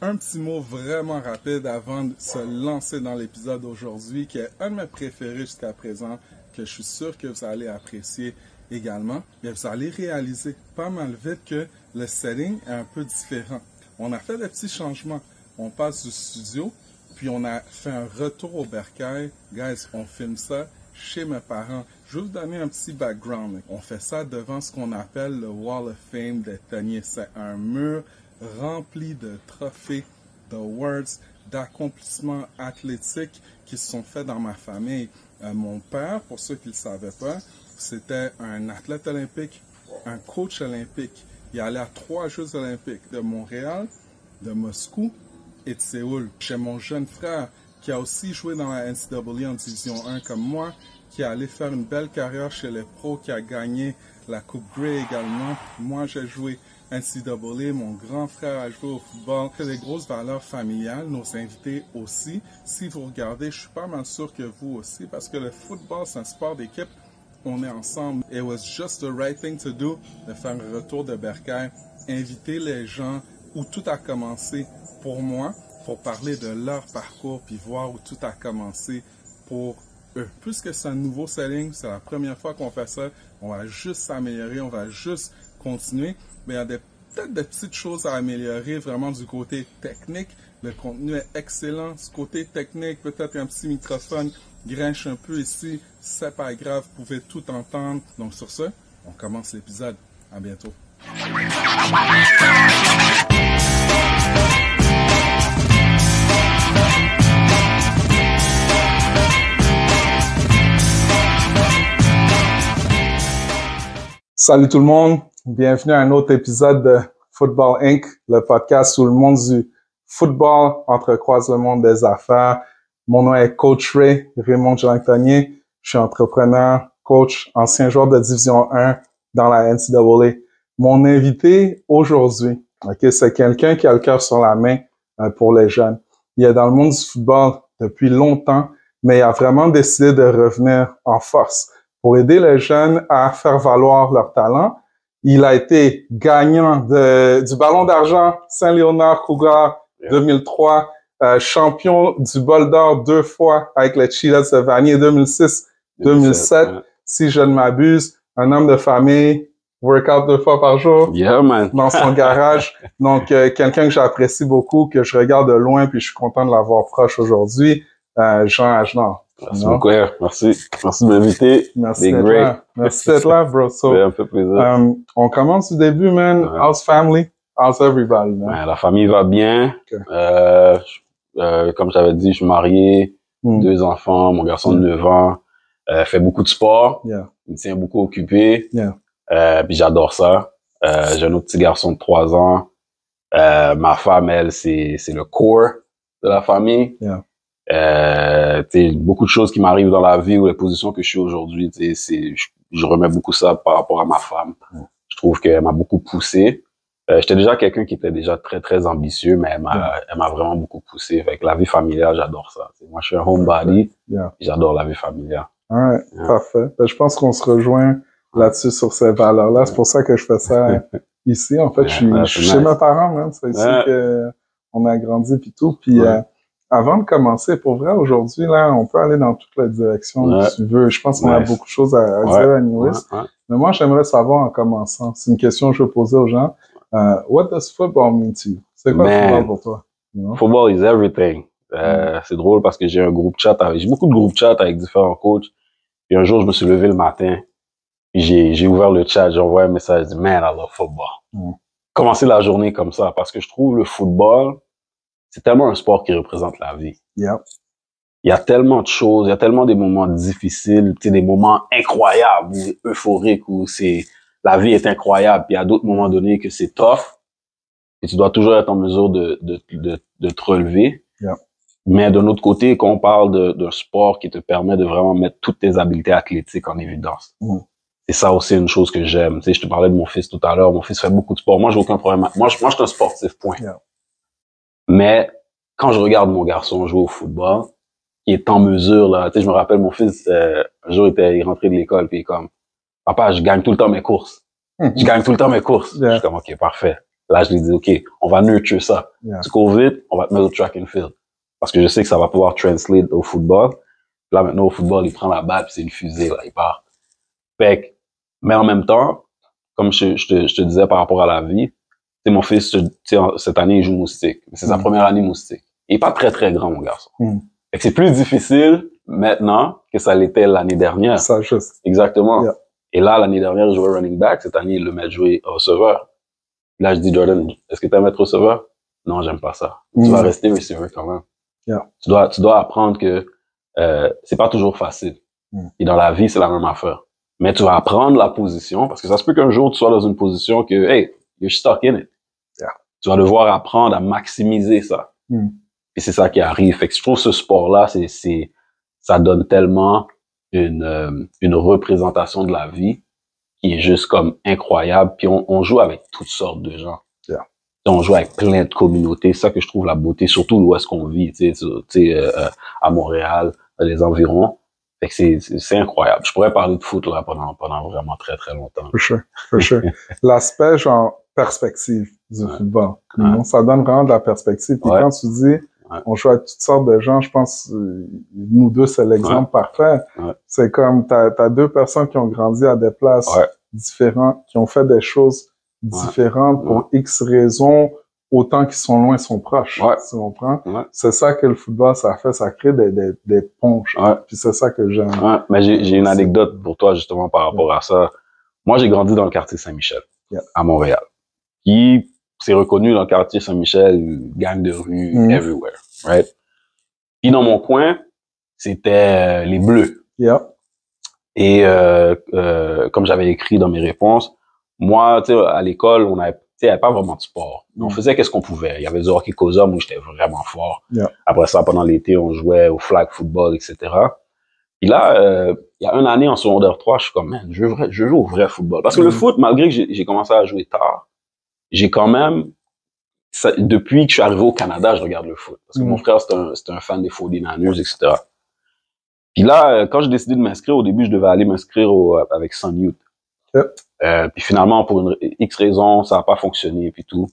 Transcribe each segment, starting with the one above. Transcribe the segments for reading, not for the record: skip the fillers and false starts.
Un petit mot vraiment rapide avant de se lancer dans l'épisode d'aujourd'hui, qui est un de mes préférés jusqu'à présent, que je suis sûr que vous allez apprécier également. Mais vous allez réaliser pas mal vite que le setting est un peu différent. On a fait des petits changements. On passe du studio, puis on a fait un retour au bercail. Guys, on filme ça chez mes parents. Je vais vous donner un petit background. On fait ça devant ce qu'on appelle le Wall of Fame des Tonniers. C'est un mur rempli de trophées, d'awards, d'accomplissements athlétiques qui se sont faits dans ma famille. Mon père, pour ceux qui ne le savaient pas, c'était un athlète olympique, un coach olympique. Il allait à 3 Jeux olympiques de Montréal, de Moscou et de Séoul. J'ai mon jeune frère qui a aussi joué dans la NCAA en Division 1 comme moi, qui est allé faire une belle carrière chez les pros, qui a gagné la Coupe Grey également. Moi, j'ai joué NCAA, mon grand frère a joué au football. C'est des grosses valeurs familiales, nos invités aussi. Si vous regardez, je suis pas mal sûr que vous aussi, parce que le football, c'est un sport d'équipe. On est ensemble. It was just the right thing to do de faire un retour de bercail, inviter les gens où tout a commencé pour moi, pour parler de leur parcours, puis voir où tout a commencé pour eux. Puisque c'est un nouveau setting, c'est la première fois qu'on fait ça, on va juste s'améliorer, on va juste continuer. Mais il y a peut-être des petites choses à améliorer vraiment du côté technique. Le contenu est excellent. Du côté technique, peut-être un petit microphone grinche un peu ici. C'est pas grave, vous pouvez tout entendre. Donc sur ce, on commence l'épisode. À bientôt. Salut tout le monde, bienvenue à un autre épisode de Football Inc., le podcast où le monde du football entrecroise le monde des affaires. Mon nom est Coach Ray, Raymond Jean-Tonnier. Je suis entrepreneur, coach, ancien joueur de Division 1 dans la NCAA. Mon invité aujourd'hui, c'est quelqu'un qui a le cœur sur la main pour les jeunes. Il est dans le monde du football depuis longtemps, mais il a vraiment décidé de revenir en force pour aider les jeunes à faire valoir leur talent. Il a été gagnant du Ballon d'argent Saint-Léonard-Cougar 2003, champion du Bol d'Or 2 fois avec les Cheetahs de Vanier 2006-2007, si je ne m'abuse. Un homme de famille, workout 2 fois par jour dans son garage. Donc, quelqu'un que j'apprécie beaucoup, que je regarde de loin, puis je suis content de l'avoir proche aujourd'hui, Jean Agenard. Merci beaucoup, merci. Merci de m'inviter. Merci d'être là. Merci d'être là, bro. So, un peu plaisir. On commence du début, man. Ouais. How's family? How's everybody, man? Ouais, la famille va bien. Okay. Comme j'avais dit, je suis marié, 2 enfants, mon garçon de 9 ans, fait beaucoup de sport. Yeah. Il me tient beaucoup occupé. Yeah. Puis j'adore ça. J'ai un autre petit garçon de 3 ans. Ma femme, elle, c'est le core de la famille. Yeah. Beaucoup de choses qui m'arrivent dans la vie ou les positions que je suis aujourd'hui, je remets beaucoup ça par rapport à ma femme. Je trouve qu'elle m'a beaucoup poussé. J'étais déjà quelqu'un qui était déjà très, très ambitieux, mais elle m'a vraiment beaucoup poussé. Avec la vie familiale, j'adore ça. Moi, je suis un homebody. J'adore la vie familiale. Ouais, parfait. Ben, je pense qu'on se rejoint là-dessus sur ces valeurs-là. C'est pour ça que je fais ça ici. En fait, je suis chez mes parents, même. C'est ici qu'on a grandi puis tout. Puis, avant de commencer, pour vrai, aujourd'hui, là, on peut aller dans toutes les directions que tu veux. Je pense qu'on a beaucoup de choses à dire à Niwis. Mais moi, j'aimerais savoir en commençant. C'est une question que je veux poser aux gens. What does football mean to you? C'est quoi le football pour toi? You know? Football is everything. C'est drôle parce que j'ai un groupe chat j'ai beaucoup de groupes chat avec différents coachs. Puis un jour, je me suis levé le matin. Puis j'ai ouvert le chat, j'ai envoyé un message, j'ai dit, man, I love football. Commencer la journée comme ça parce que je trouve le football, c'est tellement un sport qui représente la vie. Yeah. Il y a tellement de choses, il y a tellement des moments difficiles, des moments incroyables ou euphoriques où la vie est incroyable. Puis il y a d'autres moments donnés que c'est tough. Et tu dois toujours être en mesure de te relever. Yeah. Mais d'un autre côté, quand on parle d'un sport qui te permet de vraiment mettre toutes tes habiletés athlétiques en évidence. C'est ça aussi une chose que j'aime. Je te parlais de mon fils tout à l'heure. Mon fils fait beaucoup de sport. Moi, j'ai aucun problème. Moi, je suis un sportif, point. Yeah. Mais quand je regarde mon garçon jouer au football, il est en mesure, là. Je me rappelle, mon fils, un jour, il rentrait de l'école, puis il est comme, papa, je gagne tout le temps mes courses. Je gagne tout le temps mes courses. Yeah. Je suis comme, OK, parfait. Là, je lui dis, OK, on va nurture ça. Yeah. Tu cours vite, on va te mettre au track and field. Parce que je sais que ça va pouvoir translate au football. Là, maintenant, au football, il prend la balle, puis c'est une fusée, là, il part. Fait que, mais en même temps, comme je te disais par rapport à la vie, tu sais, mon fils, tu sais, cette année, il joue moustique. C'est sa première année moustique. Il est pas très, très grand, mon garçon. Fait que c'est plus difficile maintenant que ça l'était l'année dernière. Ça, juste. Exactement. Yeah. Et là, l'année dernière, il jouait running back. Cette année, il le met jouer receveur. Là, je dis, Jordan, est-ce que tu aimes être receveur? Non, j'aime pas ça. Tu vas rester receiver quand même. Yeah. Tu dois apprendre que c'est pas toujours facile. Et dans la vie, c'est la même affaire. Mais tu vas apprendre la position parce que ça se peut qu'un jour, tu sois dans une position que, hey, you're stuck in it. Yeah. Tu vas devoir apprendre à maximiser ça. Et c'est ça qui arrive. Fait que je trouve ce sport-là, ça donne tellement une représentation de la vie qui est juste comme incroyable. Puis on joue avec toutes sortes de gens. Yeah. On joue avec plein de communautés. C'est ça que je trouve la beauté, surtout où est-ce qu'on vit, tu sais, à Montréal, dans les environs. Fait que c'est incroyable. Je pourrais parler de foot là pendant vraiment très très longtemps. For sure. L'aspect genre perspective du football. Ça donne vraiment de la perspective. Puis quand tu dis on joue avec toutes sortes de gens, je pense nous deux c'est l'exemple parfait. C'est comme t'as deux personnes qui ont grandi à des places différentes, qui ont fait des choses différentes pour X raisons. Autant qu'ils sont loin, ils sont proches. Tu comprends? C'est ça que le football, ça fait. Ça crée des ponts. Puis c'est ça que j'aime. Mais j'ai une anecdote pour toi, justement, par rapport à ça. Moi, j'ai grandi dans le quartier Saint-Michel, à Montréal. Qui s'est reconnu dans le quartier Saint-Michel, gang de rue, everywhere. Right? Puis dans mon coin, c'était les Bleus. Et comme j'avais écrit dans mes réponses, moi, tu sais, à l'école, il n'y avait pas vraiment de sport. On faisait qu'est-ce qu'on pouvait. Il y avait du hockey Cosa où j'étais vraiment fort. Après ça, pendant l'été, on jouait au flag football, etc. Puis là, il y a une année en secondaire 3, je suis comme, man, je joue au vrai football. Parce que le foot, malgré que j'ai commencé à jouer tard, j'ai quand même, depuis que je suis arrivé au Canada, je regarde le foot. Parce que mon frère, c'était un fan des 49ers, etc. Puis là, quand j'ai décidé de m'inscrire, au début, je devais aller m'inscrire avec Sun Youth. Puis finalement, pour une X raison, ça n'a pas fonctionné, puis tout.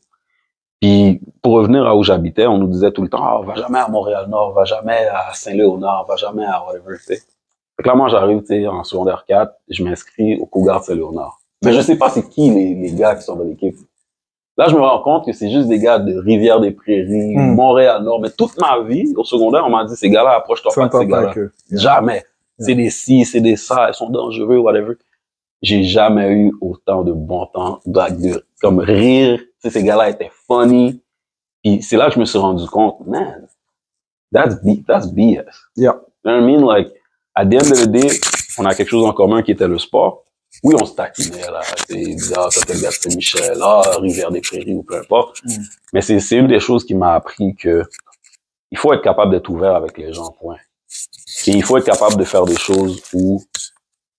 Puis pour revenir à où j'habitais, on nous disait tout le temps, va jamais à Montréal-Nord, va jamais à Saint-Léonard, va jamais à whatever, tu sais. Fait que là, moi, j'arrive, tu sais, en secondaire 4, je m'inscris au Cougar de Saint-Léonard. Mais je sais pas c'est qui les gars qui sont dans l'équipe. Là, je me rends compte que c'est juste des gars de Rivière-des-Prairies, Montréal-Nord. Mais toute ma vie, au secondaire, on m'a dit, ces gars-là, approche-toi pas de ces gars-là. Jamais. C'est des ci, c'est des ça, ils sont dangereux, whatever. J'ai jamais eu autant de bon temps, comme rire. Tu sais, ces gars-là étaient funny. Et c'est là que je me suis rendu compte, man, that's BS. Yeah. You know what I mean? Like, at the end of the day, on a quelque chose en commun qui était le sport. Oui, on se taquinait, là. C'est bizarre, ça fait le gars de Saint-Michel, Rivière-des-Prairies ou peu importe. Mais c'est une des choses qui m'a appris que il faut être capable d'être ouvert avec les gens, point. Et il faut être capable de faire des choses où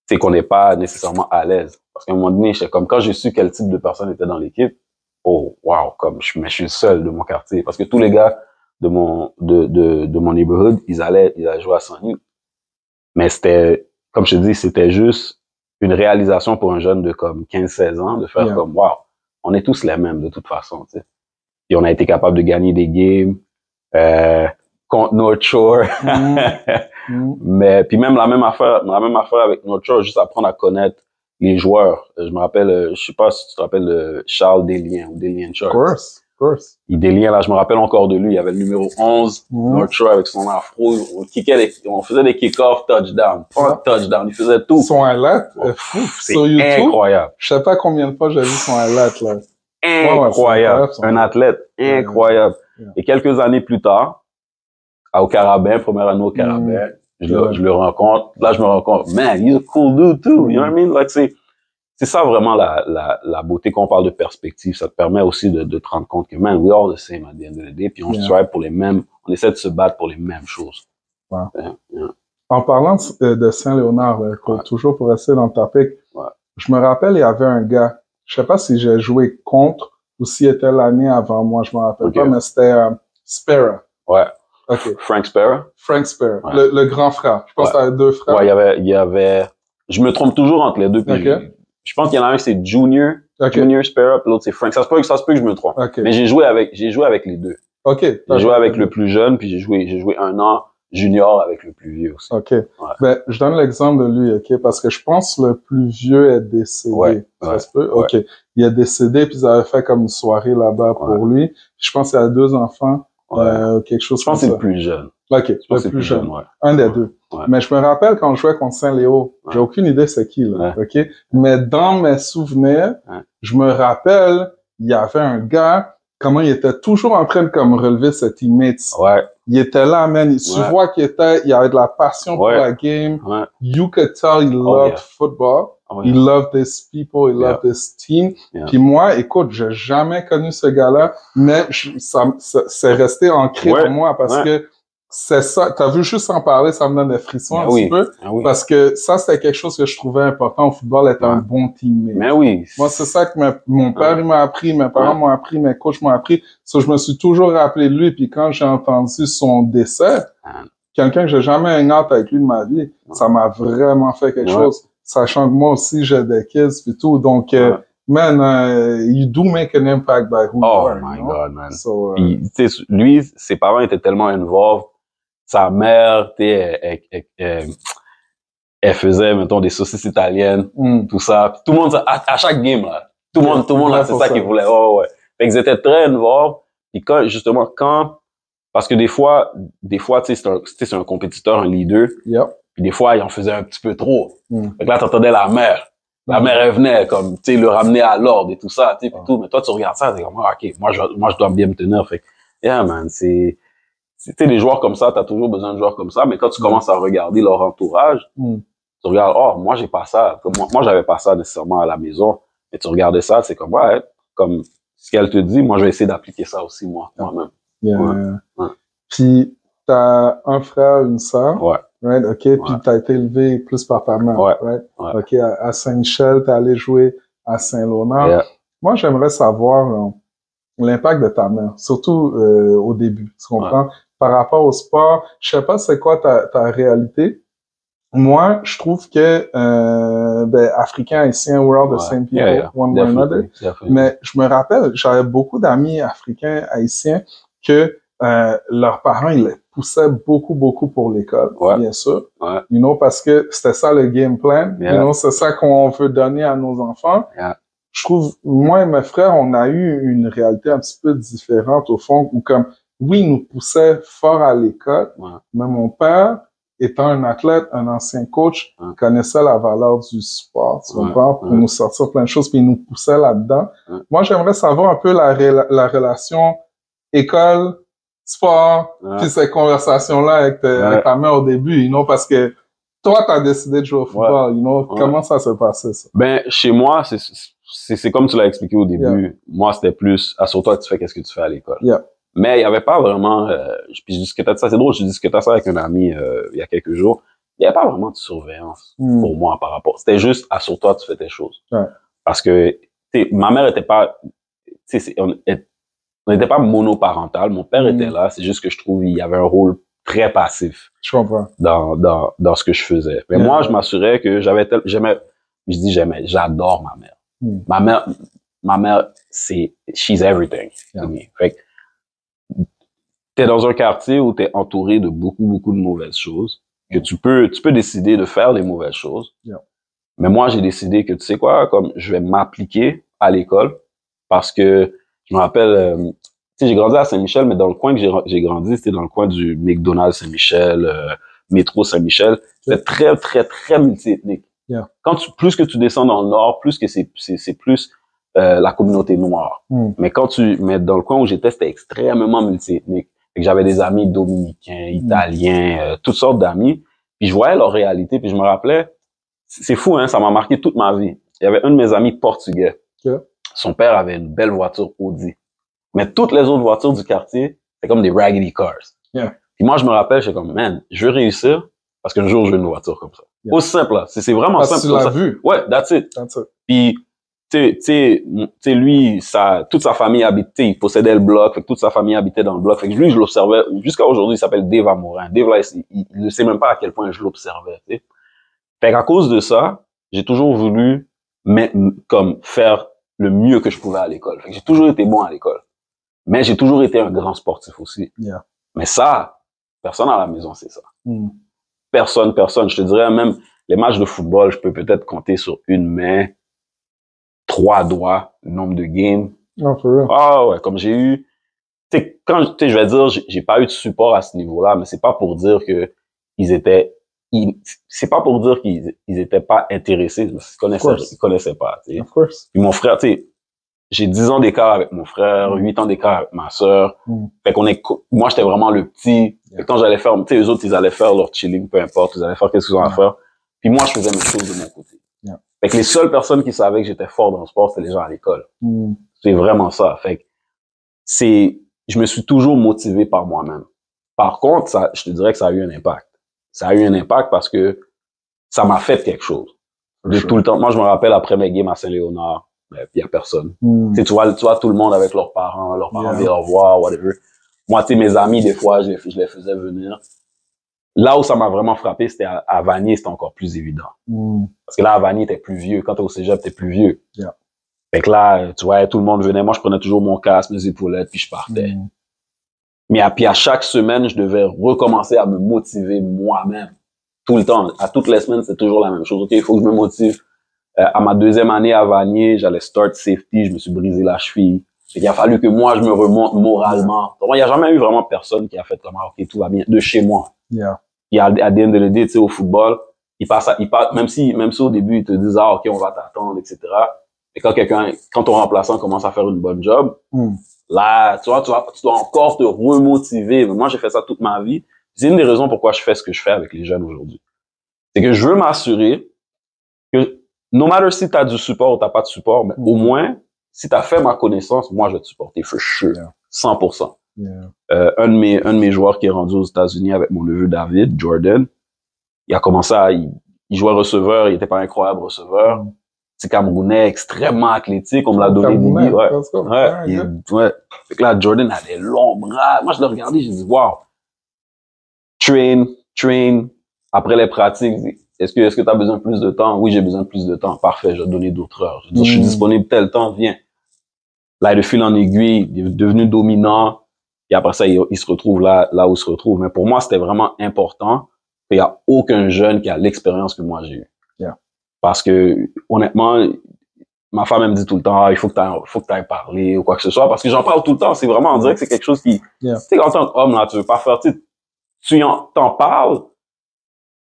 c'est qu'on n'est pas nécessairement à l'aise. Parce qu'à un moment donné, j'étais comme, quand j'ai su quel type de personne était dans l'équipe, oh, wow, comme, mais je suis le seul de mon quartier. Parce que tous les gars de mon neighborhood, ils allaient jouer à Saint-Denis. Mais c'était, comme je te dis, c'était juste une réalisation pour un jeune de comme 15-16 ans, de faire comme, wow, on est tous les mêmes de toute façon, tu sais. Et on a été capable de gagner des games, contre North Shore. Mais puis même la même affaire avec North Shore, juste apprendre à connaître les joueurs. Je me rappelle, je sais pas si tu te rappelles de Charles Desliens ou Desliens Sharks. Of course. Desliens, là, je me rappelle encore de lui. Il y avait le numéro 11, North Shore avec son afro. On faisait des kick-off, touchdown, touchdown. Il faisait tout. Son highlight, c'est incroyable. Je sais pas combien de fois j'ai vu son highlight, là. Incroyable. Un athlète incroyable. Et quelques années plus tard, au Carabin, première année au Carabin, je le rencontre. Là, je me rends compte, man, he's a cool dude too. You know what I mean? Like, c'est ça vraiment la beauté qu'on parle de perspective. Ça te permet aussi de te rendre compte que, man, we all the same at the end of the day. Puis on strive pour les mêmes, on essaie de se battre pour les mêmes choses. Wow. En parlant de Saint-Léonard, toujours pour rester dans le topic, je me rappelle, il y avait un gars, je sais pas si j'ai joué contre ou s'il était l'année avant moi, je me rappelle pas, mais c'était Spera. Ouais. Okay. Frank Spera. Frank Spera, le grand frère. Je pense que t'avais deux frères. Ouais, il y avait, je me trompe toujours entre les deux. Puis je pense qu'il y en a un, c'est Junior, Ok. Junior Spera, puis l'autre c'est Frank. Ça se peut que je me trompe. Ok. Mais j'ai joué avec les deux. Ok. J'ai joué avec le plus jeune, puis j'ai joué un an junior avec le plus vieux aussi. Ok. Ben, je donne l'exemple de lui, ok, parce que je pense que le plus vieux est décédé. Ouais. Ça se peut? Ok. Il est décédé, puis ils avaient fait comme une soirée là-bas pour lui. Je pense qu'il a 2 enfants, quelque chose je pense que c'est le plus jeune. Ok, Je pense le plus jeune. ouais. Un des deux. Ouais. Mais je me rappelle quand je jouais contre Saint-Léo, j'ai aucune idée c'est qui, là, ok? Mais dans mes souvenirs, je me rappelle, il y avait un gars, comment il était toujours en train de comme relever ses teammates. Ouais. Il était là, man. Tu vois qu'il avait de la passion pour la game. Ouais. You could tell he loved football. He loved this people. He loved this team. Puis moi, écoute, j'ai jamais connu ce gars-là, mais c'est resté ancré en moi parce que c'est ça. T'as vu, juste en parler, ça me donne des frissons un petit peu. Parce que ça, c'était quelque chose que je trouvais important au football, être un bon teammate. Mais oui. Moi, c'est ça que mon père, il m'a appris, mes parents m'ont appris, mes coachs m'ont appris. So, je me suis toujours rappelé de lui, puis quand j'ai entendu son décès, quelqu'un que j'ai jamais hang out avec lui de ma vie, ça m'a vraiment fait quelque chose. Sachant que moi aussi, j'ai des kids et tout. Donc, man, you do make an impact by who you are. Oh my God, man. So, lui, ses parents étaient tellement involved. Sa mère, elle faisait, mettons, des saucisses italiennes, tout ça. Puis tout le monde, à chaque game, là, tout le monde, là, c'est ça qu'ils voulaient. Oh, ouais. Fait qu'ils étaient très involved. Puis parce que des fois, tu sais, c'est un compétiteur, un leader. Puis des fois, il en faisait un petit peu trop. Fait que là, t'entendais la mère. La mère, elle venait, comme, tu sais, le ramener à l'ordre et tout ça, tu sais, tout. Mais toi, tu regardes ça, t'es comme, OK, moi, je dois bien me tenir. Fait que, yeah, man, tu sais, des joueurs comme ça, t'as toujours besoin de joueurs comme ça, mais quand tu commences à regarder leur entourage, tu regardes, oh, moi, j'ai pas ça. Moi, j'avais pas ça nécessairement à la maison. Mais tu regardais ça, c'est comme, ouais, comme, ce qu'elle te dit, moi, je vais essayer d'appliquer ça aussi, moi-même. Puis, t'as un frère, une sœur. Right? OK. Puis, t'as été élevé plus par ta mère. Right? OK. À Saint-Michel, t'es allé jouer à Saint-Laurent. Moi, j'aimerais savoir l'impact de ta mère, surtout au début. Tu comprends? Par rapport au sport, je sais pas c'est quoi ta réalité. Moi, je trouve que Africains, Haïtiens, we're all the same people, one way or another. Mais je me rappelle, j'avais beaucoup d'amis africains, haïtiens, que leurs parents, ils les poussaient beaucoup pour l'école, bien sûr. You know, parce que c'était ça le game plan. You know, c'est ça qu'on veut donner à nos enfants. Je trouve, moi et mes frères, on a eu une réalité un petit peu différente au fond, où comme, oui, ils nous poussaient fort à l'école, mais mon père, étant un athlète, un ancien coach, connaissait la valeur du sport, tu comprends, pour nous sortir plein de choses, puis il nous poussait là-dedans. Moi, j'aimerais savoir un peu la relation école, sport, puis ces conversations-là avec ta mère au début, you know, parce que toi, t'as décidé de jouer au football, you know, comment ça s'est passé, ça? Ben, chez moi, c'est comme tu l'as expliqué au début. Moi, c'était plus, assure-toi que tu fais qu'est-ce que tu fais à l'école. Mais il y avait pas vraiment, puis je discutais de ça, c'est drôle, je discutais ça avec un ami il y a quelques jours. Il y avait pas vraiment de surveillance pour moi par rapport. C'était juste, assure-toi, tu fais tes choses. Parce que, ma mère était pas, on n'était pas monoparental. Mon père était là, c'est juste que je trouve il y avait un rôle très passif. Je comprends. Dans ce que je faisais. Mais moi, je m'assurais que j'adore ma mère. Ma mère, she's everything to me. Fait que, t'es dans un quartier où t'es entouré de beaucoup de mauvaises choses, que tu peux décider de faire des mauvaises choses. Mais moi, j'ai décidé que, tu sais quoi, comme, je vais m'appliquer à l'école parce que, je me rappelle, tu sais, j'ai grandi à Saint-Michel, mais dans le coin que j'ai grandi, c'était dans le coin du McDonald's Saint-Michel, métro Saint-Michel. C'était très multiethnique. Plus que tu descends dans le nord, plus que c'est plus la communauté noire. Mais dans le coin où j'étais, c'était extrêmement multiethnique. Fait que j'avais des amis dominicains, italiens, toutes sortes d'amis. Puis je voyais leur réalité, puis je me rappelais, c'est fou, hein, ça m'a marqué toute ma vie. Il y avait un de mes amis portugais. Son père avait une belle voiture Audi. Mais toutes les autres voitures du quartier, c'est comme des raggedy cars. Puis moi, je me rappelle, j'étais comme, man, je veux réussir parce qu'un jour, je veux une voiture comme ça. Aussi simple, là. C'est vraiment simple. Tu l'as vu. Ouais, that's it. Puis, tu sais, lui, toute sa famille habitait, il possédait le bloc, fait que toute sa famille habitait dans le bloc. Fait que lui, je l'observais, jusqu'à aujourd'hui, il s'appelle Dave Amorin. Dave, là, il ne sait même pas à quel point je l'observais, tu sais. Fait qu'à cause de ça, j'ai toujours voulu, comme, faire le mieux que je pouvais à l'école. J'ai toujours été bon à l'école. Mais j'ai toujours été un grand sportif aussi. Yeah. Mais ça, personne à la maison sait ça. Personne. Je te dirais même, les matchs de football, je peux peut-être compter sur une main, 3 doigts, le nombre de games. Oh, for real. Ah ouais, comme j'ai eu, tu sais, je vais dire, j'ai pas eu de support à ce niveau-là, mais c'est pas pour dire que c'est pas pour dire qu'ils étaient pas intéressés, ils connaissaient pas, tu sais. Of course. Puis mon frère, tu sais, j'ai 10 ans d'écart avec mon frère, 8 ans d'écart avec ma sœur. Fait moi, j'étais vraiment le petit. Yeah. Fait quand j'allais faire, tu sais, eux autres, ils allaient faire leur chilling, peu importe, ils allaient faire qu'est-ce qu'ils ont à faire. Puis moi, je faisais mes choses de mon côté. Yeah. Fait que les seules personnes qui savaient que j'étais fort dans le sport, c'était les gens à l'école. C'est vraiment ça. Fait que je me suis toujours motivé par moi-même. Par contre, je te dirais que ça a eu un impact. Ça a eu un impact parce que ça m'a fait quelque chose. Tout le temps. Moi, je me rappelle après mes games à Saint-Léonard, puis il y a personne. Tu vois tout le monde avec leurs parents viennent au revoir, whatever. Moi, tu sais, mes amis, des fois, je les faisais venir. Là où ça m'a vraiment frappé, c'était à Vanier, c'était encore plus évident. Parce que là, à Vanier, t'es plus vieux. Quand t'es au cégep, t'es plus vieux. Yeah. Fait que là, tu vois, tout le monde venait. Moi, je prenais toujours mon casque, mes épaulettes, puis je partais. Mais puis à chaque semaine, je devais recommencer à me motiver moi-même. Tout le temps. À toutes les semaines, c'est toujours la même chose. OK, il faut que je me motive. À ma 2e année à Vanier, j'allais start safety, je me suis brisé la cheville. Il a fallu que moi, je me remonte moralement. Il n'y a jamais eu vraiment personne qui a fait comme, OK, tout va bien, de chez moi. Yeah. Et à the end of the day, tu sais, au football, même si au début, ils te disent, ah, OK, on va t'attendre, etc. Et quand ton remplaçant commence à faire une bonne job, là, tu dois encore te remotiver. Moi, j'ai fait ça toute ma vie. C'est une des raisons pourquoi je fais ce que je fais avec les jeunes aujourd'hui. C'est que je veux m'assurer que, no matter si t'as du support ou t'as pas de support, mais au moins, si t'as fait ma connaissance, moi, je vais te supporter, for sure. 100%. Un de mes joueurs qui est rendu aux États-Unis avec mon neveu David, Jordan, il a commencé il jouait receveur, il était pas incroyable receveur. C'est Camerounais, extrêmement athlétique, on me l'a donné des billes. Ouais. Fait que là, Jordan a des longs bras. Moi, je l'ai regardé, j'ai dit, wow. Train. Après les pratiques, est-ce que tu as besoin de plus de temps? Oui, j'ai besoin de plus de temps. Parfait, je vais te donner d'autres heures. Je suis disponible tel temps, viens. Là, de fil en aiguille, il est devenu dominant. Et après ça, il se retrouve là où il se retrouve. Mais pour moi, c'était vraiment important qu'il n'y a aucun jeune qui a l'expérience que moi j'ai eue. Yeah. Parce que, honnêtement, ma femme, elle me dit tout le temps, il faut que tu ailles parler ou quoi que ce soit. Parce que j'en parle tout le temps. C'est vraiment, on dirait que c'est quelque chose qui, tu sais, en tant qu'homme, là, tu veux pas faire, tu t'en parles,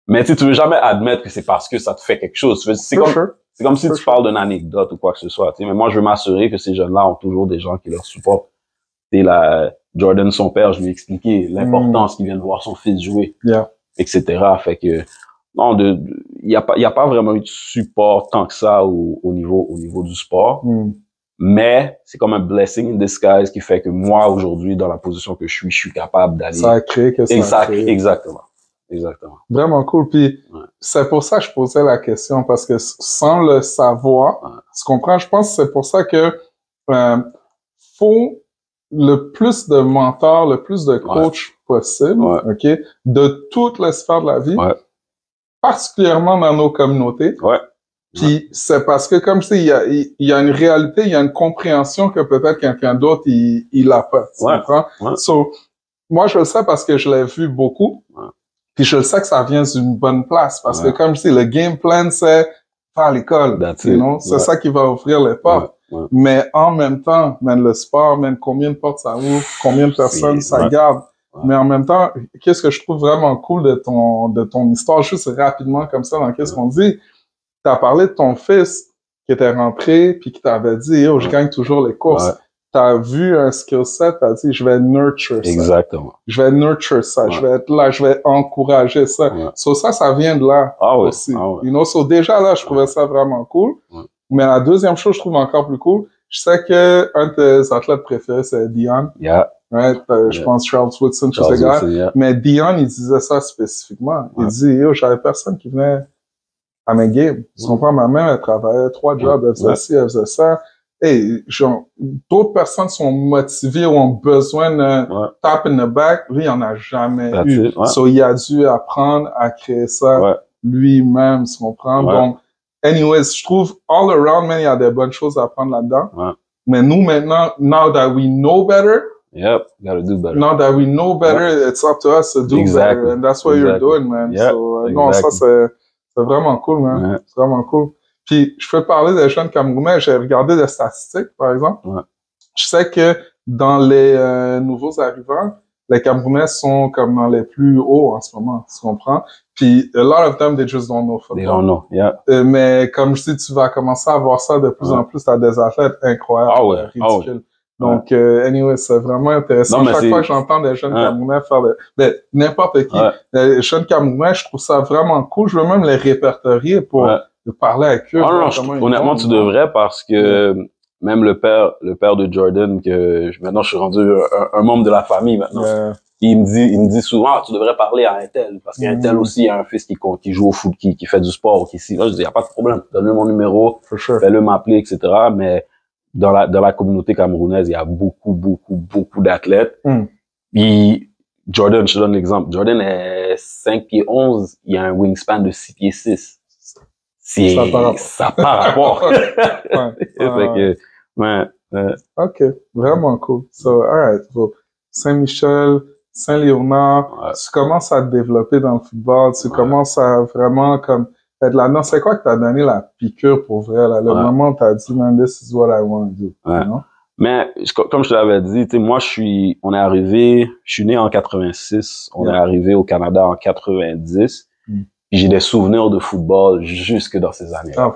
mais tu veux jamais admettre que c'est parce que ça te fait quelque chose. C'est comme si tu parles d'une anecdote ou quoi que ce soit. Mais moi, je veux m'assurer que ces jeunes-là ont toujours des gens qui leur supportent. Jordan, son père, je lui ai expliqué l'importance qu'il vient de voir son fils jouer, etc. Fait que non, il y a pas vraiment eu de support tant que ça au niveau du sport. Mais c'est comme un blessing in disguise qui fait que moi, aujourd'hui, dans la position que je suis capable d'aller. Ça a créé que ça a créé. Exactement. Vraiment cool. Puis, c'est pour ça que je posais la question, parce que sans le savoir, tu comprends? Je pense que c'est pour ça que, faut le plus de mentors, le plus de coachs possible, OK? De toutes les sphères de la vie. Particulièrement dans nos communautés. Puis c'est parce que comme ça, il y a une réalité, il y a une compréhension que peut-être quelqu'un d'autre il a pas. Tu comprends? So, moi je le sais parce que je l'ai vu beaucoup. Puis je le sais que ça vient d'une bonne place parce que comme je dis, le game plan c'est faire l'école. C'est ça qui va ouvrir les portes. Mais en même temps, le sport, combien de portes ça ouvre, combien de personnes ça garde. Mais en même temps, qu'est-ce que je trouve vraiment cool de ton histoire, juste rapidement comme ça dans qu'est-ce qu'on dit, t'as parlé de ton fils qui était rentré puis qui t'avait dit, je gagne toujours les courses. T'as vu un skill set, t'as dit, je vais nurture ça. Exactement. Je vais nurture ça. Je vais être là, je vais encourager ça. Ça vient de là aussi. Déjà là, je trouvais ça vraiment cool. Mais la deuxième chose, je trouve encore plus cool, je sais que un de tes athlètes préférés, c'est Dion. Je pense Charles Woodson, tous ces gars. Mais Dion, il disait ça spécifiquement. Il dit, j'avais personne qui venait à mes games. Tu comprends? Ma mère, elle travaillait 3 jobs, elle faisait ci, elle faisait ça. D'autres personnes sont motivées ou ont besoin d'un tap in the back. Lui, il en a jamais eu. So, il a dû apprendre à créer ça lui-même, tu comprends? Donc, anyways, je trouve, all around, man, il y a des bonnes choses à apprendre là-dedans. Ouais. Mais nous, maintenant, now that we know better, Yep, gotta do better. now that we know better, it's up to us to do better. And that's what you're doing, man. Yeah, So, non, ça, c'est vraiment cool, man. Ouais. C'est vraiment cool. Puis, je peux te parler des jeunes Camerounais. J'ai regardé des statistiques, par exemple. Ouais. Je sais que dans les nouveaux arrivants, les Camerounais sont comme dans les plus hauts en ce moment, tu comprends? Puis, a lot of them, they just don't know football. They don't know, yeah. Mais comme je dis, tu vas commencer à voir ça de plus en plus. T'as des athlètes incroyables, ridicules. Donc, anyway, c'est vraiment intéressant. Non, Chaque fois que j'entends des jeunes Camerounais faire n'importe qui, les jeunes Camerounais, je trouve ça vraiment cool. Je veux même les répertorier pour parler avec eux. Honnêtement, tu devrais parce que même le père de Jordan, que maintenant je suis rendu un membre de la famille maintenant. Il me dit souvent, tu devrais parler à un tel, parce qu'un tel aussi a un fils qui joue au foot, qui fait du sport, qui si. Là, je dis, y a pas de problème. Donne-le mon numéro. Fais-le m'appeler, etc. Mais, dans la communauté camerounaise, il y a beaucoup d'athlètes. Puis, Jordan, je te donne l'exemple. Jordan est 5 pieds 11, il a un wingspan de 6 pieds 6. Ça par rapport. OK. Vraiment cool. So, alright. Saint-Michel, Saint-Léonard, tu commences à te développer dans le football, tu commences à vraiment comme être là-dedans. C'est quoi que t'as donné la piqûre pour vrai, là? Le moment où t'as dit, man, this is what I want to do. You know? Mais, comme je te l'avais dit, tu sais, moi, je suis né en 86, on est arrivé au Canada en 90. Puis j'ai des souvenirs de football jusque dans ces années-là.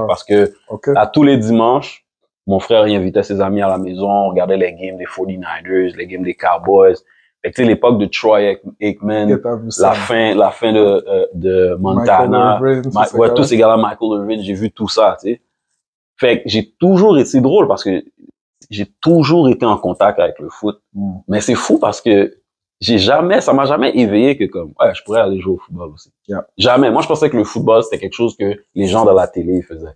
Parce que à tous les dimanches, mon frère il invitait ses amis à la maison, on regardait les games des 49ers, les games des Cowboys. Fait que tu sais, l'époque de Troy Aikman, la fin de Montana, tous ces gars-là, Michael Irvin, j'ai vu tout ça, tu sais. Fait que j'ai toujours été drôle parce que j'ai toujours été en contact avec le foot. Mais c'est fou parce que ça m'a jamais éveillé que comme, je pourrais aller jouer au football aussi. Jamais. Moi, je pensais que le football, c'était quelque chose que les gens dans la télé faisaient.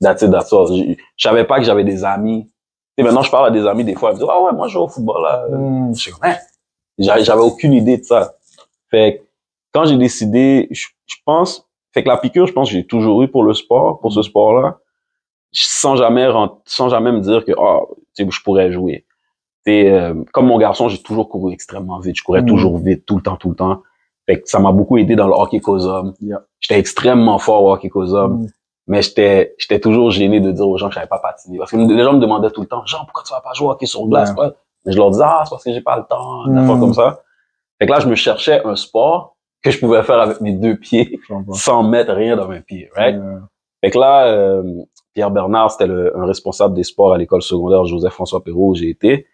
That's it, that's all. Je savais pas que j'avais des amis. Et maintenant, je parle à des amis des fois, ils me disent, moi, je joue au football, là. Je suis comme, j'avais aucune idée de ça. Fait que, quand j'ai décidé, je pense, fait que la piqûre, je pense que j'ai toujours eu pour le sport, pour ce sport-là, sans jamais me dire que, tu sais, je pourrais jouer. Comme mon garçon, j'ai toujours couru extrêmement vite. Je courais toujours vite, tout le temps. Fait que ça m'a beaucoup aidé dans le hockey cosum. J'étais extrêmement fort au hockey cosum. Mais j'étais toujours gêné de dire aux gens que je savais pas patiner. Parce que les gens me demandaient tout le temps, Jean, pourquoi tu vas pas jouer au hockey sur glace? Mais je leur disais, c'est parce que j'ai pas le temps, des fois comme ça. Fait que là, je me cherchais un sport que je pouvais faire avec mes 2 pieds, sans mettre rien dans mes pieds, right? Fait que là, Pierre Bernard, c'était un responsable des sports à l'école secondaire Joseph-François Perrault où j'ai été.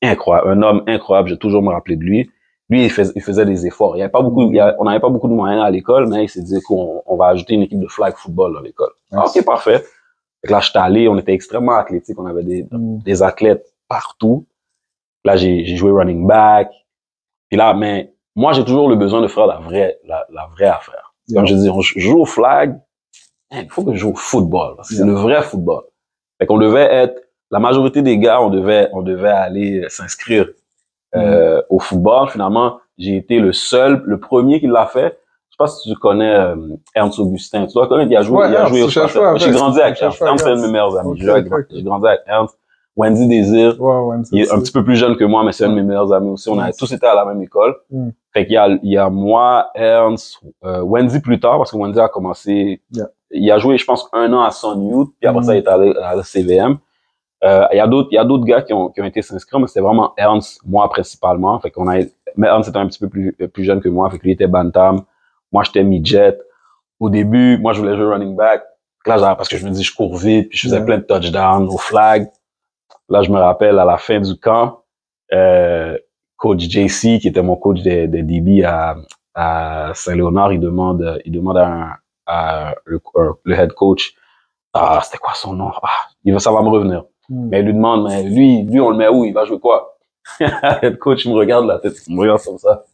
Incroyable, un homme incroyable, j'ai toujours me rappelé de lui. Lui, il faisait des efforts. On n'avait pas beaucoup de moyens à l'école, mais il s'est dit qu'on va ajouter une équipe de flag football dans l'école. OK, parfait. Fait que là, j'étais allé, on était extrêmement athlétiques, on avait des athlètes partout. Là, j'ai joué running back. Puis là, mais moi, j'ai toujours le besoin de faire la vraie affaire. Comme je dis, je joue au flag, il faut que je joue au football, parce que c'est le vrai football. Fait qu'on devait être, la majorité des gars, on devait aller s'inscrire au football. Finalement, j'ai été le premier qui l'a fait. Je sais pas si tu connais Ernst Augustin. Tu dois connaître, il a joué au football. J'ai grandi avec Ernst. Ernst, c'est un de mes meilleurs amis. J'ai grandi avec Ernst. Wendy Désir, il est un petit peu plus jeune que moi, mais c'est un de mes meilleurs amis aussi. On a tous été à la même école. Fait qu'il y a moi, Ernst, Wendy plus tard, parce que Wendy a commencé, il a joué, je pense, 1 an à Son Youth, puis après ça, il est allé à la CVM. Il y a d'autres gars qui ont été s'inscrire, mais c'était vraiment Ernst, moi principalement. Fait mais Ernst était un petit peu plus jeune que moi, fait que lui était bantam. Moi, j'étais midget. Au début, moi, je voulais jouer running back. Là, parce que je me dis, je cours vite, puis je faisais plein de touchdowns au flag. Là, je me rappelle, à la fin du camp, coach JC, qui était mon coach des DB à Saint-Léonard, il demande à le head coach, c'était quoi son nom? Ça va me revenir. Mais il lui demande, mais lui, on le met où? Il va jouer quoi? Le head coach, il me regarde la tête, il me regarde comme ça.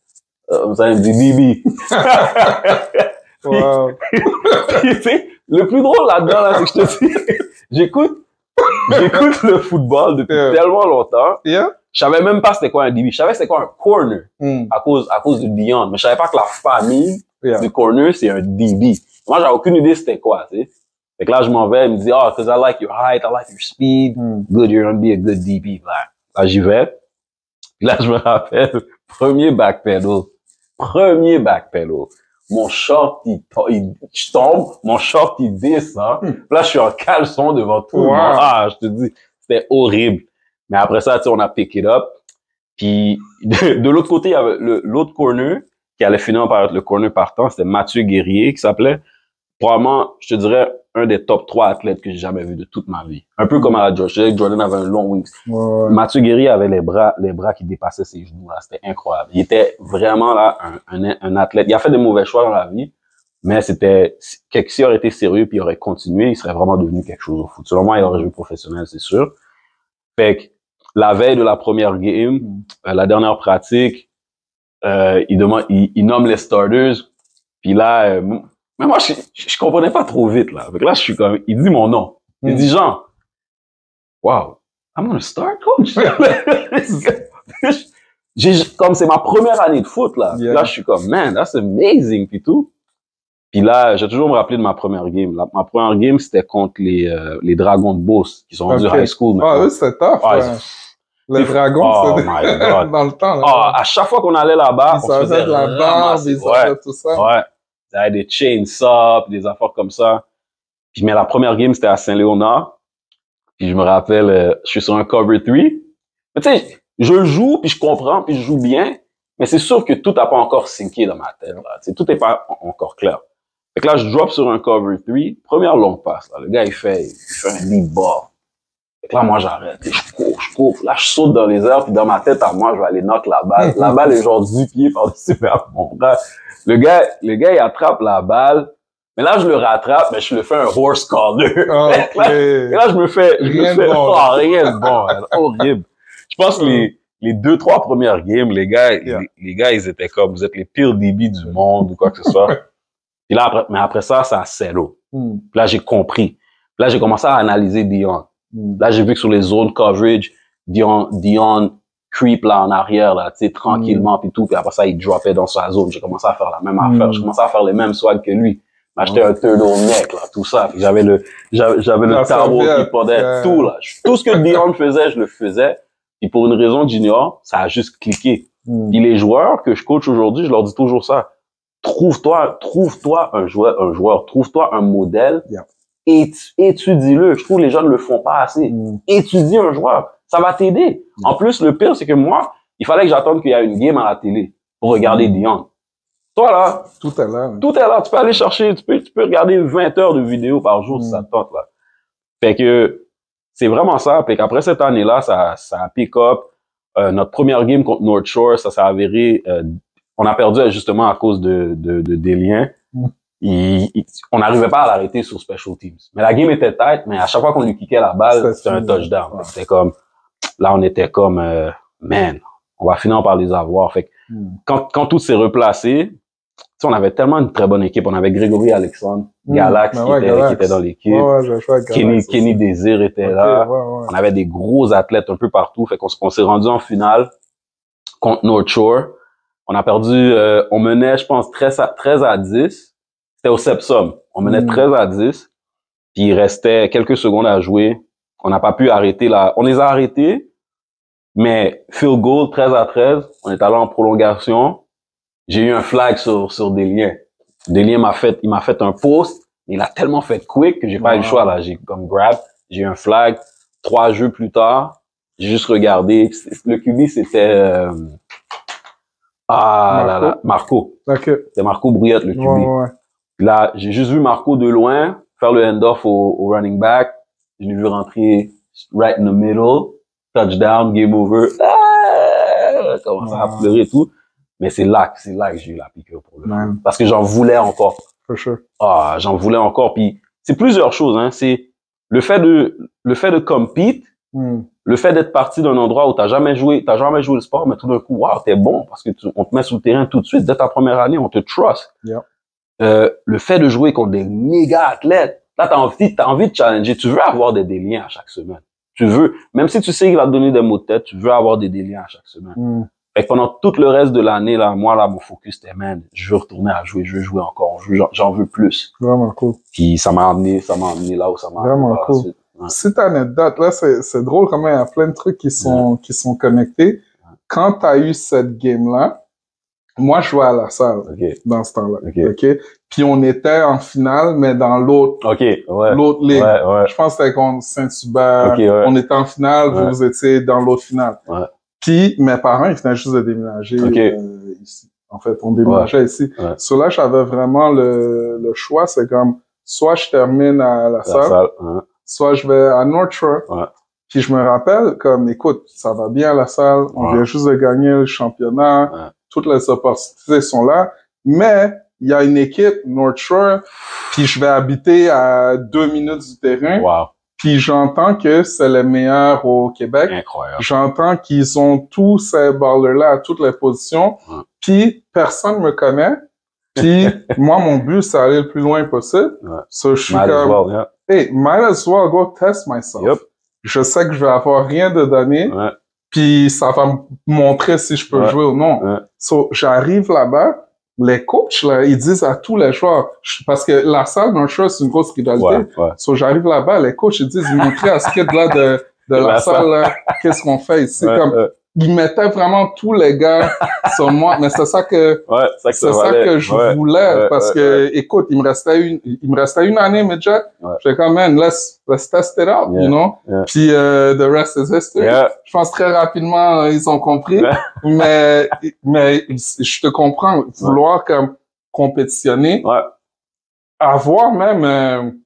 Il me dit DB. Wow. Tu sais, le plus drôle là-dedans, là, c'est que je te dis, j'écoute le football depuis tellement longtemps. Je savais même pas c'était quoi un DB. Je savais c'était quoi un corner à cause du Beyond. Mais je savais pas que la famille du corner, c'est un DB. Moi, j'avais aucune idée c'était quoi, tu sais. Fait que là, je m'en vais, il me dit, oh, cause I like your height, I like your speed. Good, you're gonna be a good DB. Là, j'y vais. Puis là, je me rappelle, premier backpedal. Mon short, je tombe, mon short, il descend. Puis là, je suis en caleçon devant tout le monde. Ah, je te dis, c'était horrible. Mais après ça, tu sais, on a pick it up. Puis, de l'autre côté, il y avait l'autre corner, qui allait finir par être le corner partant. C'était Mathieu Guerrier, qui s'appelait. Probablement, je te dirais, un des top 3 athlètes que j'ai jamais vu de toute ma vie. Un peu comme à la Josh. Jordan avait un long wings. Mathieu Guerrier avait les bras qui dépassaient ses genoux, là. C'était incroyable. Il était vraiment, là, un athlète. Il a fait des mauvais choix dans la vie, mais s'il aurait été sérieux puis il aurait continué, il serait vraiment devenu quelque chose au foot. Selon moi, il aurait joué professionnel, c'est sûr. Fait que, la veille de la première game, la dernière pratique, il nomme les starters, puis là, mais moi, je comprenais pas trop vite, là. Fait que là, je suis comme, il dit mon nom. Il dit, Jean, wow, I'm gonna start, coach. Comme c'est ma première année de foot, là. Là, je suis comme, man, that's amazing, puis tout. Puis là, j'ai toujours me rappelé de ma première game. Ma première game, c'était contre les Dragons de Beauce, qui sont rendus high school maintenant. Ah, eux, c'était tough. Les Dragons, c'était dans le temps, là. Ah, à chaque fois qu'on allait là-bas, on se faisait de la barbe, ils faisaient tout ça. Ouais. Il y avait des chainsaws, des affaires comme ça. Puis, mais la première game, c'était à Saint-Léonard. Puis je me rappelle, je suis sur un cover 3. Mais tu sais, je le joue, puis je comprends, puis je joue bien. Mais c'est sûr que tout n'a pas encore sinké dans ma tête, là. T'sais, tout n'est pas encore clair. Fait que là, je drop sur un cover 3. Première longue passe, là. Le gars, il fait un lead ball. Fait que là, moi, j'arrête. Je cours. Là, je saute dans les airs, puis dans ma tête, à moi, je vais aller knock la balle. La balle est genre 10 pieds par-dessus vers mon bras. Le gars, il attrape la balle. Mais là, je le rattrape, mais je le fais un horse collar. Et là, je me fais rien de bon. Horrible. Je pense que les 2-3 premières games, les gars, ils étaient comme, vous êtes les pires débits du monde ou quoi que ce soit. Puis là, après ça, ça a settlé. Puis là, j'ai compris. Puis là, j'ai commencé à analyser Dion. Là, j'ai vu que sur les zones coverage, Dion creep là en arrière, là, tu sais, tranquillement, puis tout. Puis après ça, il dropait dans sa zone. J'ai commencé à faire la même affaire. J'ai commencé à faire les mêmes swags que lui. M'acheter un turtleneck, là, tout ça. Puis j'avais le tarot qui pendait tout, là. Tout ce que Dion faisait, je le faisais. Puis pour une raison que j'ignore, ça a juste cliqué. Puis les joueurs que je coach aujourd'hui, je leur dis toujours ça. Trouve-toi un joueur, trouve-toi un modèle. Étudie-le. Je trouve que les gens ne le font pas assez. Étudie un joueur. Ça va t'aider. En plus, le pire, c'est que moi, il fallait que j'attende qu'il y ait une game à la télé pour regarder Dion. Toi, là. Tout est là. Tout est là. Tu peux aller chercher, tu peux regarder 20 heures de vidéos par jour si ça te tente, là. Fait que, c'est vraiment ça. Fait qu'après cette année-là, ça a pick up. Notre première game contre North Shore, ça s'est avéré, on a perdu justement à cause des liens. On n'arrivait pas à l'arrêter sur Special Teams. Mais la game était tight, mais à chaque fois qu'on lui kickait la balle, c'était un touchdown. Ouais. C'était comme, là, on était comme, man, on va finir par les avoir. Fait que, quand tout s'est replacé, tu sais, on avait tellement une très bonne équipe. On avait Grégory Alexandre, Galax, qui était dans l'équipe. Kenny Désir était là. On avait des gros athlètes un peu partout. Fait qu'on s'est rendu en finale contre North Shore. On a perdu, on menait, je pense, 13 à 10. C'était au Sepsum. On menait 13 à 10. Puis il restait quelques secondes à jouer. On n'a pas pu arrêter là. On les a arrêtés. Mais field goal, 13 à 13. On est allé en prolongation. J'ai eu un flag sur Delien. Delien il m'a fait un post. Il a tellement fait quick que j'ai pas eu le choix, là. J'ai comme grab. J'ai eu un flag. 3 jeux plus tard, j'ai juste regardé. Le QB, c'était, Marco. Okay. C'était Marco Brouillette, le QB. Là, j'ai juste vu Marco de loin faire le hand-off au running back. Je l'ai vu rentrer right in the middle. Touchdown, game over. Commence à pleurer et tout. Mais c'est là que j'ai eu la piqûre pour le foot. Parce que j'en voulais encore. For sure. J'en voulais encore. Puis c'est plusieurs choses, hein. C'est le fait de compete, le fait d'être parti d'un endroit où t'as jamais joué le sport, mais tout d'un coup, wow, t'es bon parce que on te met sur le terrain tout de suite dès ta première année, on te trust. Le fait de jouer contre des méga athlètes, là t'as envie de challenger, tu veux avoir des déliens à chaque semaine. Tu veux, même si tu sais qu'il va te donner des mots de tête, tu veux avoir des déliens à chaque semaine. Fait que pendant tout le reste de l'année, là, moi, là, mon focus, c'était, man, je veux retourner à jouer, je veux jouer encore, j'en veux plus. Vraiment cool. Puis ça m'a amené là où ça m'a amené. Vraiment par la cool. suite. Ouais. Cette anecdote, là, c'est drôle comment il y a plein de trucs qui sont connectés. Quand tu as eu cette game-là, moi, je jouais à la salle dans ce temps-là. OK? Puis on était en finale, mais dans l'autre l'autre ligue. Je pense que c'était contre Saint-Hubert. On était en finale, vous étiez dans l'autre finale. Puis mes parents, ils venaient juste de déménager ici. En fait, on déménageait ici. Sur là, j'avais vraiment le choix. C'est comme, soit je termine à la salle, soit je vais à North Shore. Puis je me rappelle comme, écoute, ça va bien à la salle. On vient juste de gagner le championnat. Toutes les opportunités sont là. Mais il y a une équipe, North Shore, puis je vais habiter à 2 minutes du terrain. Puis j'entends que c'est les meilleurs au Québec. Incroyable. J'entends qu'ils ont tous ces ballers-là à toutes les positions. Puis personne me connaît. Puis moi, mon but, c'est aller le plus loin possible. So, je suis comme, hey, might as well go test myself. Je sais que je vais avoir rien de donné. Puis ça va me montrer si je peux jouer ou non. So, j'arrive là-bas. Les coachs, là, ils disent à tous les joueurs, parce que la salle d'un show, c'est une grosse rivalité. So, j'arrive là-bas, les coachs, ils disent, montrez à ce kid-là de la salle, là, qu'est-ce qu'on fait ici. Comme, ils mettaient vraiment tous les gars sur moi. Mais c'est ça que, c'est ça que je voulais. Parce que, écoute, il me restait une année, midget. J'étais comme, man, let's test it out, you know? Puis, the rest is history. Je pense très rapidement, ils ont compris. mais je te comprends. Vouloir comme compétitionner. Avoir même,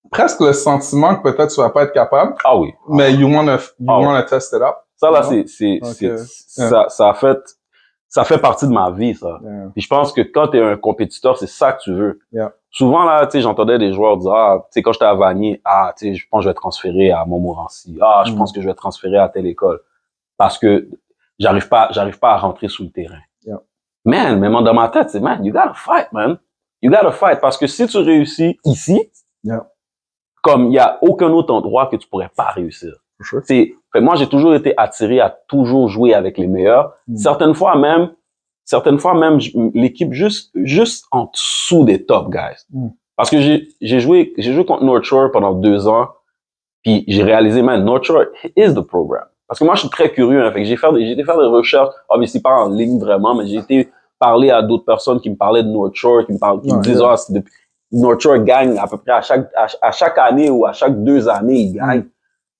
presque le sentiment que peut-être tu vas pas être capable. Mais you wanna test it out. Ça, là, ça fait partie de ma vie, ça. Puis je pense que quand t'es un compétiteur, c'est ça que tu veux. Souvent, là, tu sais, j'entendais des joueurs dire, tu sais, quand j'étais à Vanier, tu sais, je pense que je vais transférer à Montmorency. Je pense que je vais transférer à telle école. Parce que j'arrive pas à rentrer sous le terrain. Man, mais dans ma tête, c'est, man, you gotta fight, man. You gotta fight. Parce que si tu réussis ici, comme il y a aucun autre endroit que tu pourrais pas réussir. Moi, j'ai toujours été attiré à toujours jouer avec les meilleurs. Certaines fois même, l'équipe juste en dessous des top guys. Parce que j'ai joué contre North Shore pendant 2 ans, puis j'ai réalisé, man, North Shore is the program. Parce que moi, je suis très curieux, hein, fait que j'ai été faire des recherches, obviously pas en ligne vraiment, mais j'ai été parler à d'autres personnes qui me parlaient de North Shore, qui me disaient, North Shore gagne à peu près à chaque année ou à chaque 2 années, ils gagnent.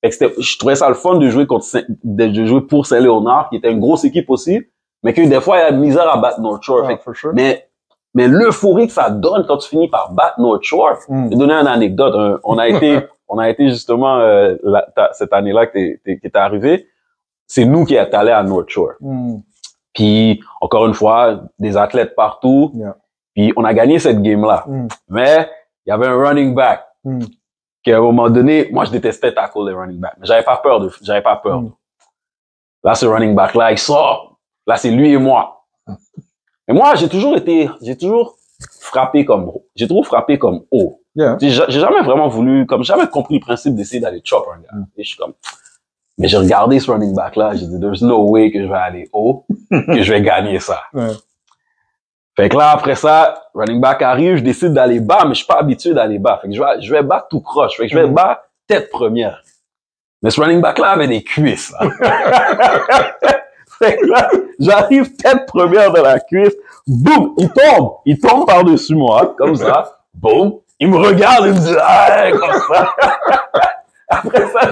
Je trouvais ça le fun de jouer pour Saint-Léonard, qui était une grosse équipe aussi, mais que des fois, il y a de misère à battre North Shore. Mais l'euphorie que ça donne quand tu finis par battre North Shore, je vais donner une anecdote. On a été justement, cette année-là qui est arrivé, c'est nous qui est allé à North Shore. Puis, encore une fois, des athlètes partout. Puis, on a gagné cette game-là. Mais, il y avait un running back. Qu'à un moment donné, moi, je détestais tackle les running back. Mais j'avais pas peur. Là, ce running back-là, il sort. Là, c'est lui et moi. Mais moi, j'ai toujours frappé comme haut. J'ai jamais vraiment voulu, comme jamais compris le principe d'essayer d'aller chop un gars. Et je suis comme, mais j'ai regardé ce running back-là, j'ai dit, there's no way que je vais aller haut, que je vais gagner ça. Fait que là, après ça, running back arrive, je décide d'aller bas, mais je suis pas habitué d'aller bas. Fait que je vais bas tout croche. Fait que je vais bas tête première. Mais ce running back-là avait des cuisses, là. Fait que là, j'arrive tête première de la cuisse. Boum! Il tombe par-dessus moi, comme ça. Boum! Il me regarde, il me dit, ah, comme ça. Après ça,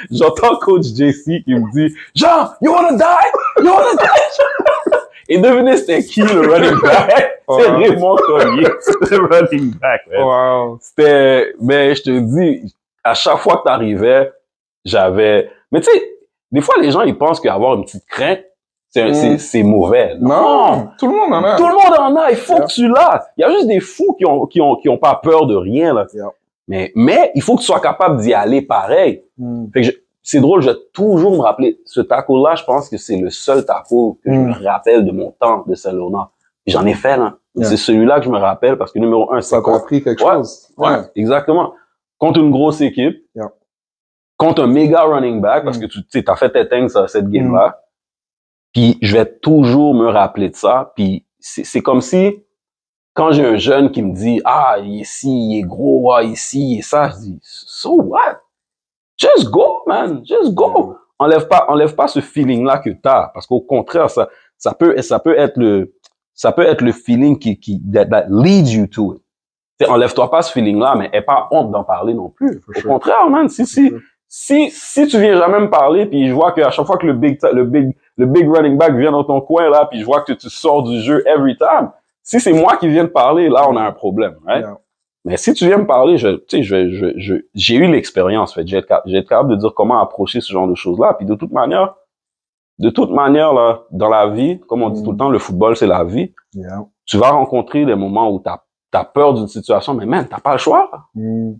j'entends coach JC qui me dit, Jean, you wanna die? Et devinez c'était qui le running back? C'est Raymond Collier, le running back, man. Mais je te dis, à chaque fois que t'arrivais, mais tu sais, des fois les gens ils pensent qu'avoir une petite crainte, c'est mauvais. Non, tout le monde en a. Tout le monde en a, il faut que tu l'as. Il y a juste des fous qui ont pas peur de rien, là. Mais il faut que tu sois capable d'y aller pareil. Fait que c'est drôle, je vais toujours me rappeler. Ce taco-là, je pense que c'est le seul taco que je me rappelle de mon temps de Saint-Léonard. J'en ai fait, là. C'est celui-là que je me rappelle parce que numéro 1, c'est... Ça a compris quelque chose. Exactement. Contre une grosse équipe. Contre un méga running back parce que tu sais, t'as fait tes things à cette game-là. Puis je vais toujours me rappeler de ça. Puis c'est comme si, quand j'ai un jeune qui me dit, ah, il est ci, il est gros, ah, il est ça, je dis, so what? Just go, man. Just go. Enlève pas ce feeling-là que t'as. Parce qu'au contraire, ça peut être le feeling that leads you to it. T'sais, enlève-toi pas ce feeling-là, mais aie pas honte d'en parler non plus. Au contraire, man, si tu viens jamais me parler, puis je vois qu'à chaque fois que le big running back vient dans ton coin, là, puis je vois que tu sors du jeu every time, si c'est moi qui viens de parler, là, on a un problème, right? Yeah. Mais si tu viens me parler, j'ai eu l'expérience, fait, j'ai être capable de dire comment approcher ce genre de choses-là, puis de toute manière, là, dans la vie, comme on dit tout le temps, le football, c'est la vie. Yeah. Tu vas rencontrer des moments où t'as peur d'une situation, mais man, t'as pas le choix.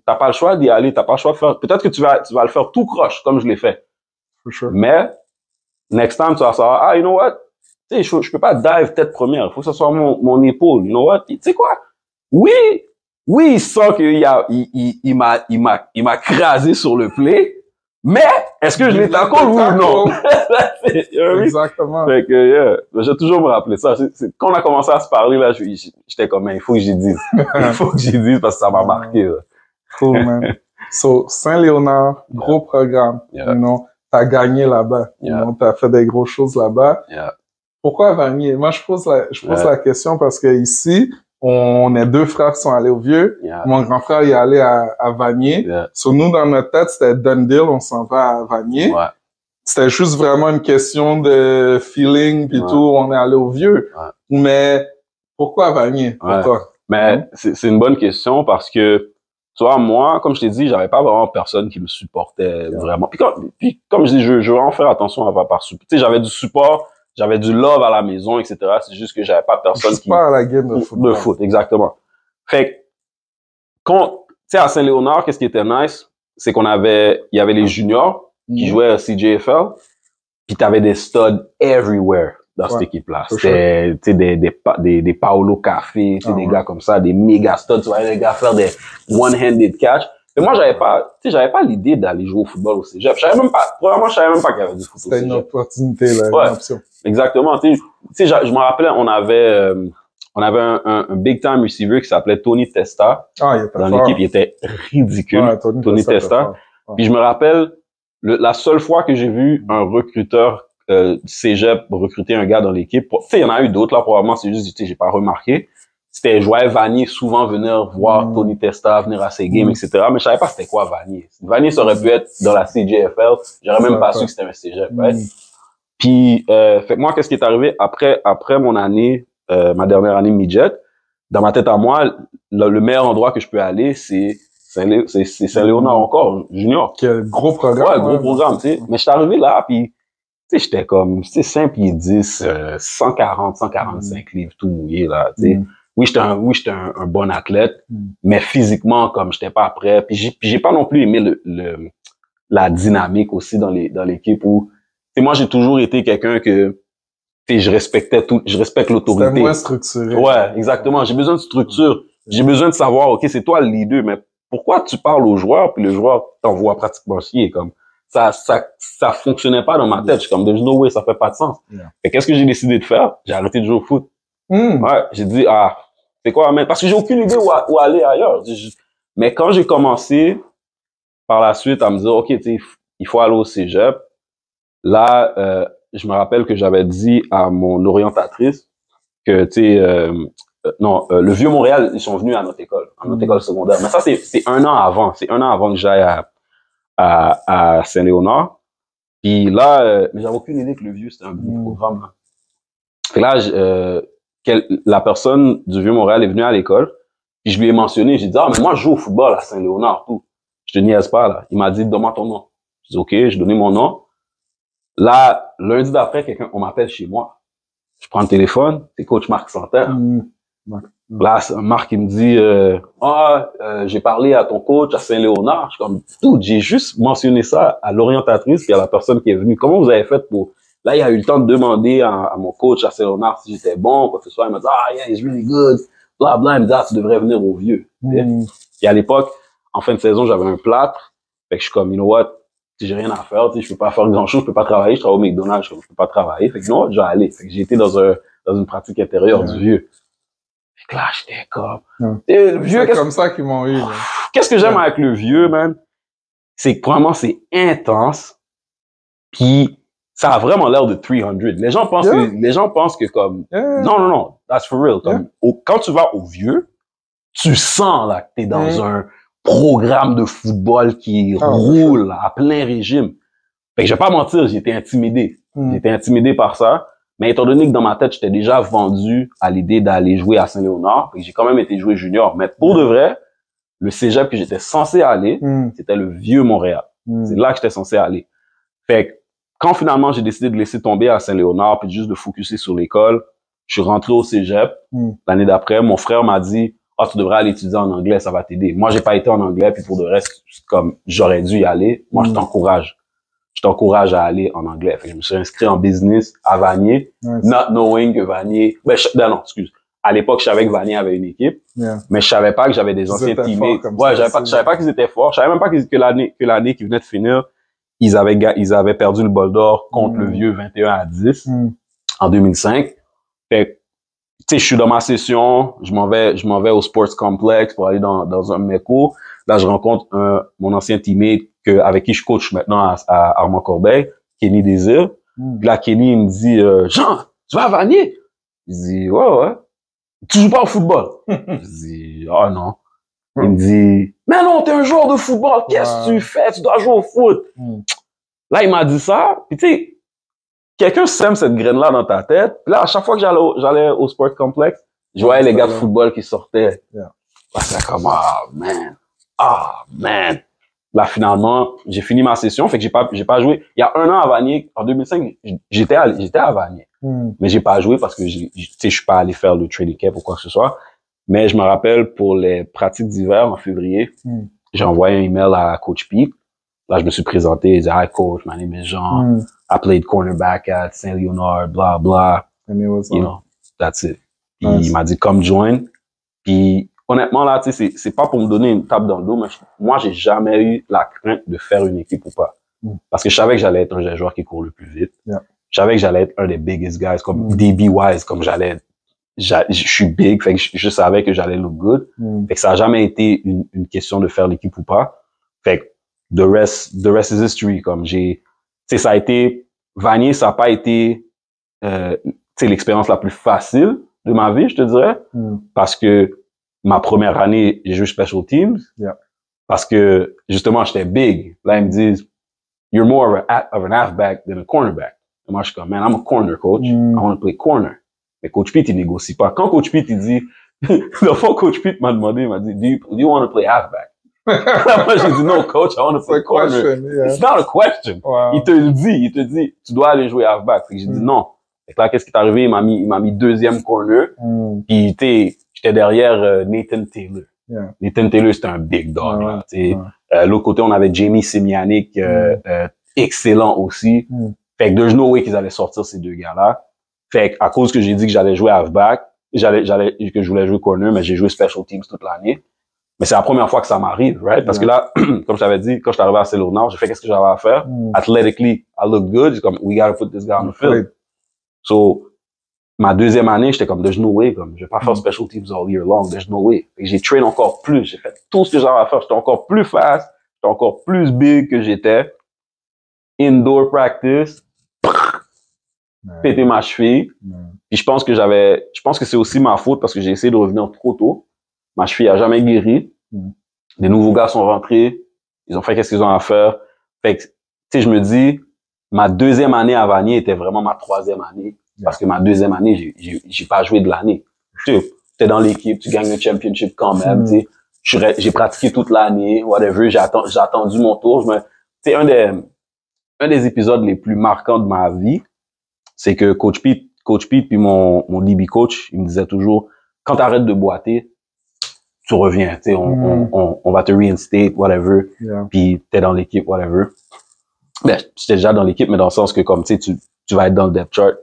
T'as pas le choix d'y aller, t'as pas le choix de faire. Peut-être que tu vas le faire tout croche, comme je l'ai fait. Sure. Mais, next time, tu vas savoir, ah, you know what? Tu sais, je peux pas dive tête première. Il faut que ce soit mon épaule. You know what? Tu sais quoi? Oui, il sent qu'il m'a crasé sur le play. Mais, est-ce que je l'ai tackle ou non? Exactement. Fait que, yeah, j'ai toujours me rappelé ça. Quand on a commencé à se parler, là, j'étais comme, il faut que j'y dise. Il faut que j'y dise parce que ça m'a marqué, là. Cool, man. So, Saint-Léonard, gros programme. You know, t'as gagné là-bas. You know, t'as fait des grosses choses là-bas. Pourquoi Vanier? Moi, je pose la question parce que ici, on est 2 frères qui sont allés au Vieux. Mon grand frère, il est allé à Vanier. So, nous, dans notre tête, c'était Dundee, on s'en va à Vanier. C'était juste vraiment une question de feeling puis tout, on est allé au Vieux. Mais pourquoi Vanier? Pourquoi? Mais c'est une bonne question parce que, tu vois, moi, comme je t'ai dit, j'avais pas vraiment personne qui me supportait vraiment. Puis comme je dis, je veux en faire attention à pas par support. Tu sais, j'avais du support, j'avais du love à la maison, etc. C'est juste que j'avais pas personne qui... pas à la game de football. De foot, exactement. Fait que, tu sais, à Saint-Léonard, qu'est-ce qui était nice? C'est il y avait les juniors qui jouaient à CJFL, puis t'avais des studs everywhere dans cette équipe-là. C'était, tu sais, des Paolo Café, tu sais, des gars comme ça, des méga studs. Tu voyais les gars faire des one-handed catch. Mais moi, j'avais pas l'idée d'aller jouer au football au cégep. Premièrement, je savais même pas qu'il y avait du foot au cégep. C'était une opportunité, là, une option. Exactement. Tu sais, je me rappelais, on avait un big time receiver qui s'appelait Tony Testa. Ah, il était dans l'équipe, il était ridicule. Tony Testa. Puis je me rappelle, la seule fois que j'ai vu un recruteur cégep recruter un gars dans l'équipe, tu sais, il y en a eu d'autres là, probablement, c'est juste, tu sais, j'ai pas remarqué. C'était Joël Vanier souvent venir voir Tony Testa, venir à ses games, etc. Mais je savais pas c'était quoi Vanier. Vanier, ça aurait pu être dans la CJFL. J'aurais même pas su que c'était un cégep, right? Puis, fait que moi, qu'est-ce qui est arrivé après mon année, ma dernière année midget, dans ma tête à moi, le meilleur endroit que je peux aller, c'est Saint-Léonard encore, junior. Quel gros programme. Ouais, gros programme, tu sais. Mais je suis arrivé là, puis tu sais, j'étais comme, tu sais, 5 pieds 10, 145 livres, tout mouillé, là, tu sais. Oui, j'étais un bon athlète, mais physiquement, comme j'étais pas prêt. Puis j'ai pas non plus aimé la dynamique aussi dans l'équipe où, tu sais, moi, j'ai toujours été quelqu'un que, tu sais, je respecte l'autorité. C'était moins structuré. Ouais, exactement. J'ai besoin de structure. J'ai besoin de savoir, OK, c'est toi le leader, mais pourquoi tu parles au joueur, puis le joueur t'envoie pratiquement chier, comme, ça fonctionnait pas dans ma tête. Je suis comme, there's no way, ça fait pas de sens. Et qu'est-ce que j'ai décidé de faire? J'ai arrêté de jouer au foot. Ouais, j'ai dit, c'est quoi, mais parce que j'ai aucune idée où aller ailleurs. Mais quand j'ai commencé, par la suite, à me dire, OK, tu sais, il faut aller au cégep, là, je me rappelle que j'avais dit à mon orientatrice que, tu sais, le Vieux-Montréal, ils sont venus à notre école secondaire. Mais ça, c'est un an avant. C'est un an avant que j'aille à Saint-Léonard. Puis là, mais j'avais aucune idée que le Vieux, c'était un gros programme. Là. Fait là, la personne du Vieux-Montréal est venue à l'école, puis je lui ai mentionné, j'ai dit, mais moi, je joue au football à Saint-Léonard, tout. Je te niaise pas, là. Il m'a dit, donne-moi ton nom. Je dis, OK, j'ai donné mon nom. Là, lundi d'après, on m'appelle chez moi. Je prends le téléphone, c'est coach Marc Santerre. Là, Marc, il me dit, j'ai parlé à ton coach à Saint-Léonard. Je suis comme, tout, j'ai juste mentionné ça à l'orientatrice puis à la personne qui est venue. Comment vous avez fait pour... Là, il a eu le temps de demander à mon coach à Saint-Léonard si j'étais bon, quoi que ce soit. Il m'a dit, yeah, he's really good. Blah, blah. Il me dit, tu devrais venir au Vieux. Et à l'époque, en fin de saison, j'avais un plâtre. Fait que je suis comme, you know what? j'ai rien à faire, je peux pas faire grand-chose, je peux pas travailler, je travaille au McDonald's, je peux pas travailler. Fait que non, je vais aller. Fait que j'ai été dans une pratique intérieure du vieux. Fait que là, j'étais comme... Le vieux, c'est comme ça qu'ils m'ont eu. Qu'est-ce que j'aime avec le vieux, man? C'est que vraiment, c'est intense. Puis ça a vraiment l'air de 300. Les gens pensent que comme... Non, that's for real. Comme, quand tu vas au vieux, tu sens là que t'es dans un programme de football qui roule à plein régime. Fait que je vais pas mentir, j'ai été intimidé. J'ai été intimidé par ça. Mais étant donné que dans ma tête, j'étais déjà vendu à l'idée d'aller jouer à Saint-Léonard, j'ai quand même été jouer junior. Mais pour de vrai, le cégep que j'étais censé aller, c'était le vieux Montréal. C'est là que j'étais censé aller. Fait que quand finalement j'ai décidé de laisser tomber à Saint-Léonard puis juste de focuser sur l'école, je suis rentré au cégep. L'année d'après, mon frère m'a dit « tu devrais aller étudier en anglais, ça va t'aider. » Moi, j'ai pas été en anglais, puis pour de reste, comme j'aurais dû y aller, moi, je t'encourage. Je t'encourage à aller en anglais. Fait que je me suis inscrit en business à Vanier, not knowing que Vanier... non, excuse. À l'époque, je savais que Vanier avait une équipe, mais je savais pas que j'avais des anciens teammates. Je savais pas qu'ils étaient forts. Je savais même pas que l'année qui venait de finir, ils avaient perdu le bol d'or contre le vieux 21-10 en 2005. Fait tu sais, je suis dans ma session, je m'en vais au Sports Complex pour aller dans un de mes cours. Là, je rencontre mon ancien teammate avec qui je coach maintenant à Armand Corbeil, Kenny Désir. Là, Kenny, il me dit, Jean, tu vas à Vanier? Je dis, ouais. Tu joues pas au football? Je dis, non. Il me dit, mais non, t'es un joueur de football, qu'est-ce que tu fais? Tu dois jouer au foot. Là, il m'a dit ça, puis tu sais, quelqu'un sème cette graine-là dans ta tête. Puis là, à chaque fois que j'allais au Sport Complex, je voyais les gars de football qui sortaient. Là, c'est comme, man. Là, finalement, j'ai fini ma session, fait que j'ai pas joué. Il y a un an à Vanier, en 2005, j'étais à Vanier. Mais j'ai pas joué parce que je suis pas allé faire le training camp ou quoi que ce soit. Mais je me rappelle, pour les pratiques d'hiver en février, j'ai envoyé un email à Coach Pete. Là, je me suis présenté, il dit, hi coach, my name is Jean. I played cornerback at Saint Leonard, blah, blah. You know, that's it. Puis il m'a dit, come join. Puis, honnêtement, là, tu sais, c'est pas pour me donner une tape dans le dos, mais moi, j'ai jamais eu la crainte de faire une équipe ou pas. Parce que je savais que j'allais être un des joueurs qui court le plus vite. Je savais que j'allais être un des biggest guys, comme DB-wise, comme je suis big, fait que je savais que j'allais look good. Fait que ça a jamais été une question de faire l'équipe ou pas. Fait que, the rest is history, comme tu sais, ça a été, Vanier, ça a pas été, tu sais, l'expérience la plus facile de ma vie, je te dirais. Parce que ma première année, j'ai joué special teams. Parce que, justement, j'étais big. Là, ils me disent, you're more of an halfback than a cornerback. Et moi, je suis comme, man, I'm a corner coach. I want to play corner. Mais Coach Pete, il négocie pas. Quand Coach Pete, il dit, la fois Coach Pete m'a demandé, il m'a dit, do you want to play halfback? Moi, j'ai dit, no, coach, I want to play corner. It's not a question. Il te dit, tu dois aller jouer halfback. Fait que j'ai dit non. Fait que là, qu'est-ce qui est arrivé? Il m'a mis deuxième corner. Puis, j'étais derrière Nathan Taylor. Nathan Taylor, c'était un big dog, là. L'autre côté, on avait Jamie Simianic, excellent aussi. Fait que there's no way qu'ils allaient sortir ces deux gars-là. Fait que, à cause que j'ai dit que j'allais jouer halfback, que je voulais jouer corner, mais j'ai joué special teams toute l'année. Mais c'est la première fois que ça m'arrive, right? Parce que là, comme je t'avais dit, quand je suis arrivé à Saint-Léonard, j'ai fait qu'est-ce que j'avais à faire. Athletically, I look good. J'ai comme, we gotta put this guy on the field. So, ma deuxième année, j'étais comme, there's no way, comme, je vais pas faire special teams all year long, there's no way. Et j'ai train encore plus, j'ai fait tout ce que j'avais à faire. J'étais encore plus fast, j'étais encore plus big que j'étais. Indoor practice, péter ma cheville. Puis je pense que c'est aussi ma faute parce que j'ai essayé de revenir trop tôt. Ma cheville a jamais guéri. Des nouveaux gars sont rentrés. Ils ont fait qu'est-ce qu'ils ont à faire. Fait que, tu sais, je me dis, ma deuxième année à Vanier était vraiment ma troisième année. Parce que ma deuxième année, j'ai pas joué de l'année. Tu sais, t'es dans l'équipe, tu gagnes le championship quand même, tu sais. J'ai pratiqué toute l'année, whatever. J'ai attendu mon tour. Tu sais, un des épisodes les plus marquants de ma vie, c'est que Coach Pete puis mon DB coach, il me disait toujours, quand t'arrêtes de boiter, tu reviens, tu sais, on va te reinstate, whatever, puis t'es dans l'équipe, whatever. Ben, j'étais déjà dans l'équipe, mais dans le sens que, comme, tu sais, tu vas être dans le depth chart.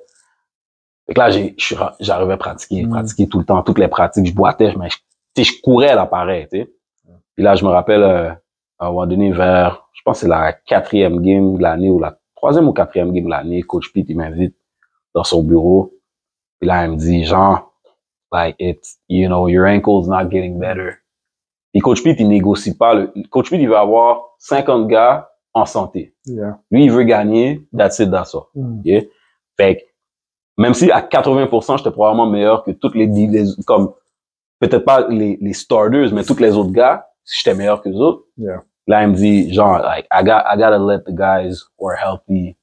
Fait que là, j'arrivais à pratiquer tout le temps, toutes les pratiques, je boitais, mais je courais là, pareil, tu sais. Puis là, je me rappelle, À un moment donné, je pense que c'est la 4e game de l'année ou la 3e ou 4e game de l'année, Coach Pete, il m'invite dans son bureau. Puis là, il me dit, genre, like, your ankle's not getting better. Et Coach Pete, il négocie pas. Coach Pete, il veut avoir 50 gars en santé. Yeah. Lui, il veut gagner, that's it, that's all. Yeah? Fait que, même si à 80%, j'étais probablement meilleur que toutes les comme, peut-être pas les starters, mais tous les autres gars, j'étais meilleur que les autres. Yeah. Là, il me dit, genre, like, I gotta let the guys who are healthy,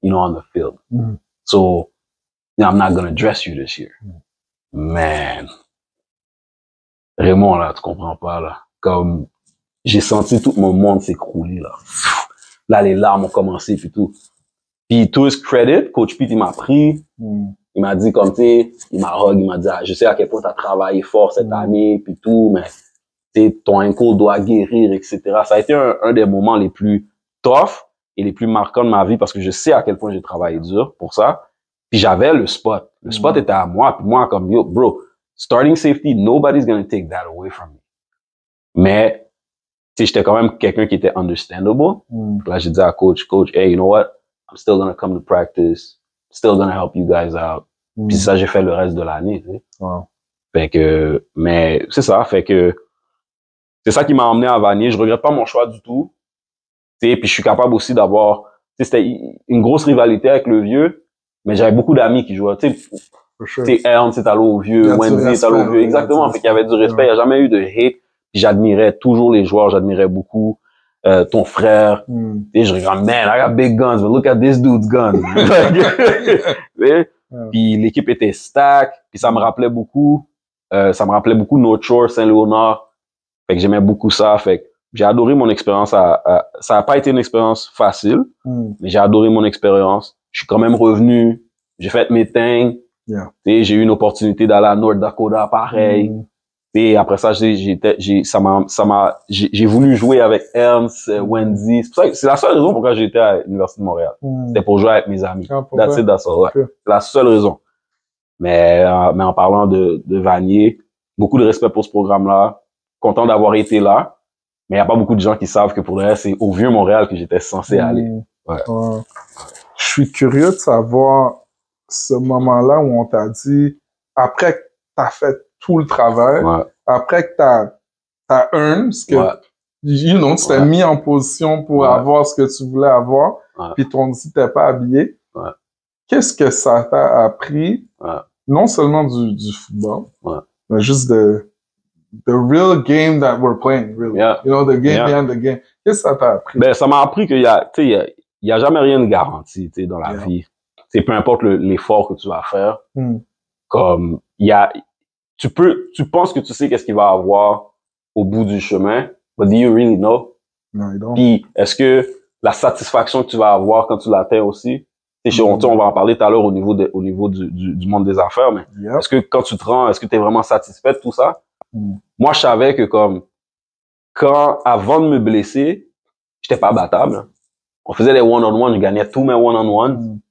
on the field. So, I'm not gonna dress you this year. Man. Raymond, là, tu comprends pas, là. Comme, j'ai senti tout mon monde s'écrouler, là. Là, les larmes ont commencé, puis tout. Puis, to his credit, Coach Pete, il m'a pris. Il m'a dit, comme, tu sais, il m'a hug, il m'a dit, je sais à quel point t'as travaillé fort cette année, puis tout, mais, tu sais, ton ankle doit guérir, etc. Ça a été un des moments les plus tough et les plus marquants de ma vie parce que je sais à quel point j'ai travaillé dur pour ça. Puis j'avais le spot. Le spot était à moi. Puis moi, comme, yo, bro, starting safety, nobody's gonna take that away from me. Mais, tu sais, j'étais quand même quelqu'un qui était understandable. Là, j'ai dit à coach, hey, you know what? I'm still gonna come to practice. Still gonna help you guys out. Puis ça, j'ai fait le reste de l'année, tu sais. Wow. Fait que, mais c'est ça, fait que c'est ça qui m'a emmené à Vanier. Je regrette pas mon choix du tout. Tu sais, puis je suis capable aussi d'avoir, tu sais, c'était une grosse rivalité avec le vieux, mais j'avais beaucoup d'amis qui jouaient, tu sais, Ernst est allé au vieux, Wendy est allé au vieux, exactement. Fait qu'il y avait du respect, il n'y a jamais eu de hate. Puis j'admirais toujours les joueurs, j'admirais beaucoup ton frère. Et je regarde, man, I got big guns, but look at this dude's guns. Puis l'équipe était stack, puis ça me rappelait beaucoup North Shore, Saint-Léonard. Fait que j'aimais beaucoup ça. Fait que j'ai adoré mon expérience. Ça a pas été une expérience facile, mais j'ai adoré mon expérience. Je suis quand même revenu. J'ai fait mes things. Yeah. J'ai eu une opportunité d'aller à North Dakota, pareil. Et après ça, j'ai voulu jouer avec Ernst, Wendy. C'est la seule raison pourquoi j'ai été à l'Université de Montréal. C'était pour jouer avec mes amis. That's it, that's all. Ouais. C'est la seule raison. Mais en parlant de Vanier, beaucoup de respect pour ce programme-là. Content d'avoir été là. Mais il n'y a pas beaucoup de gens qui savent que pour le reste, c'est au Vieux-Montréal que j'étais censé aller. Ouais. Je suis curieux de savoir ce moment-là où on t'a dit, après que t'as fait tout le travail, après que t'as earned ce que, tu t'es mis en position pour avoir ce que tu voulais avoir, puis ton dit t'es pas habillé. Qu'est-ce que ça t'a appris, non seulement du football, mais juste the real game that we're playing, really. You know, the game behind the game. Qu'est-ce que ça t'a appris? Ben, ça m'a appris qu'il y a jamais rien de garanti, tu sais, dans la vie. C'est peu importe l'effort que tu vas faire. Comme, tu penses que tu sais qu'est-ce qu'il va avoir au bout du chemin, but do you really know? No, you don't. Puis, est-ce que la satisfaction que tu vas avoir quand tu l'atteins aussi, on va en parler tout à l'heure au niveau du monde des affaires, mais est-ce que quand tu te rends, est-ce que tu es vraiment satisfait de tout ça? Moi, je savais que avant de me blesser, j'étais pas battable. On faisait des one-on-one, je gagnais tous mes one-on-one.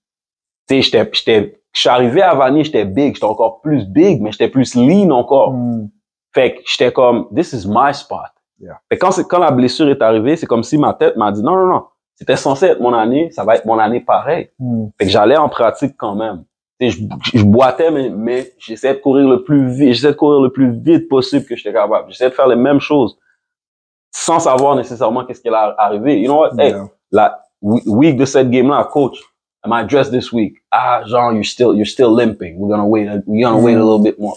Tu sais, je suis arrivé à Vanier, j'étais big, j'étais encore plus big, mais j'étais plus lean encore. Fait que j'étais comme, this is my spot. Fait que quand la blessure est arrivée, c'est comme si ma tête m'a dit, non, c'était censé être mon année, ça va être mon année pareil. Fait que j'allais en pratique quand même. Je boitais, mais j'essayais de courir le plus vite possible que j'étais capable. J'essayais de faire les mêmes choses sans savoir nécessairement qu'est-ce qui allait arriver. You know what? Hey, la week de cette game-là, coach, am I dressed this week? Jean, you're still limping. We're gonna wait a little bit more.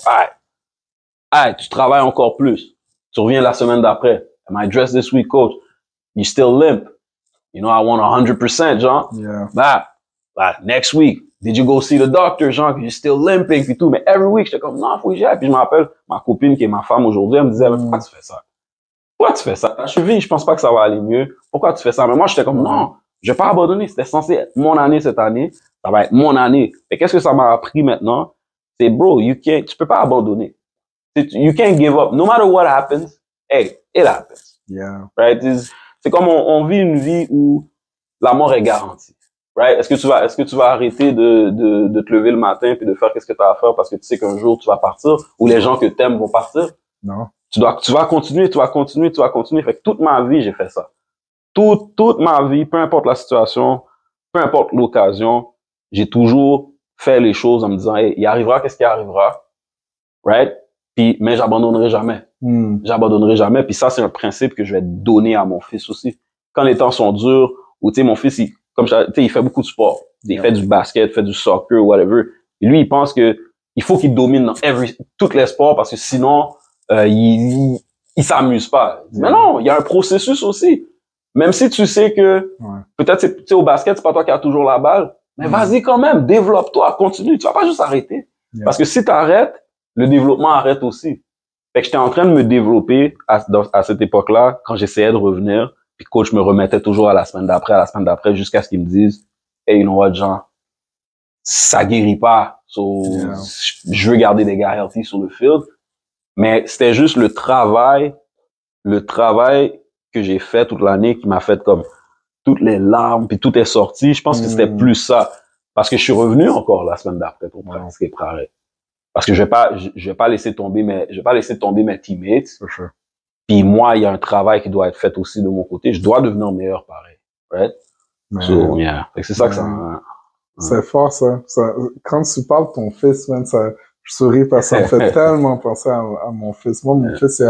Alright, tu travailles encore plus. Tu reviens la semaine d'après. Am I dressed this week, coach? You still limp. You know, I want 100%, Jean. Next week. Did you go see the doctor, Jean? You're still limping, puis tout. Mais every week, j'étais comme, non, faut que j'y aille. Puis je me rappelle, ma copine, qui est ma femme aujourd'hui, elle me disait, pourquoi tu fais ça? Pourquoi tu fais ça? La cheville, je pense pas que ça va aller mieux. Pourquoi tu fais ça? Mais moi, j'étais comme, non, je vais pas abandonner. C'était censé être mon année cette année. Ça va être mon année. Et qu'est-ce que ça m'a appris maintenant? C'est, bro, tu peux pas abandonner. You can't give up. No matter what happens, hey, it happens. Right? C'est comme on vit une vie où la mort est garantie. Right? Est-ce que tu vas arrêter de te lever le matin puis de faire qu'est-ce que tu as à faire parce que tu sais qu'un jour tu vas partir ou les gens que t'aimes vont partir? Non. Tu vas continuer. Fait que toute ma vie, j'ai fait ça. toute ma vie, peu importe la situation, peu importe l'occasion, j'ai toujours fait les choses en me disant, hey, il arrivera qu'est-ce qui arrivera, right? Puis, mais j'abandonnerai jamais. J'abandonnerai jamais. Puis ça, c'est un principe que je vais donner à mon fils aussi. Quand les temps sont durs, ou tu sais, mon fils, il fait beaucoup de sport. Il fait du basket, fait du soccer, whatever. Et lui, il pense que il faut qu'il domine dans tous les sports parce que sinon, il s'amuse pas. Mais non, il y a un processus aussi. Même si tu sais que peut-être tu sais, au basket, c'est pas toi qui as toujours la balle, mais vas-y quand même, développe-toi, continue. Tu vas pas juste arrêter. Parce que si tu arrêtes, le développement arrête aussi. Fait que j'étais en train de me développer à cette époque-là, quand j'essayais de revenir, puis coach me remettait toujours à la semaine d'après, jusqu'à ce qu'ils me disent, hey, you know what, Jean, ça guérit pas. So, je veux garder des gars healthy sur le field. Mais c'était juste le travail que j'ai fait toute l'année qui m'a fait comme toutes les larmes, puis tout est sorti. Je pense que c'était plus ça. Parce que je suis revenu encore la semaine d'après pour pratiquer prêt. Parce que je vais pas laisser tomber mes teammates. Sure. Puis moi, il y a un travail qui doit être fait aussi de mon côté. Je dois devenir meilleur pareil. Right? So, yeah. C'est ça que ça... C'est fort, ça. Quand tu parles de ton fils, man, je souris parce que ça me fait tellement penser à mon fils. Moi, mon fils,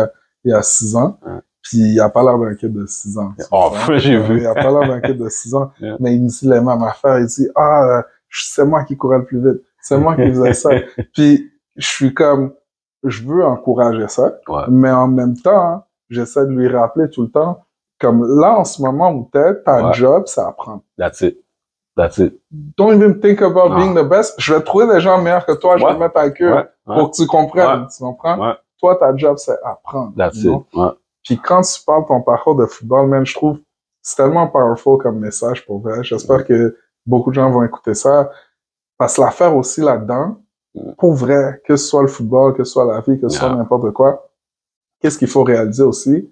il a 6 ans. Puis il a pas l'air d'un kid de 6 ans. Oh, j'ai vu. Il a pas l'air d'un kid de 6 ans. Mais il me dit les mêmes affaires. Il dit, c'est moi qui courais le plus vite. C'est moi qui faisais ça. Puis je suis comme, je veux encourager ça. Mais en même temps, j'essaie de lui rappeler tout le temps, comme là, en ce moment où ta job, c'est apprendre. That's it. Don't even think about being the best. Je vais trouver des gens meilleurs que toi, je vais mettre à cœur pour que tu comprennes. Tu comprends? Toi, ta job, c'est apprendre. That's it. Puis quand tu parles de ton parcours de football, man, je trouve c'est tellement powerful comme message pour vrai. J'espère que beaucoup de gens vont écouter ça. Parce que l'affaire aussi là-dedans, pour vrai, que ce soit le football, que ce soit la vie, que ce soit n'importe quoi, qu'est-ce qu'il faut réaliser aussi?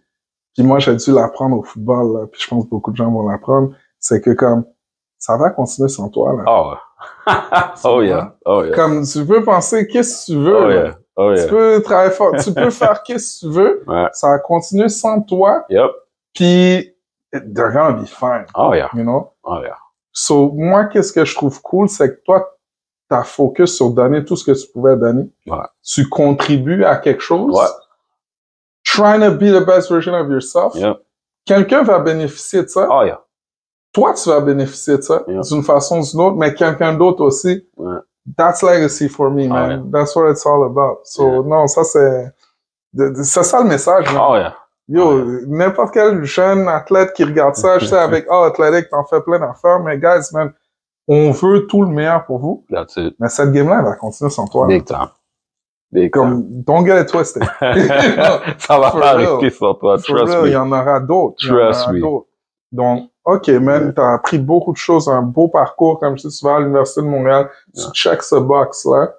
Puis moi, j'ai dû l'apprendre au football, là, puis je pense que beaucoup de gens vont l'apprendre, c'est que comme, ça va continuer sans toi, là. Oh yeah. Comme, tu peux penser qu'est-ce que tu veux, tu peux travailler fort, tu peux faire qu'est-ce que tu veux, ça va continuer sans toi, puis they're gonna be fine. You know? So, moi, qu'est-ce que je trouve cool, c'est que toi, t'as focus sur donner tout ce que tu pouvais donner. Tu contribues à quelque chose. Trying to be the best version of yourself. Quelqu'un va bénéficier de ça. Toi, tu vas bénéficier de ça d'une façon ou d'une autre, mais quelqu'un d'autre aussi. That's legacy for me, man. That's what it's all about. So, non, ça, c'est ça le message. Yo, n'importe quel jeune athlète qui regarde ça, je sais, avec Athletic, t'en fais plein d'affaires, mais guys, man, on veut tout le meilleur pour vous. That's it. Mais cette game-là, elle va continuer sans toi. Big time. Comme, don't get it twisted. Ça va pas arrêter sans toi, trust me. Il y en aura d'autres. Trust me. Donc, OK, man, t'as appris beaucoup de choses, un beau parcours, comme je dis, tu vas à l'Université de Montréal, tu checks ce box-là.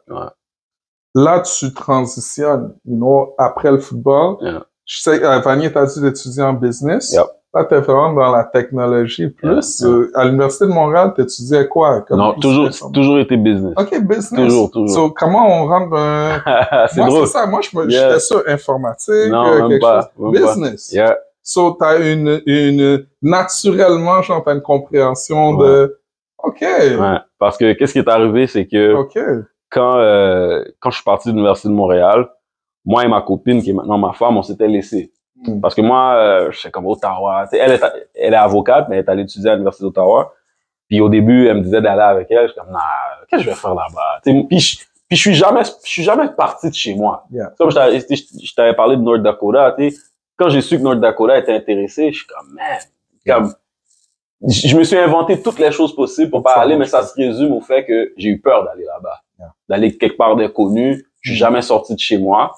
Là, tu transitionnes, you know, après le football. Je sais, Vanier, t'as dit d'étudier en business. Là, t'es vraiment dans la technologie plus. À l'Université de Montréal, t'étudiais quoi? Non, toujours été business. OK, business. Toujours. So, comment on rentre dans... C'est drôle. C'est ça. Moi, j'étais sur informatique, quelque chose. Business. So, t'as naturellement, genre, t'as une compréhension de... OK. Parce que, qu'est-ce qui est arrivé, c'est que... Quand je suis parti de l'Université de Montréal, moi et ma copine, qui est maintenant ma femme, on s'était laissés. Parce que moi, je sais comme Ottawa. Elle est avocate, mais elle est allée étudier à l'Université d'Ottawa. Puis au début, elle me disait d'aller avec elle. Je suis comme, nah, qu'est-ce que je vais faire là-bas? Puis je suis jamais parti de chez moi. Comme je t'avais parlé de North Dakota, tu sais. Quand j'ai su que North Dakota était intéressé, je suis comme, man, je me suis inventé toutes les choses possibles pour pas aller, mais ça se résume au fait que j'ai eu peur d'aller là-bas. D'aller quelque part d'inconnu. Je suis jamais sorti de chez moi.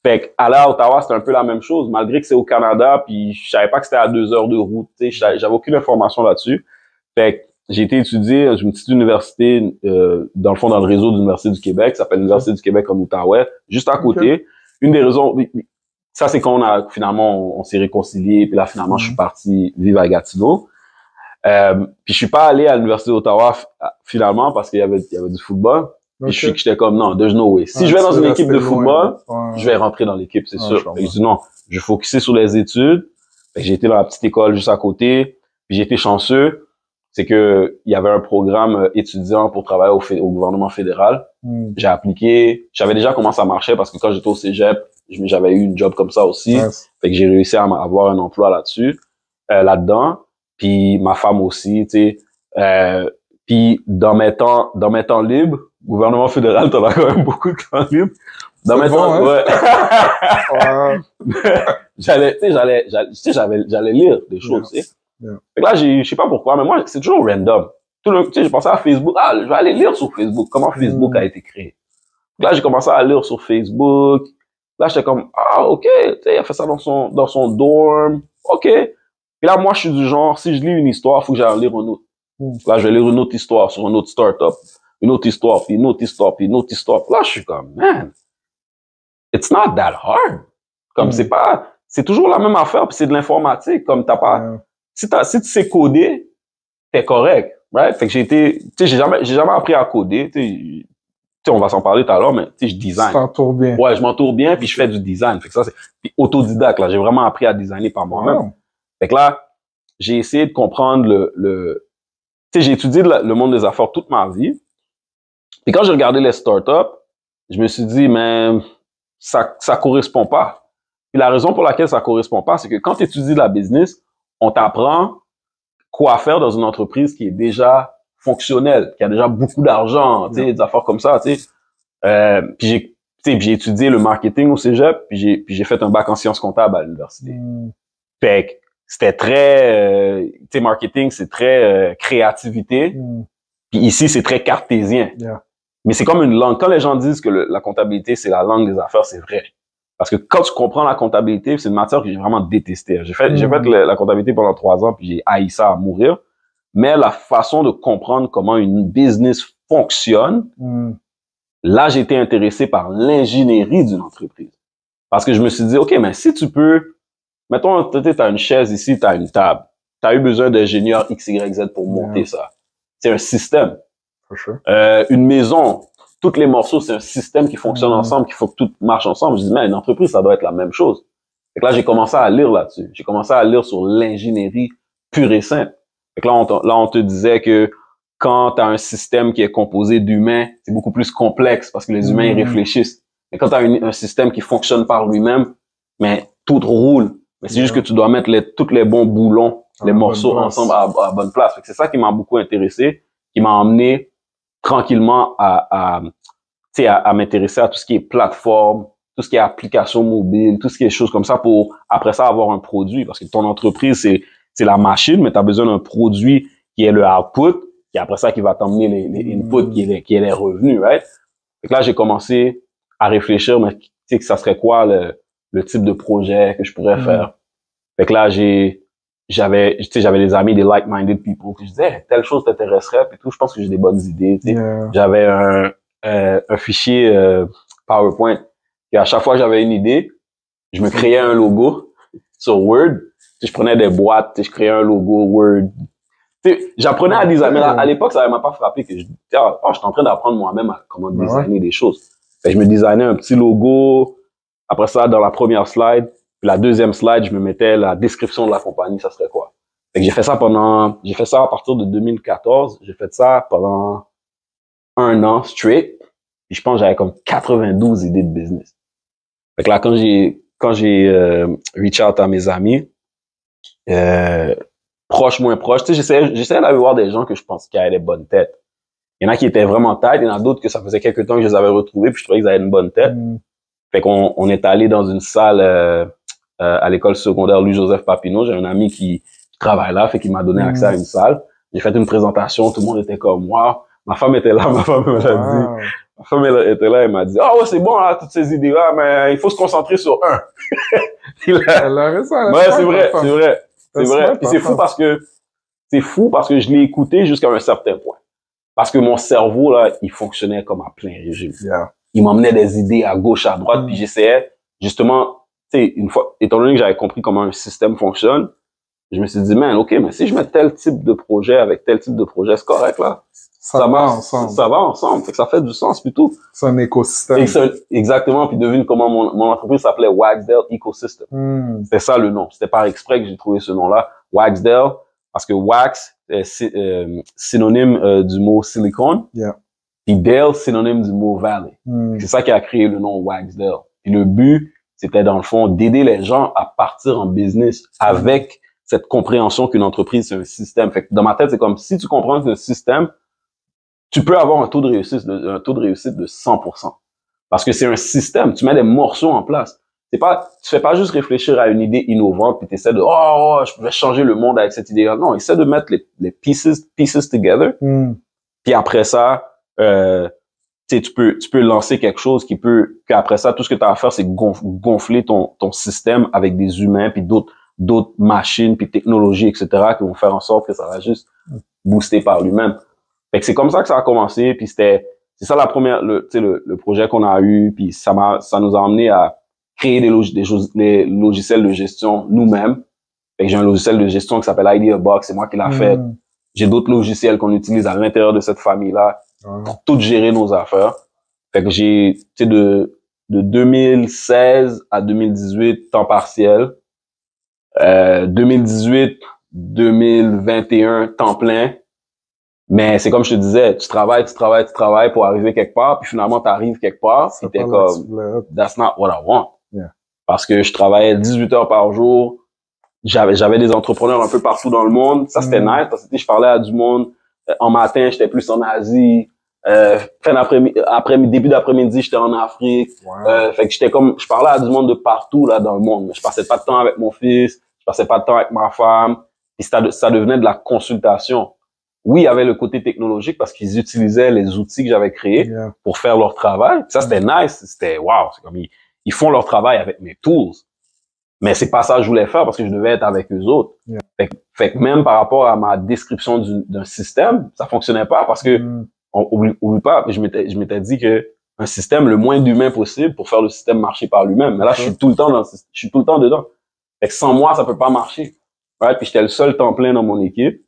Fait qu'aller à Ottawa, c'était un peu la même chose, malgré que c'est au Canada, puis je savais pas que c'était à 2 heures de route, tu sais, j'avais aucune information là-dessus. Fait que j'ai été étudier à une petite université, dans le fond, dans le réseau d'Université du Québec, qui s'appelle l'Université du Québec en Outaouais, juste à côté. Une des raisons, ça c'est quand on s'est réconciliés, puis là, finalement, je suis parti vivre à Gatineau. Puis je suis pas allé à l'Université d'Ottawa, finalement, parce qu'il y avait du football. Puis j'étais comme, non, there's no way. Si je vais dans une équipe de football, je vais rentrer dans l'équipe, c'est sûr. Et je dis non, je vais focuser sur les études. Fait que j'ai été dans la petite école juste à côté. Puis j'ai été chanceux. C'est que il y avait un programme étudiant pour travailler au gouvernement fédéral. J'ai appliqué. J'avais déjà comment ça marchait parce que quand j'étais au cégep, j'avais eu une job comme ça aussi. Fait que j'ai réussi à avoir un emploi là-dessus, là-dedans. Puis ma femme aussi, tu sais. Puis dans mes temps libres, gouvernement fédéral, t'en as quand même beaucoup de temps libre. Dans mes temps, ouais. j'allais lire des choses, tu sais. Fait que là, je sais pas pourquoi, mais moi, c'est toujours random. Tu sais, je pensais à Facebook. Ah, je vais aller lire sur Facebook comment Facebook a été créé. Là, j'ai commencé à lire sur Facebook. Là, j'étais comme, ah, ok, tu sais, il a fait ça dans son dorm. Ok. Et là, moi, je suis du genre, si je lis une histoire, faut que j'aille lire une autre. Là, je vais lire une autre histoire sur une autre startup. Une autre histoire, puis une autre histoire, puis une autre histoire. Là, je suis comme, man, it's not that hard. Comme, c'est toujours la même affaire, puis c'est de l'informatique. Comme, t'as pas, si tu sais coder, t'es correct, right? Fait que tu sais, j'ai jamais appris à coder, tu sais, on va s'en parler tout à l'heure, mais tu sais, je design. Tu t'entoures bien. Ouais, je m'entoure bien, puis je fais du design. Fait que ça, puis autodidacte, là. J'ai vraiment appris à designer par moi-même. Fait que là, j'ai essayé de comprendre tu sais, j'ai étudié le monde des affaires toute ma vie. Puis quand j'ai regardé les startups, je me suis dit, mais ça correspond pas. Puis la raison pour laquelle ça correspond pas, c'est que quand tu étudies la business, on t'apprend quoi faire dans une entreprise qui est déjà fonctionnelle, qui a déjà beaucoup d'argent, tu sais, des affaires comme ça, tu sais. Puis j'ai étudié le marketing au cégep, puis j'ai fait un bac en sciences comptables à l'université. Fait que c'était très, tu sais, marketing, c'est très créativité. Puis ici, c'est très cartésien. Mais c'est comme une langue. Quand les gens disent que la comptabilité, c'est la langue des affaires, c'est vrai. Parce que quand tu comprends la comptabilité, c'est une matière que j'ai vraiment détestée. J'ai fait la comptabilité pendant 3 ans, puis j'ai haï ça à mourir. Mais la façon de comprendre comment une business fonctionne, là, j'ai été intéressé par l'ingénierie d'une entreprise. Parce que je me suis dit, OK, mais si tu peux, mettons, t'as une chaise ici, t'as une table. T'as eu besoin d'ingénieur X, Y, Z pour monter ça. C'est un système. Une maison, tous les morceaux, c'est un système qui fonctionne ensemble, qu'il faut que tout marche ensemble. Je dis, mais une entreprise, ça doit être la même chose. Fait que là, j'ai commencé à lire là-dessus. J'ai commencé à lire sur l'ingénierie pure et simple. Fait que là, on te disait que quand tu as un système qui est composé d'humains, c'est beaucoup plus complexe parce que les humains, ils réfléchissent. Mais quand tu as un système qui fonctionne par lui-même, mais tout roule. Mais c'est juste que tu dois mettre tous les bons boulons, les morceaux ensemble à bonne place. Fait que c'est ça qui m'a beaucoup intéressé, qui m'a emmené tranquillement à m'intéresser à tout ce qui est plateforme, tout ce qui est application mobile, tout ce qui est choses comme ça pour, après ça, avoir un produit. Parce que ton entreprise, c'est la machine, mais tu as besoin d'un produit qui est le output, et après ça, qui va t'emmener les inputs, qui est les revenus, right? Fait que là, j'ai commencé à réfléchir, mais tu sais, que ça serait quoi le type de projet que je pourrais faire. Fait que là, j'avais des amis, des like-minded people, puis je disais, hey, telle chose t'intéresserait, puis tout, je pense que j'ai des bonnes idées, tu sais. J'avais un fichier PowerPoint, et à chaque fois que j'avais une idée, je me créais un logo sur Word, je prenais des boîtes, je créais un logo Word. J'apprenais à designer, mais à l'époque, ça m'a pas frappé que j'étais en train d'apprendre moi-même à comment designer des choses. Fait que je me designais un petit logo, après ça, dans la première slide, puis la deuxième slide, je me mettais la description de la compagnie, ça serait quoi. Fait que j'ai fait ça à partir de 2014, j'ai fait ça pendant 1 an straight, puis je pense que j'avais comme 92 idées de business. Fait que là, quand j'ai reach out à mes amis, proche, moins proche, tu sais, j'essayais d'aller voir des gens que je pense qui avaient des bonnes têtes. Il y en a qui étaient vraiment têtes, il y en a d'autres que ça faisait quelques temps que je les avais retrouvés, puis je trouvais qu'ils avaient une bonne tête. Fait qu'on est allé dans une salle à l'école secondaire Louis-Joseph Papineau. J'ai un ami qui travaille là, fait qu'il m'a donné accès à une salle. J'ai fait une présentation, tout le monde était comme moi. Ma femme était là, ma femme me l'a dit. Ma femme était là, elle m'a dit, ah ouais, c'est bon, là, toutes ces idées-là, mais il faut se concentrer sur un. Ouais, c'est vrai. Puis c'est fou parce que je l'ai écouté jusqu'à un certain point. Parce que mon cerveau, là, il fonctionnait comme à plein régime. Il m'emmenait des idées à gauche, à droite, puis j'essayais, justement, tu sais, une fois, étant donné que j'avais compris comment un système fonctionne, je me suis dit, man, OK, mais si je mets tel type de projet avec tel type de projet, c'est correct, là. Ça va ensemble. Ça va ensemble. Fait que ça fait du sens, puis tout. C'est un écosystème. Exactement. Puis devine comment mon entreprise s'appelait Waxdale Ecosystem. C'était ça le nom. C'était par exprès que j'ai trouvé ce nom-là. Waxdale, parce que wax est synonyme du mot silicone. Yeah. Puis Dale, synonyme du mot valley. C'est ça qui a créé le nom Waxdale. Puis le but, c'était dans le fond d'aider les gens à partir en business avec cette compréhension qu'une entreprise, c'est un système. Fait que dans ma tête, c'est comme si tu comprends que c'est un système, tu peux avoir un taux de réussite de 100%. Parce que c'est un système. Tu mets des morceaux en place. Tu fais pas juste réfléchir à une idée innovante puis tu essaies de, je vais changer le monde avec cette idée-là. Non, essaie de mettre les pieces together. Puis après ça, tu peux lancer quelque chose qu'après ça, tout ce que tu as à faire, c'est gonfler ton système avec des humains puis d'autres machines puis technologies, etc., qui vont faire en sorte que ça va juste booster par lui-même. Fait que c'est comme ça que ça a commencé, puis c'est ça le projet qu'on a eu, puis ça nous a amené à créer des logiciels de gestion nous-mêmes. Fait que j'ai un logiciel de gestion qui s'appelle IdeaBox, c'est moi qui l'ai fait. J'ai d'autres logiciels qu'on utilise à l'intérieur de cette famille-là pour tout gérer nos affaires. Fait que j'ai, de 2016 à 2018, temps partiel. 2018, 2021, temps plein. Mais c'est comme je te disais, tu travailles pour arriver quelque part, puis finalement t'arrives quelque part, puis t'es comme, that's not what I want. Yeah. Parce que je travaillais 18 heures par jour, j'avais des entrepreneurs un peu partout dans le monde, ça c'était nice, parce que je parlais à du monde, en matin j'étais plus en Asie, début d'après-midi j'étais en Afrique, fait que je parlais à du monde de partout là dans le monde, mais je passais pas de temps avec mon fils, je passais pas de temps avec ma femme, puis ça devenait de la consultation. Oui, il y avait le côté technologique parce qu'ils utilisaient les outils que j'avais créés pour faire leur travail. Ça, c'était nice. C'était wow. C'est comme ils font leur travail avec mes tools. Mais c'est pas ça que je voulais faire parce que je devais être avec eux autres. Fait que même par rapport à ma description d'un système, ça fonctionnait pas parce que oublie pas, je m'étais dit que un système le moins d'humain possible pour faire le système marcher par lui-même. Mais là, je suis tout le temps dedans. Fait que sans moi, ça peut pas marcher. Ouais, puis j'étais le seul temps plein dans mon équipe.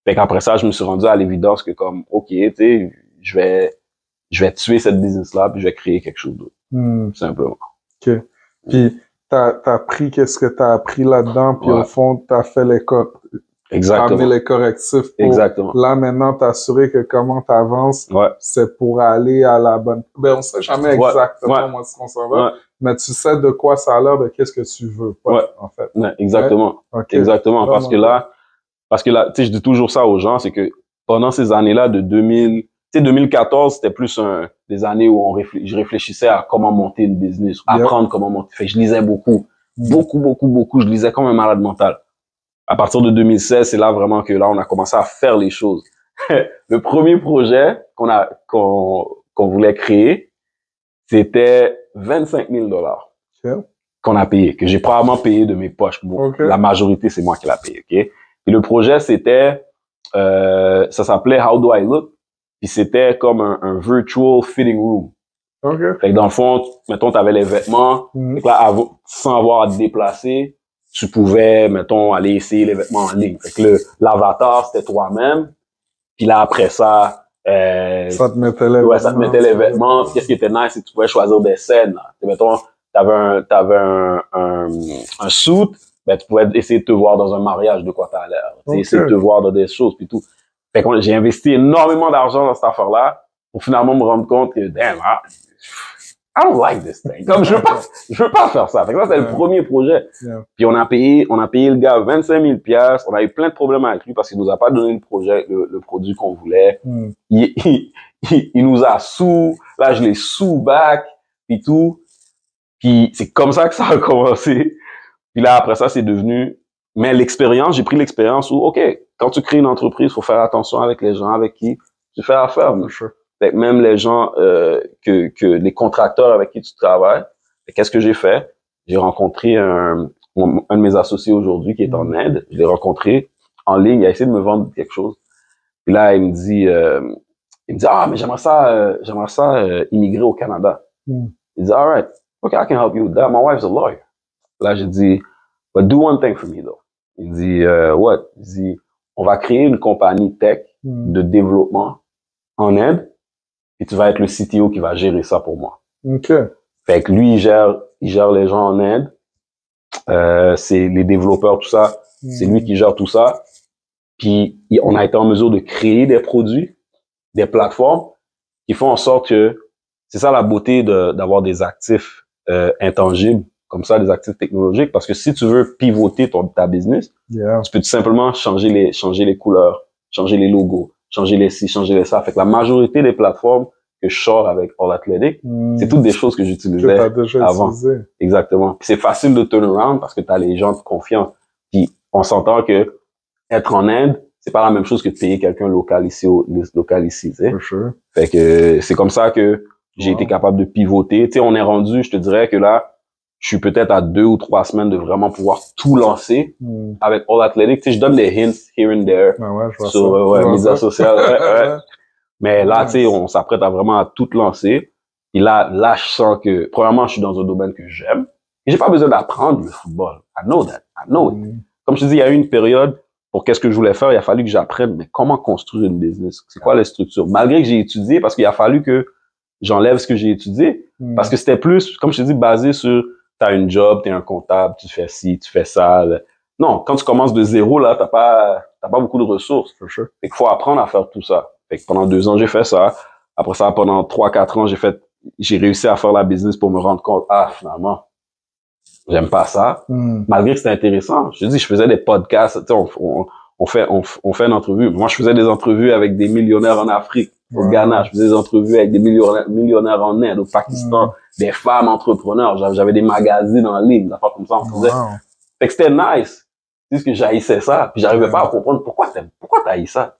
Fait qu'après ça, je me suis rendu à l'évidence que comme, OK, tu sais, je vais tuer cette business-là puis je vais créer quelque chose d'autre. Simplement. OK. Puis, t'as appris qu'est-ce que t'as appris là-dedans puis au fond, t'as fait amené les correctifs pour, là, maintenant, t'assurer que comment t'avances, c'est pour aller à la bonne, on sait jamais exactement moi ce qu'on s'en va, mais tu sais de quoi ça a l'air, de qu'est-ce que tu veux, en fait. Exactement. Exactement. Parce que là, tu sais, je dis toujours ça aux gens, c'est que pendant ces années-là de 2014, c'était plus des années où je réfléchissais à comment monter une business, apprendre comment monter. Fait que je lisais beaucoup. Je lisais comme un malade mental. À partir de 2016, c'est là vraiment que là, on a commencé à faire les choses. Le premier projet qu'on voulait créer, c'était 25 000 $ qu'on a payé, que j'ai probablement payé de mes poches. La majorité, c'est moi qui l'a payé, OK? Et le projet, c'était, ça s'appelait How Do I Look? Puis c'était comme un virtual fitting room. Fait que dans le fond, mettons, t'avais les vêtements. Fait que là, sans avoir à te déplacer, tu pouvais, mettons, aller essayer les vêtements en ligne. Fait que l'avatar, c'était toi-même. Puis là, après ça, ça te mettait les vêtements. Ça te mettait les vêtements. Puis qu'est-ce qui était nice, c'est que tu pouvais choisir des scènes. Là. Mettons, t'avais un suit. Ben, tu pouvais essayer de te voir dans un mariage, de quoi t'as l'air. Essayer de te voir dans des choses, puis tout. Fait que j'ai investi énormément d'argent dans cette affaire-là pour finalement me rendre compte que, damn, I don't like this thing. Comme, je veux pas faire ça. Fait que ça, c'était le premier projet. Puis on a payé le gars 25 000 $. On a eu plein de problèmes avec lui parce qu'il nous a pas donné le produit qu'on voulait. Il nous a là, je l'ai back, puis tout. Puis c'est comme ça que ça a commencé. Puis là, après ça, c'est devenu... Mais j'ai pris l'expérience où, OK, quand tu crées une entreprise, faut faire attention avec les gens avec qui tu fais affaire. Fait que même les gens, les contracteurs avec qui tu travailles, qu'est-ce que j'ai fait? J'ai rencontré un de mes associés aujourd'hui qui est en Inde. Je l'ai rencontré en ligne, il a essayé de me vendre quelque chose. Puis là, il me dit, mais j'aimerais ça immigrer au Canada. Il dit, all right, OK, I can help you with that. My wife's a lawyer. Là, j'ai dit, but do one thing for me, though. Il dit, what? Il dit, on va créer une compagnie tech de développement en Inde, et tu vas être le CTO qui va gérer ça pour moi. OK. Fait que lui, il gère les gens en Inde. C'est les développeurs, tout ça. C'est lui qui gère tout ça. Puis, on a été en mesure de créer des produits, des plateformes qui font en sorte que c'est ça la beauté d'avoir des actifs intangibles, comme ça, des actifs technologiques. Parce que si tu veux pivoter ta business, tu peux tout simplement changer les couleurs, changer les logos, changer les ci, changer les ça. Fait que la majorité des plateformes que je sors avec All Athletic, c'est toutes des choses que j'utilisais avant. Exactement. Puis c'est facile de turn around parce que tu as les gens de confiance. Puis on s'entend que être en Inde, c'est pas la même chose que de payer quelqu'un local ici, tu sais. Sure. Fait que c'est comme ça que j'ai été capable de pivoter. Tu sais, on est rendu, je te dirais que là, je suis peut-être à 2 ou 3 semaines de vraiment pouvoir tout lancer avec All Athletic. Tu sais, je donne des hints here and there sur médias sociaux. Mais là, tu sais, on s'apprête à vraiment à tout lancer. Et là, je sens que, premièrement, je suis dans un domaine que j'aime. Et j'ai pas besoin d'apprendre le football. I know that. I know it. Comme je te dis, il y a eu une période pour qu'est-ce que je voulais faire. Il a fallu que j'apprenne, mais comment construire une business? C'est quoi les structures? Malgré que j'ai étudié, parce qu'il a fallu que j'enlève ce que j'ai étudié. Parce que c'était plus, comme je te dis, basé sur, t'as une job, t'es un comptable, tu fais ci, tu fais ça. Non, quand tu commences de zéro, là, t'as pas beaucoup de ressources. Fait qu'il faut apprendre à faire tout ça. Fait que pendant 2 ans, j'ai fait ça. Après ça, pendant 3-4 ans, j'ai réussi à faire la business pour me rendre compte, finalement, j'aime pas ça. Malgré que c'était intéressant. Je te dis, je faisais des podcasts, tu sais, on fait une entrevue. Moi, je faisais des entrevues avec des millionnaires en Afrique, au Ghana. Je faisais des entrevues avec des millionnaires en Inde, au Pakistan, des femmes entrepreneurs. J'avais des magazines en ligne, des affaires comme ça, on faisait. Fait que c'était nice. C'est juste que j'haïssais ça. Puis j'arrivais pas à comprendre pourquoi t'haïs ça.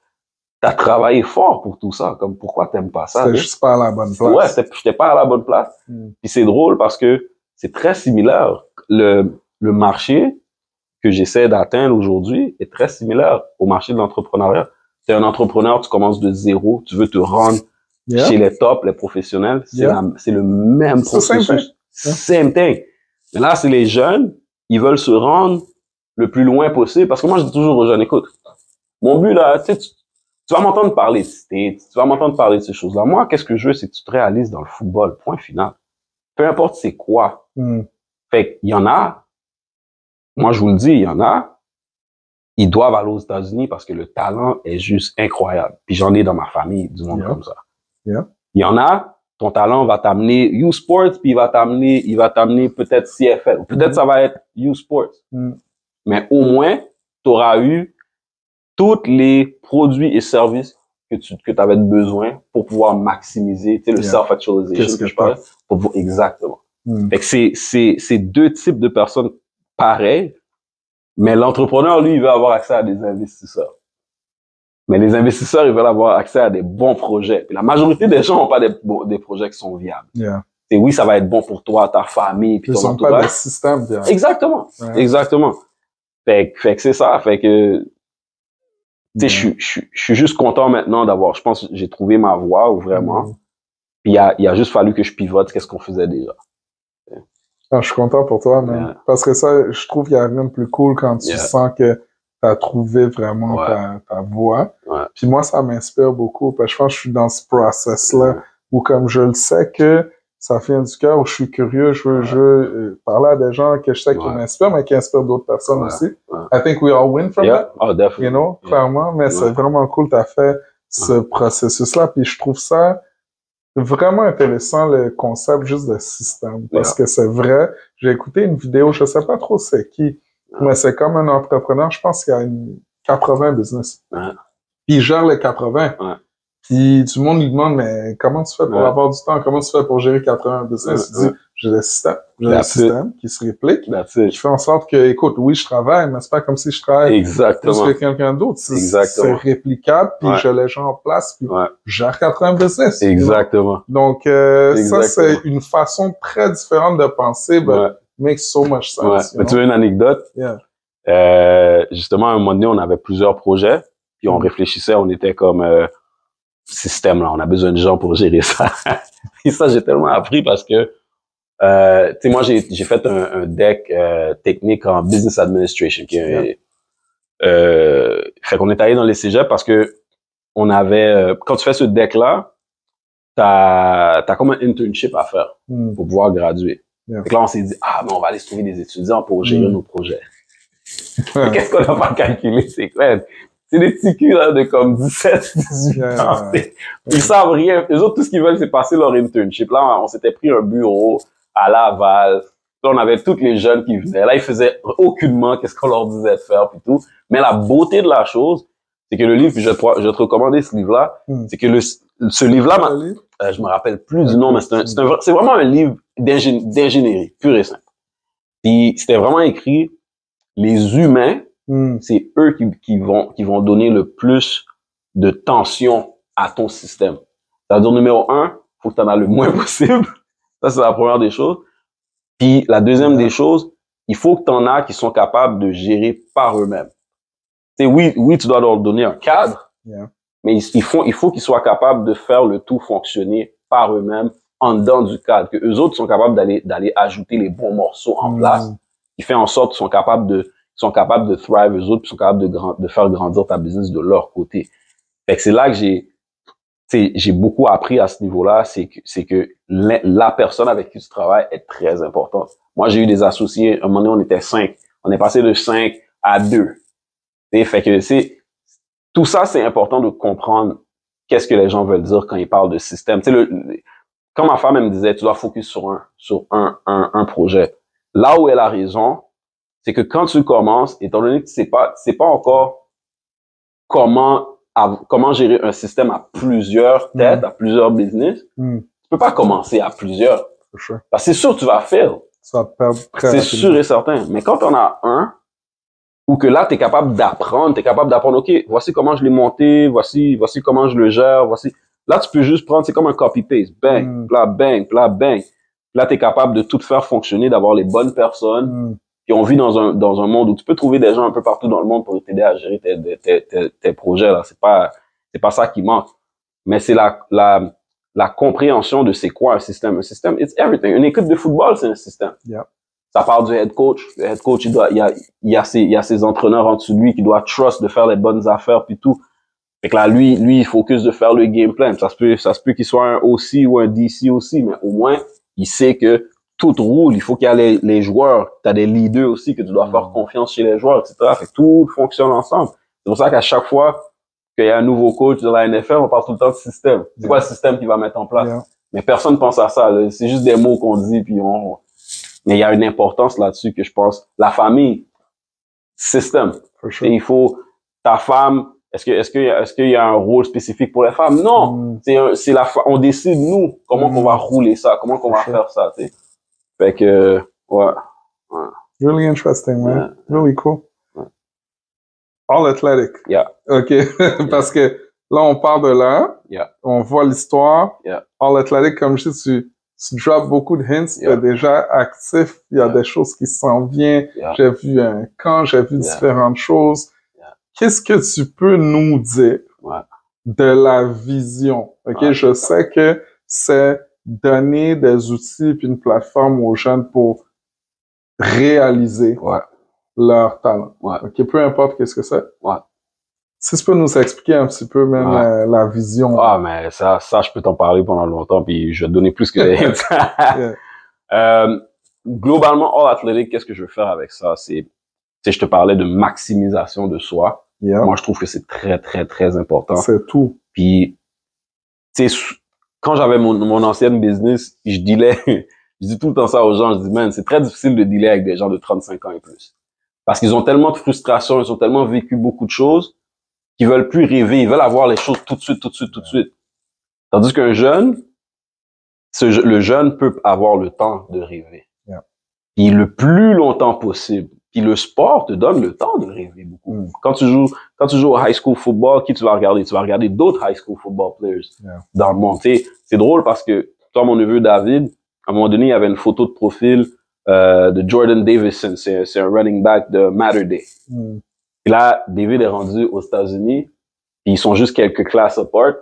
T'as travaillé fort pour tout ça. Comme, pourquoi t'aimes pas ça? C'était juste pas à la bonne place. Ouais, j'étais pas à la bonne place. Puis c'est drôle parce que c'est très similaire. Le marché que j'essaie d'atteindre aujourd'hui est très similaire au marché de l'entrepreneuriat. T'es un entrepreneur, tu commences de zéro, tu veux te rendre chez les tops, les professionnels. C'est le même processus. Same thing. Mais là, c'est les jeunes, ils veulent se rendre le plus loin possible. Parce que moi, je dis toujours aux jeunes, écoute, mon but là, tu vas m'entendre parler de States, tu vas m'entendre parler de ces choses-là. Moi, qu'est-ce que je veux, c'est que tu te réalises dans le football, point final. Peu importe c'est quoi. Fait qu'il y en a, moi je vous le dis, il y en a, ils doivent aller aux États-Unis parce que le talent est juste incroyable. Puis j'en ai dans ma famille du monde comme ça. Il y en a, ton talent va t'amener U-Sports, puis il va t'amener peut-être CFL. Ou peut-être ça va être U-Sports. Mais au moins, tu auras eu tous les produits et services que tu avais besoin pour pouvoir maximiser, tu sais, le self-actualization que je parlais. Exactement. Fait que c'est 2 types de personnes pareilles, mais l'entrepreneur, lui, il veut avoir accès à des investisseurs. Mais les investisseurs, ils veulent avoir accès à des bons projets. Puis la majorité des gens n'ont pas des projets qui sont viables. Et oui, ça va être bon pour toi, ta famille, puis ton entourage. Ils sont pas des systèmes viables. Exactement. Exactement. Fait que c'est ça. Fait que, tu sais, je suis juste content maintenant je pense que j'ai trouvé ma voie, vraiment. Puis il a juste fallu que je pivote qu'est-ce qu'on faisait déjà. Je suis content pour toi, man. Parce que ça, je trouve qu'il y a rien de plus cool quand tu sens que t'as trouvé vraiment ta voie. Puis moi, ça m'inspire beaucoup, parce que je pense que je suis dans ce process-là, où comme je le sais que ça vient du cœur, où je suis curieux, je veux parler à des gens que je sais qui m'inspirent, mais qui inspirent d'autres personnes aussi. I think we all win from that. Oh, definitely. You know, clairement, mais c'est vraiment cool, t'as fait ce processus-là, puis je trouve ça vraiment intéressant, le concept juste de système, parce que c'est vrai, j'ai écouté une vidéo, je sais pas trop c'est qui, mais c'est comme un entrepreneur, je pense qu'il y a 80 business. Puis il gère les 80. Puis tout le monde lui demande, mais comment tu fais pour avoir du temps? Comment tu fais pour gérer 80 business? Il dit, j'ai le système. J'ai un système qui se réplique, qui fait en sorte que, écoute, oui, je travaille, mais c'est pas comme si je travaille plus que quelqu'un d'autre. C'est réplicable, puis j'ai les gens en place, puis je gère 80 business. Exactement. Donc, ça, c'est une façon très différente de penser, but makes so much sense. Mais tu veux une anecdote? Justement, à un moment donné, on avait plusieurs projets, puis on réfléchissait, on était comme système là, on a besoin de gens pour gérer ça. Et ça, j'ai tellement appris parce que tu sais, moi j'ai fait un deck technique en business administration qui est fait qu'on est allé dans les cégeps parce que on avait, quand tu fais ce deck-là, t'as comme un internship à faire pour pouvoir graduer. Yeah. Donc là, on s'est dit, mais on va aller se trouver des étudiants pour gérer nos projets. Mais qu'est-ce qu'on n'a pas calculé, c'est clair. C'est des petits culs, là, de comme 17, 18 ans. Ils savent rien. Eux autres, tout ce qu'ils veulent, c'est passer leur internship. Là, on s'était pris un bureau à Laval. Là, on avait tous les jeunes qui venaient. Là, ils faisaient aucunement qu'est-ce qu'on leur disait de faire, puis tout. Mais la beauté de la chose, c'est que le livre, je vais te recommander ce livre-là, c'est que ce livre-là, je me rappelle plus du nom, mais c'est vraiment un livre d'ingénierie, pur et simple. Puis, c'était vraiment écrit, les humains, c'est eux qui vont donner le plus de tension à ton système. C'est-à-dire, numéro 1, faut que tu en as le moins possible. Ça, c'est la première des choses. Puis, la deuxième des choses, il faut que tu en as qui sont capables de gérer par eux-mêmes. Oui, tu dois leur donner un cadre, mais il faut qu'ils soient capables de faire le tout fonctionner par eux-mêmes en dedans du cadre, que eux autres sont capables d'aller ajouter les bons morceaux en place, qui fait en sorte qu'ils sont capables de thrive, eux autres, puis sont capables de faire grandir ta business de leur côté. Fait que c'est là que j'ai beaucoup appris à ce niveau-là, c'est que la personne avec qui tu travailles est très importante. Moi, j'ai eu des associés, à un moment donné, on était 5. On est passé de 5 à 2. Fait que tout ça, c'est important de comprendre qu'est-ce que les gens veulent dire quand ils parlent de système. Quand ma femme elle me disait, tu dois focus sur un projet. Là où elle a raison, c'est que quand tu commences, étant donné que c'est pas encore comment gérer un système à plusieurs têtes, à plusieurs business, tu peux pas commencer à plusieurs. Sure. Parce que c'est sûr que tu vas faire. C'est sûr et certain. Mais quand on a un, ou que là, tu es capable d'apprendre, OK, voici comment je l'ai monté, voici comment je le gère, voici. Là, tu peux juste prendre, c'est comme un copy-paste. Bang, là, bang, là, bang. Là, tu es capable de tout faire fonctionner, d'avoir les bonnes personnes. Puis on vit dans un monde où tu peux trouver des gens un peu partout dans le monde pour t'aider à gérer tes projets, là. C'est pas ça qui manque. Mais c'est la compréhension de c'est quoi un système. Un système, it's everything. Une équipe de football, c'est un système. Yeah. Ça part du head coach. Le head coach, il y a ses entraîneurs en dessous de lui qui doit trust de faire les bonnes affaires puis tout. Fait que là, lui, il focus de faire le game plan. Ça se peut qu'il soit un OC ou un DC aussi, mais au moins, il sait que tout roule. Il faut qu'il y ait les joueurs. T'as des leaders aussi que tu dois faire confiance chez les joueurs, etc. Fait que tout fonctionne ensemble. C'est pour ça qu'à chaque fois qu'il y a un nouveau coach de la NFL, on parle tout le temps de système. C'est quoi le système qu'il va mettre en place? Mais personne pense à ça, là. C'est juste des mots qu'on dit puis mais il y a une importance là-dessus que je pense. La famille, système. Sure. Et il faut, ta femme, est-ce qu'il y a un rôle spécifique pour les femmes? Non. On décide, nous, comment qu'on va rouler ça, comment qu'on va faire ça, tu sais. Fait que, ouais. Really interesting, man. Really cool. All athletic. Yeah. OK. Parce que là, on part de là. On voit l'histoire. All athletic, comme je dis, tu drops beaucoup de hints, tu es déjà actif, il y a des choses qui s'en viennent, j'ai vu un camp, j'ai vu différentes choses. Qu'est-ce que tu peux nous dire de la vision? OK, je sais que c'est donner des outils puis une plateforme aux jeunes pour réaliser leur talent. OK, peu importe qu'est-ce que c'est. Si tu peux nous expliquer un petit peu même la vision. Mais ça, je peux t'en parler pendant longtemps, puis je vais te donner plus que globalement, All Athletic, qu'est-ce que je veux faire avec ça? Je te parlais de maximisation de soi. Moi, je trouve que c'est très, très, très important. C'est tout. Puis, quand j'avais mon ancienne business, je dis tout le temps ça aux gens, je dis, man, c'est très difficile de dealer avec des gens de 35 ans et plus. Parce qu'ils ont tellement de frustration, ils ont tellement vécu beaucoup de choses, qu'ils veulent plus rêver, ils veulent avoir les choses tout de suite. Tandis qu'un jeune, le jeune peut avoir le temps de rêver. Puis le plus longtemps possible. Puis le sport te donne le temps de rêver beaucoup. Quand tu joues au high school football, qui tu vas regarder? Tu vas regarder d'autres high school football players dans le monde. C'est drôle parce que, toi, mon neveu David, à un moment donné, il y avait une photo de profil de Jordan Davison. C'est un running back de Mater Day. Et là, David est rendu aux États-Unis, puis ils sont juste quelques classes apart.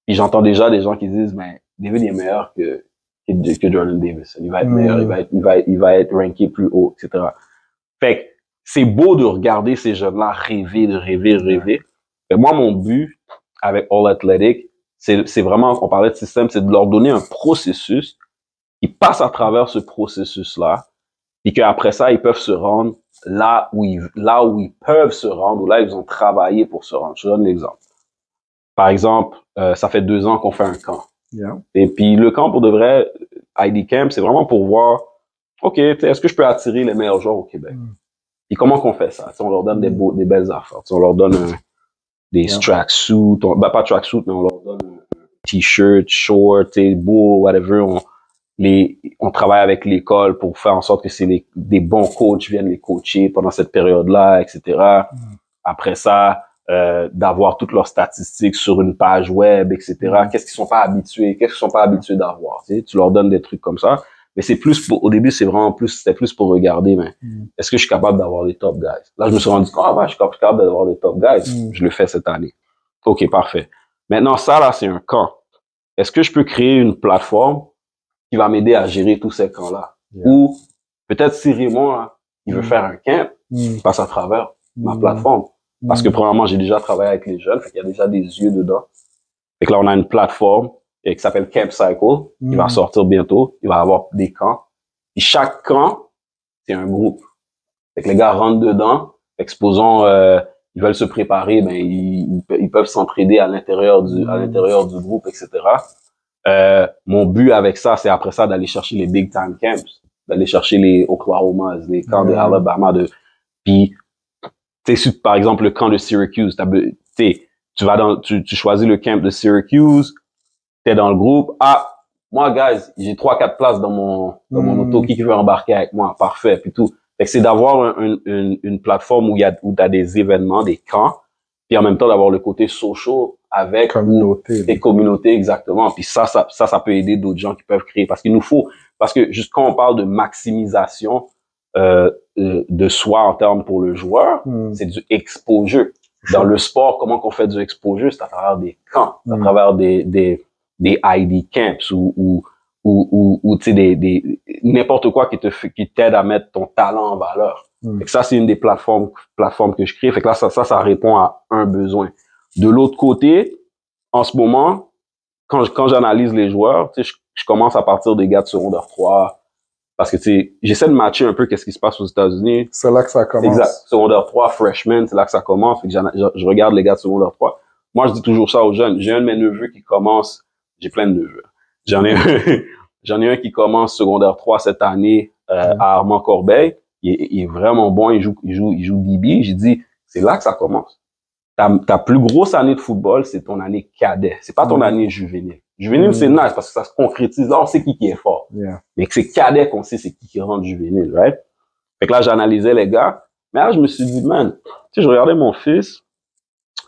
Puis j'entends déjà des gens qui disent, mais David est meilleur que Jordan Davison. Il va être meilleur, il va être ranké plus haut, etc. Fait que c'est beau de regarder ces jeunes-là rêver. Fait moi, mon but avec All Athletic, c'est vraiment, on parlait de système, c'est de leur donner un processus. Ils passent à travers ce processus-là, et qu'après ça, ils peuvent se rendre là où ils peuvent se rendre, ou là ils ont travaillé pour se rendre. Je donne l'exemple. Par exemple, ça fait 2 ans qu'on fait un camp. Yeah. Et puis le camp, pour de vrai, ID Camp, c'est vraiment pour voir, OK, est-ce que je peux attirer les meilleurs joueurs au Québec? Et comment qu'on fait ça? T'sais, on leur donne des belles affaires. T'sais, on leur donne des tracksuits, pas tracksuits, mais on leur donne un t-shirt, short, beau, whatever. On travaille avec l'école pour faire en sorte que des bons coachs viennent les coacher pendant cette période-là, etc. Après ça, d'avoir toutes leurs statistiques sur une page web, etc. Qu'est-ce qu'ils sont pas habitués d'avoir? Tu leur donnes des trucs comme ça. Mais c'est plus au début, c'était plus pour regarder, mais est-ce que je suis capable d'avoir les top guys? Là, je me suis rendu compte, je suis capable d'avoir les top guys. Je le fais cette année. OK, parfait. Maintenant, ça, là, c'est un camp. Est-ce que je peux créer une plateforme qui va m'aider à gérer tous ces camps-là? Ou peut-être si Raymond, là, il veut faire un camp, il passe à travers ma plateforme. Parce que premièrement, j'ai déjà travaillé avec les jeunes, fait qu'il y a déjà des yeux dedans. Fait que là, on a une plateforme qui s'appelle Camp Cycle, qui va sortir bientôt. Il va y avoir des camps. Et chaque camp, c'est un groupe. Fait que les gars rentrent dedans. Exposons, ils veulent se préparer, ben ils peuvent s'entraider à l'intérieur du groupe, etc. Mon but avec ça, c'est après ça d'aller chercher les big time camps, d'aller chercher les Oklahomas, les camps de Alabama, puis tu sais, par exemple le camp de Syracuse, tu choisis le camp de Syracuse, t'es dans le groupe. Moi, guys, j'ai 3-4 places dans mon auto. Qui veut embarquer avec moi? Parfait, puis tout. Fait que c'est d'avoir une plateforme où t'as des événements, des camps, puis en même temps d'avoir le côté social avec des communautés, exactement. Puis ça peut aider d'autres gens qui peuvent créer. Parce que juste quand on parle de maximisation de soi en termes pour le joueur, c'est du exposure. Dans le sport, comment qu'on fait du exposure? C'est à travers des camps, à travers des ID camps ou tu sais n'importe quoi qui t'aide à mettre ton talent en valeur. Fait que ça, c'est une des plateformes que je crée. Fait que là, ça répond à un besoin. De l'autre côté, en ce moment, quand j'analyse les joueurs, tu sais, je commence à partir des gars de secondaire 3, parce que tu sais, j'essaie de matcher un peu qu'est-ce qui se passe aux États-Unis. C'est là que ça commence. Exact. Secondaire 3, freshman, c'est là que ça commence. Fait que je regarde les gars de secondaire 3. Moi, je dis toujours ça aux jeunes. J'ai un de mes neveux qui commence, j'ai plein de neveux. J'en ai un qui commence secondaire 3 cette année à Armand Corbeil. Il est vraiment bon, il joue DB. J'ai dit, c'est là que ça commence. Ta plus grosse année de football, c'est ton année cadet. C'est pas ton année juvénile. Juvénile, c'est nice parce que ça se concrétise. Là, on sait qui est fort. Mais que c'est cadet qu'on sait c'est qui rentre juvénile, right? Fait que là, j'analysais les gars. Mais là, je me suis dit, man, tu sais, je regardais mon fils,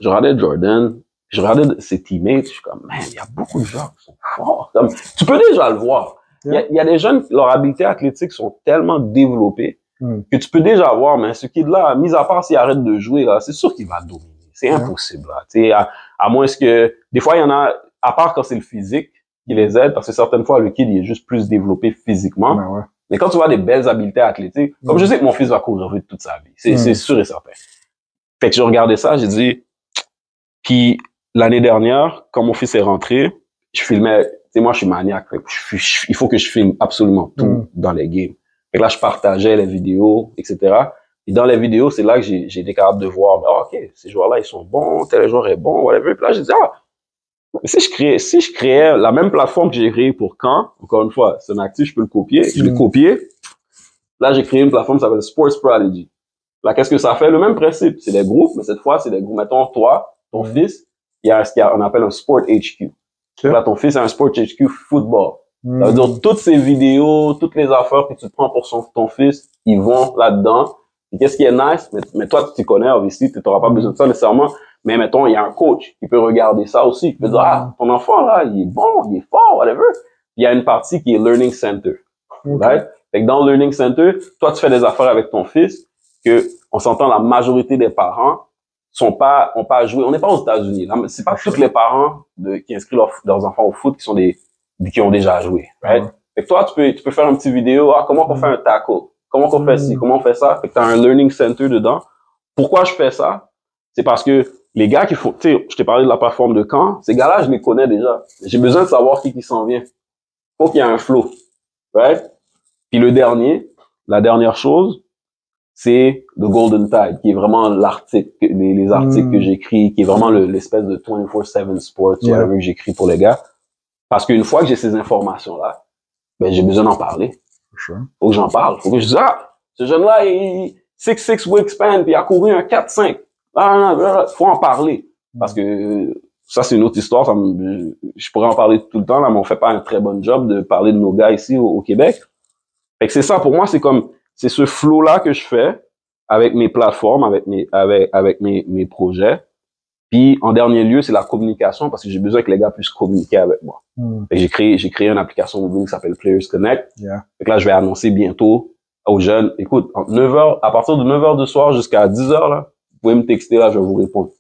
je regardais Jordan, je regardais ses teammates, je suis comme, man, il y a beaucoup de gens qui sont forts. Comme, tu peux déjà le voir. Il y a des jeunes, leur habiletés athlétiques sont tellement développées que tu peux déjà voir, mais ce kid-là, mis à part s'il arrête de jouer, là, c'est sûr qu'il va dominer. C'est impossible, là. Tu sais, à moins que, des fois, il y en a, à part quand c'est le physique qui les aide, parce que certaines fois, le kid, il est juste plus développé physiquement. Mais quand tu vois des belles habiletés athlétiques, comme je sais que mon fils va courir vite toute sa vie, c'est sûr et certain. Fait que je regardais ça, j'ai dit, puis l'année dernière, quand mon fils est rentré, je filmais, tu sais, moi, je suis maniaque, fait que il faut que je filme absolument tout dans les games. Fait que là, je partageais les vidéos, etc. Et dans les vidéos, c'est là que j'ai été capable de voir, OK, ces joueurs-là, ils sont bons, tel joueur est bon, whatever. Puis là, j'ai dit, si je créais la même plateforme que j'ai créée pour Caen, encore une fois, c'est un actif, je peux le copier. Je l'ai copié. Là, j'ai créé une plateforme qui s'appelle Sports Prodigy. Là, qu'est-ce que ça fait? Le même principe. C'est des groupes, mais cette fois, c'est des groupes. Mettons, toi, ton fils, il y a ce qu'on appelle un Sport HQ. Là, ton fils a un Sport HQ football. Ça veut dire, toutes ces vidéos, toutes les affaires que tu prends pour ton fils, ils vont là-dedans. Et qu'est-ce qui est nice? Mais toi, tu t'y connais, obviously, tu n'auras pas besoin de ça nécessairement. Mais mettons, il y a un coach qui peut regarder ça aussi. Il peut dire, ton enfant, là, il est bon, il est fort, whatever. Il y a une partie qui est Learning Center. Right? Fait que dans le Learning Center, toi, tu fais des affaires avec ton fils que, on s'entend, la majorité des parents ont pas joué. On n'est pas aux États-Unis. C'est pas tous les parents qui inscrivent leurs enfants au foot qui ont déjà joué. Right? Fait que toi, tu peux faire une petite vidéo. Comment on fait un tackle? Comment on fait ci? Comment on fait ça? Fait que t'as un Learning Center dedans. Pourquoi je fais ça? C'est parce que les gars qui font, tu sais, je t'ai parlé de la plateforme de camp, ces gars-là, je les connais déjà. J'ai besoin de savoir qui s'en vient. Faut qu'il y ait un flow. Right? Puis la dernière chose, c'est The Golden Tide, qui est vraiment l'article, les articles que j'écris, qui est vraiment l'espèce de 24/7 sports, whatever que j'écris pour les gars. Parce qu'une fois que j'ai ces informations-là, ben, j'ai besoin d'en parler. Sure. Faut que j'en parle. Faut que je dise, ce jeune-là, il 6'6" wingspan, puis il a couru un 4'5". Faut en parler. Parce que ça, c'est une autre histoire. Je pourrais en parler tout le temps, là, mais on fait pas un très bon job de parler de nos gars ici au Québec. Fait que c'est ça, pour moi, c'est ce flow-là que je fais avec mes plateformes, avec mes projets. Puis, en dernier lieu, c'est la communication, parce que j'ai besoin que les gars puissent communiquer avec moi. Fait que j'ai créé une application mobile qui s'appelle Players Connect. Fait que là, je vais annoncer bientôt aux jeunes, écoute, à partir de 9h du soir jusqu'à 10h, là, vous pouvez me texter, là, je vais vous répondre.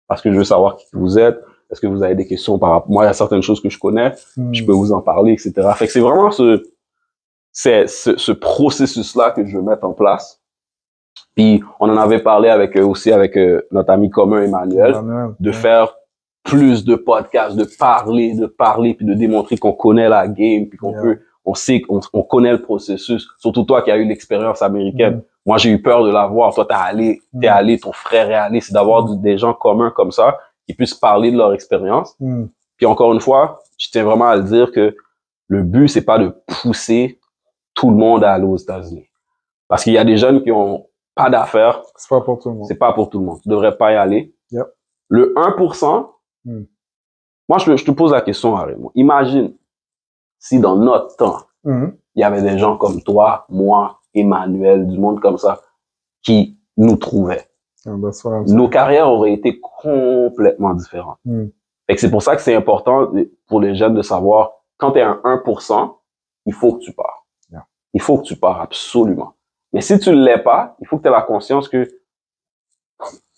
Parce que je veux savoir qui vous êtes. Est-ce que vous avez des questions par rapport, moi, il y a certaines choses que je connais, je peux vous en parler, etc. Fait que c'est vraiment ce processus-là que je veux mettre en place. Puis, on en avait parlé aussi avec notre ami commun Emmanuel, de faire plus de podcasts, de parler, puis de démontrer qu'on connaît la game, puis on sait qu'on connaît le processus. Surtout toi qui as eu l'expérience américaine. Moi, j'ai eu peur de l'avoir. Toi, t'es allé, ton frère est allé. C'est d'avoir des gens communs comme ça qui puissent parler de leur expérience. Puis encore une fois, je tiens vraiment à le dire que le but, c'est pas de pousser tout le monde à aller aux États-Unis. Parce qu'il y a des jeunes qui ont pas d'affaires. C'est pas pour tout le monde. C'est pas pour tout le monde. Tu devrais pas y aller. Yep. Le 1%, moi, je te pose la question, Raymond. Imagine si dans notre temps, il y avait des gens comme toi, moi, Emmanuel, du monde comme ça, qui nous trouvaient. Nos carrières auraient été complètement différentes. Fait que c'est pour ça que c'est important pour les jeunes de savoir, quand tu es un 1%, il faut que tu pars. Il faut que tu pars, absolument. Mais si tu ne l'es pas, il faut que tu aies la conscience que,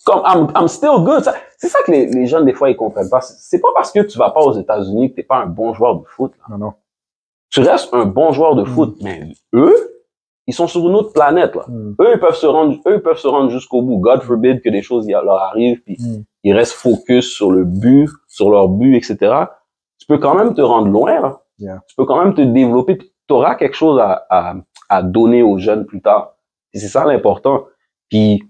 comme I'm still good. C'est ça que les jeunes, des fois, ils comprennent pas. C'est pas parce que tu vas pas aux États-Unis que t'es pas un bon joueur de foot. Là. Non. Tu restes un bon joueur de foot, mais eux, ils sont sur une autre planète, là. Eux, ils peuvent se rendre jusqu'au bout. God forbid que des choses leur arrivent, puis ils restent focus sur le but, sur leur but, etc. Tu peux quand même te rendre loin, là. Tu peux quand même te développer, puis tu auras quelque chose à donner aux jeunes plus tard. Et c'est ça l'important. Puis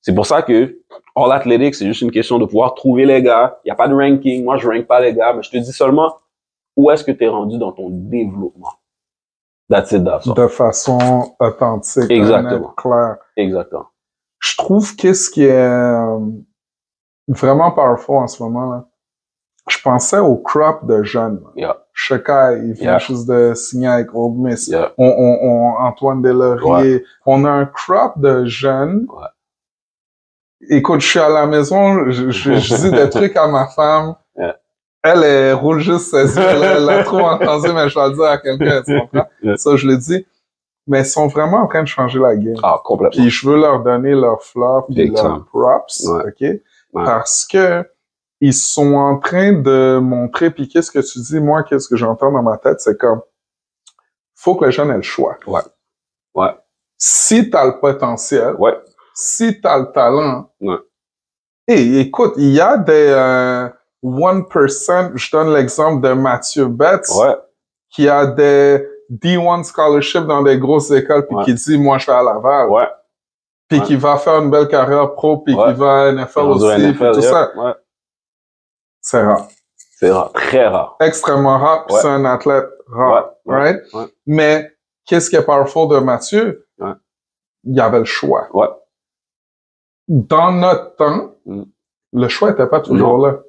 c'est pour ça que All Athletics, c'est juste une question de pouvoir trouver les gars. Il n'y a pas de ranking. Moi, je rank pas les gars, mais je te dis seulement où est-ce que tu es rendu dans ton développement. That's it, that's all. De façon authentique, exactement, claire. Exactement. Je trouve qu'est-ce qui est vraiment powerful en ce moment, là. Je pensais au crop de jeunes. Shekai, il vient juste de signer avec Old Miss. Antoine Delaurier. On a un crop de jeunes. Écoute, je suis à la maison, je dis des trucs à ma femme. Elle roule juste ses yeux. Elle l'a trop entendu, mais je vais le dire à quelqu'un, tu comprends? Ça, je le dis. Mais ils sont vraiment en train de changer la game. Complètement. Puis je veux leur donner leur fleur puis leurs props, OK? Parce que ils sont en train de montrer, puis qu'est-ce que tu dis, moi, qu'est-ce que j'entends dans ma tête, c'est comme, faut que les jeunes aient le choix. Si t'as le potentiel, si t'as le talent, et écoute, il y a des 1%, je donne l'exemple de Mathieu Betts, qui a des D1 scholarships dans des grosses écoles, puis qui dit, moi, je suis à Laval. Puis qui va faire une belle carrière pro, puis qui va à NFL aussi, puis tout ça. C'est rare. C'est rare. Très rare. Extrêmement rare, puis c'est un athlète rare. Right? Mais, qu'est-ce qui est powerful de Mathieu? Il y avait le choix. Dans notre temps, le choix n'était pas toujours là.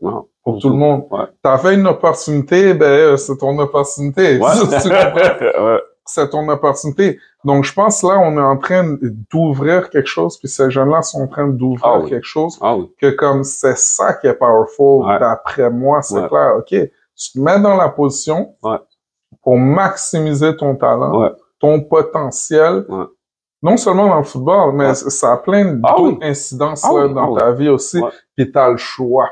Pour tout le monde. T'avais une opportunité, ben, c'est ton opportunité. Tu comprends? C'est ton opportunité. Donc, je pense là, on est en train d'ouvrir quelque chose, puis ces jeunes-là sont en train d'ouvrir quelque chose, que comme c'est ça qui est powerful, d'après moi, c'est clair. OK, tu te mets dans la position pour maximiser ton talent, ton potentiel, non seulement dans le football, mais ça a plein d'autres incidences là, dans ta vie aussi, puis t'as le choix.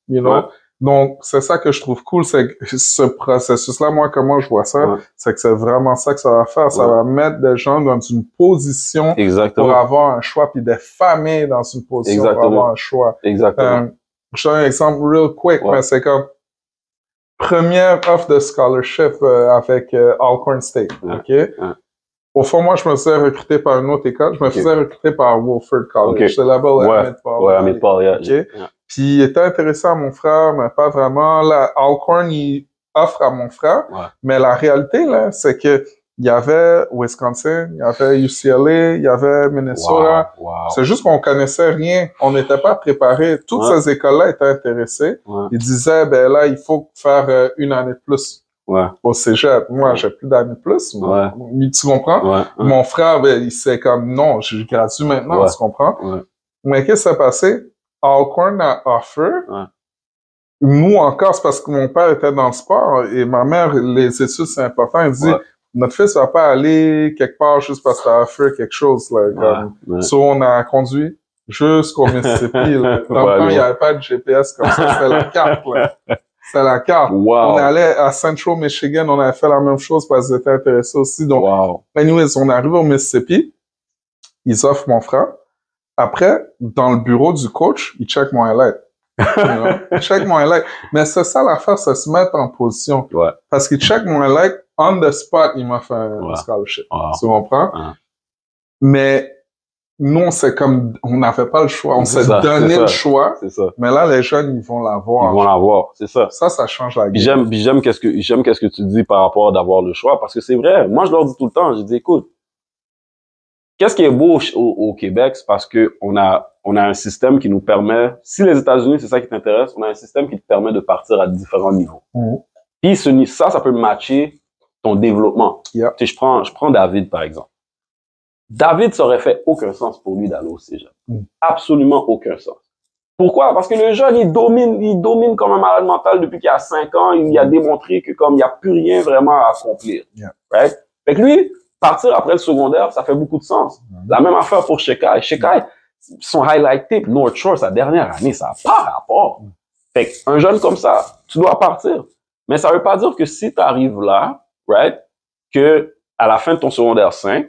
You know? Donc, c'est ça que je trouve cool, c'est que ce processus-là, moi, comment je vois ça, c'est que c'est vraiment ça que ça va faire. Ça va mettre des gens dans une position pour avoir un choix, puis des familles dans une position pour avoir un choix. Exactement. Je donne un exemple real quick, mais c'est comme première offre de scholarship avec Alcorn State, OK? Au fond, moi, je me faisais recruter par une autre école. Je me faisais recruter par Wofford College. C'est là-bas, Emmett Paul, OK? Puis, il était intéressé à mon frère, mais pas vraiment. Là, Alcorn, il offre à mon frère. Mais la réalité, là, c'est que il y avait Wisconsin, il y avait UCLA, il y avait Minnesota. C'est juste qu'on connaissait rien. On n'était pas préparés. Toutes ces écoles-là étaient intéressées. Ils disaient, ben là, il faut faire une année de plus. Au cégep. Moi, j'ai plus d'années de plus. Tu comprends? Mon frère, ben, il s'est comme, non, je gradue maintenant, tu comprends? Mais qu'est-ce qui s'est passé? Alcorn a offert. Nous encore, c'est parce que mon père était dans le sport et ma mère, les études, c'est important. Elle dit, notre fils va pas aller quelque part juste parce que t'as offert quelque chose, là. So, on a conduit jusqu'au Mississippi, là. Dans le temps, il n'y avait pas de GPS comme ça. C'était la carte, là. C'était la carte. On allait à Central Michigan, on avait fait la même chose parce qu'ils étaient intéressés aussi. Donc, anyways, on est arrivé au Mississippi. Ils offrent mon frère. Après, dans le bureau du coach, il check mon highlight. Il check mon highlight. Mais c'est ça l'affaire, c'est se mettre en position. Parce qu'il check mon highlight, on the spot, il m'a fait un scholarship. Tu comprends? Mais nous, c'est comme, on n'avait pas le choix. On s'est donné le choix. Mais là, les jeunes, ils vont l'avoir. Ils vont l'avoir, c'est ça. Ça change la game. J'aime qu'est-ce que tu dis par rapport d'avoir le choix. Parce que c'est vrai. Moi, je leur dis tout le temps, je dis, écoute, qu'est-ce qui est beau au Québec, c'est parce que on a un système qui nous permet, si les États-Unis, c'est ça qui t'intéresse, on a un système qui te permet de partir à différents niveaux. Puis ça peut matcher ton développement. Tu sais, je prends David, par exemple. David, ça aurait fait aucun sens pour lui d'aller au cégep. Absolument aucun sens. Pourquoi? Parce que le jeune, il domine comme un malade mental depuis qu'il a 5 ans. Il a démontré que comme il n'y a plus rien vraiment à accomplir. Right? Fait que lui, partir après le secondaire, ça fait beaucoup de sens. La même affaire pour Shekai. Shekai, son highlight tape, North Shore, sa dernière année, ça n'a pas rapport. Fait qu'un jeune comme ça, tu dois partir. Mais ça veut pas dire que si tu arrives là, right, que à la fin de ton secondaire 5,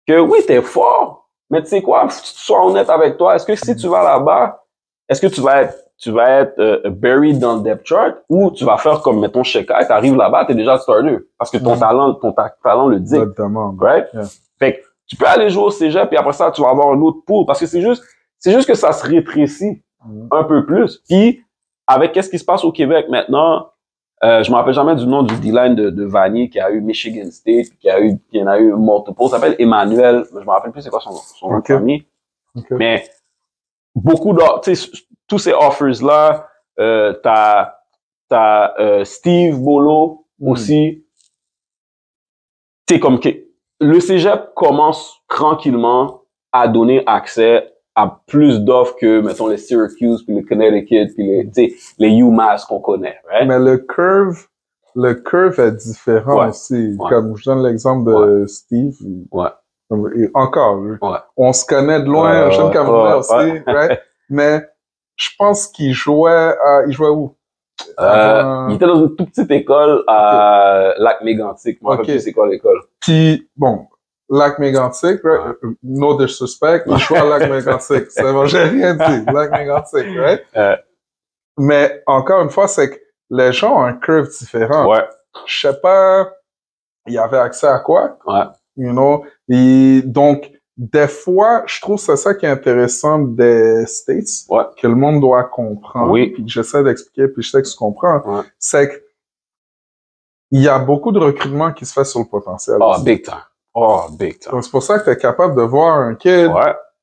que oui, t'es fort, mais tu sais quoi, faut que tu sois honnête avec toi. Est-ce que si tu vas là-bas, est-ce que tu vas être buried dans le depth chart ou tu vas faire comme, mettons, Shekai, t'arrives là-bas, t'es déjà starter. Parce que ton talent le dit. Exactement. Right? Fait que tu peux aller jouer au cégep puis après ça, tu vas avoir un autre pool. Parce que c'est juste que ça se rétrécit un peu plus. Puis, avec qu'est-ce qui se passe au Québec maintenant, je me rappelle jamais du nom du D-line de Vanier qui a eu Michigan State, qui en a eu multiple. Il s'appelle Emmanuel, je me rappelle plus c'est quoi son nom de famille. Mais beaucoup de, tu sais, tous ces offers-là, t'as Steve Bolo aussi. Tu sais, comme que le cégep commence tranquillement à donner accès à plus d'offres que, mettons, les Syracuse, puis les Connecticut, puis les UMass qu'on connaît. Right? Mais le curve est différent aussi. Comme je donne l'exemple de Steve. Et encore, on se connaît de loin, un jeune Camerounais aussi, right? Mais je pense qu'il jouait où? Il était dans une toute petite école à Lac-Mégantic. Moi, je sais plus c'est quoi l'école. Puis, bon, Lac-Mégantic, right? No disrespect, il joue à Lac-Mégantic. C'est bon, j'ai rien dit. Lac-Mégantic, right? Mais encore une fois, c'est que les gens ont un curve différent. Je sais pas, il y avait accès à quoi? You know? Et donc, des fois, je trouve que c'est ça qui est intéressant des States, que le monde doit comprendre, puis que j'essaie d'expliquer, puis je sais que tu comprends, c'est que il y a beaucoup de recrutement qui se fait sur le potentiel. Big time. Big time. Donc, c'est pour ça que tu es capable de voir un kid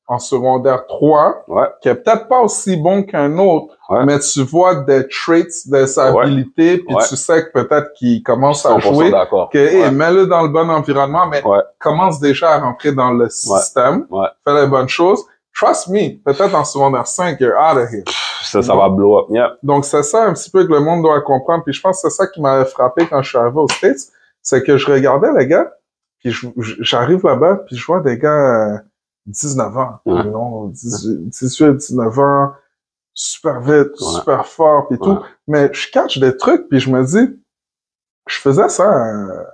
en secondaire 3, qui est peut-être pas aussi bon qu'un autre, mais tu vois des traits de sa habilité, puis tu sais que peut-être qu'il commence à jouer, que mets-le dans le bon environnement, mais commence déjà à rentrer dans le système, fais les bonnes choses. Trust me, peut-être en secondaire 5, you're out of here. Ça va blow up, Donc, c'est ça un petit peu que le monde doit comprendre, puis je pense que c'est ça qui m'avait frappé quand je suis arrivé aux States, c'est que je regardais les gars, puis j'arrive là-bas, puis je vois des gars 19 ans, 18, 19 ans, super vite, super fort, puis tout. Mais je catch des trucs, puis je me dis, je faisais ça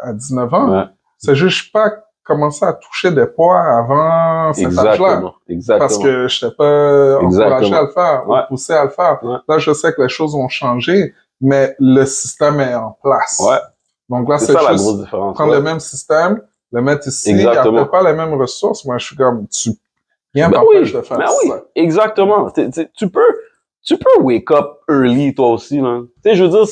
à 19 ans. Ouais. C'est juste pas commencé à toucher des poids avant cet âge-là. Exactement. Parce que je n'étais pas encouragé à le faire, Ouais. poussé à le faire. Ouais. Là, je sais que les choses ont changé, mais le système est en place. Ouais. Donc là, C'est c'est ça la juste grosse différence. prendre le même système, le mettre ici, il n'y a peut-être pas les mêmes ressources. Moi, je suis comme, rien m'empêche de faire ça. Oui, exactement. Tu peux wake up early, toi aussi, là. Tu sais, je veux dire,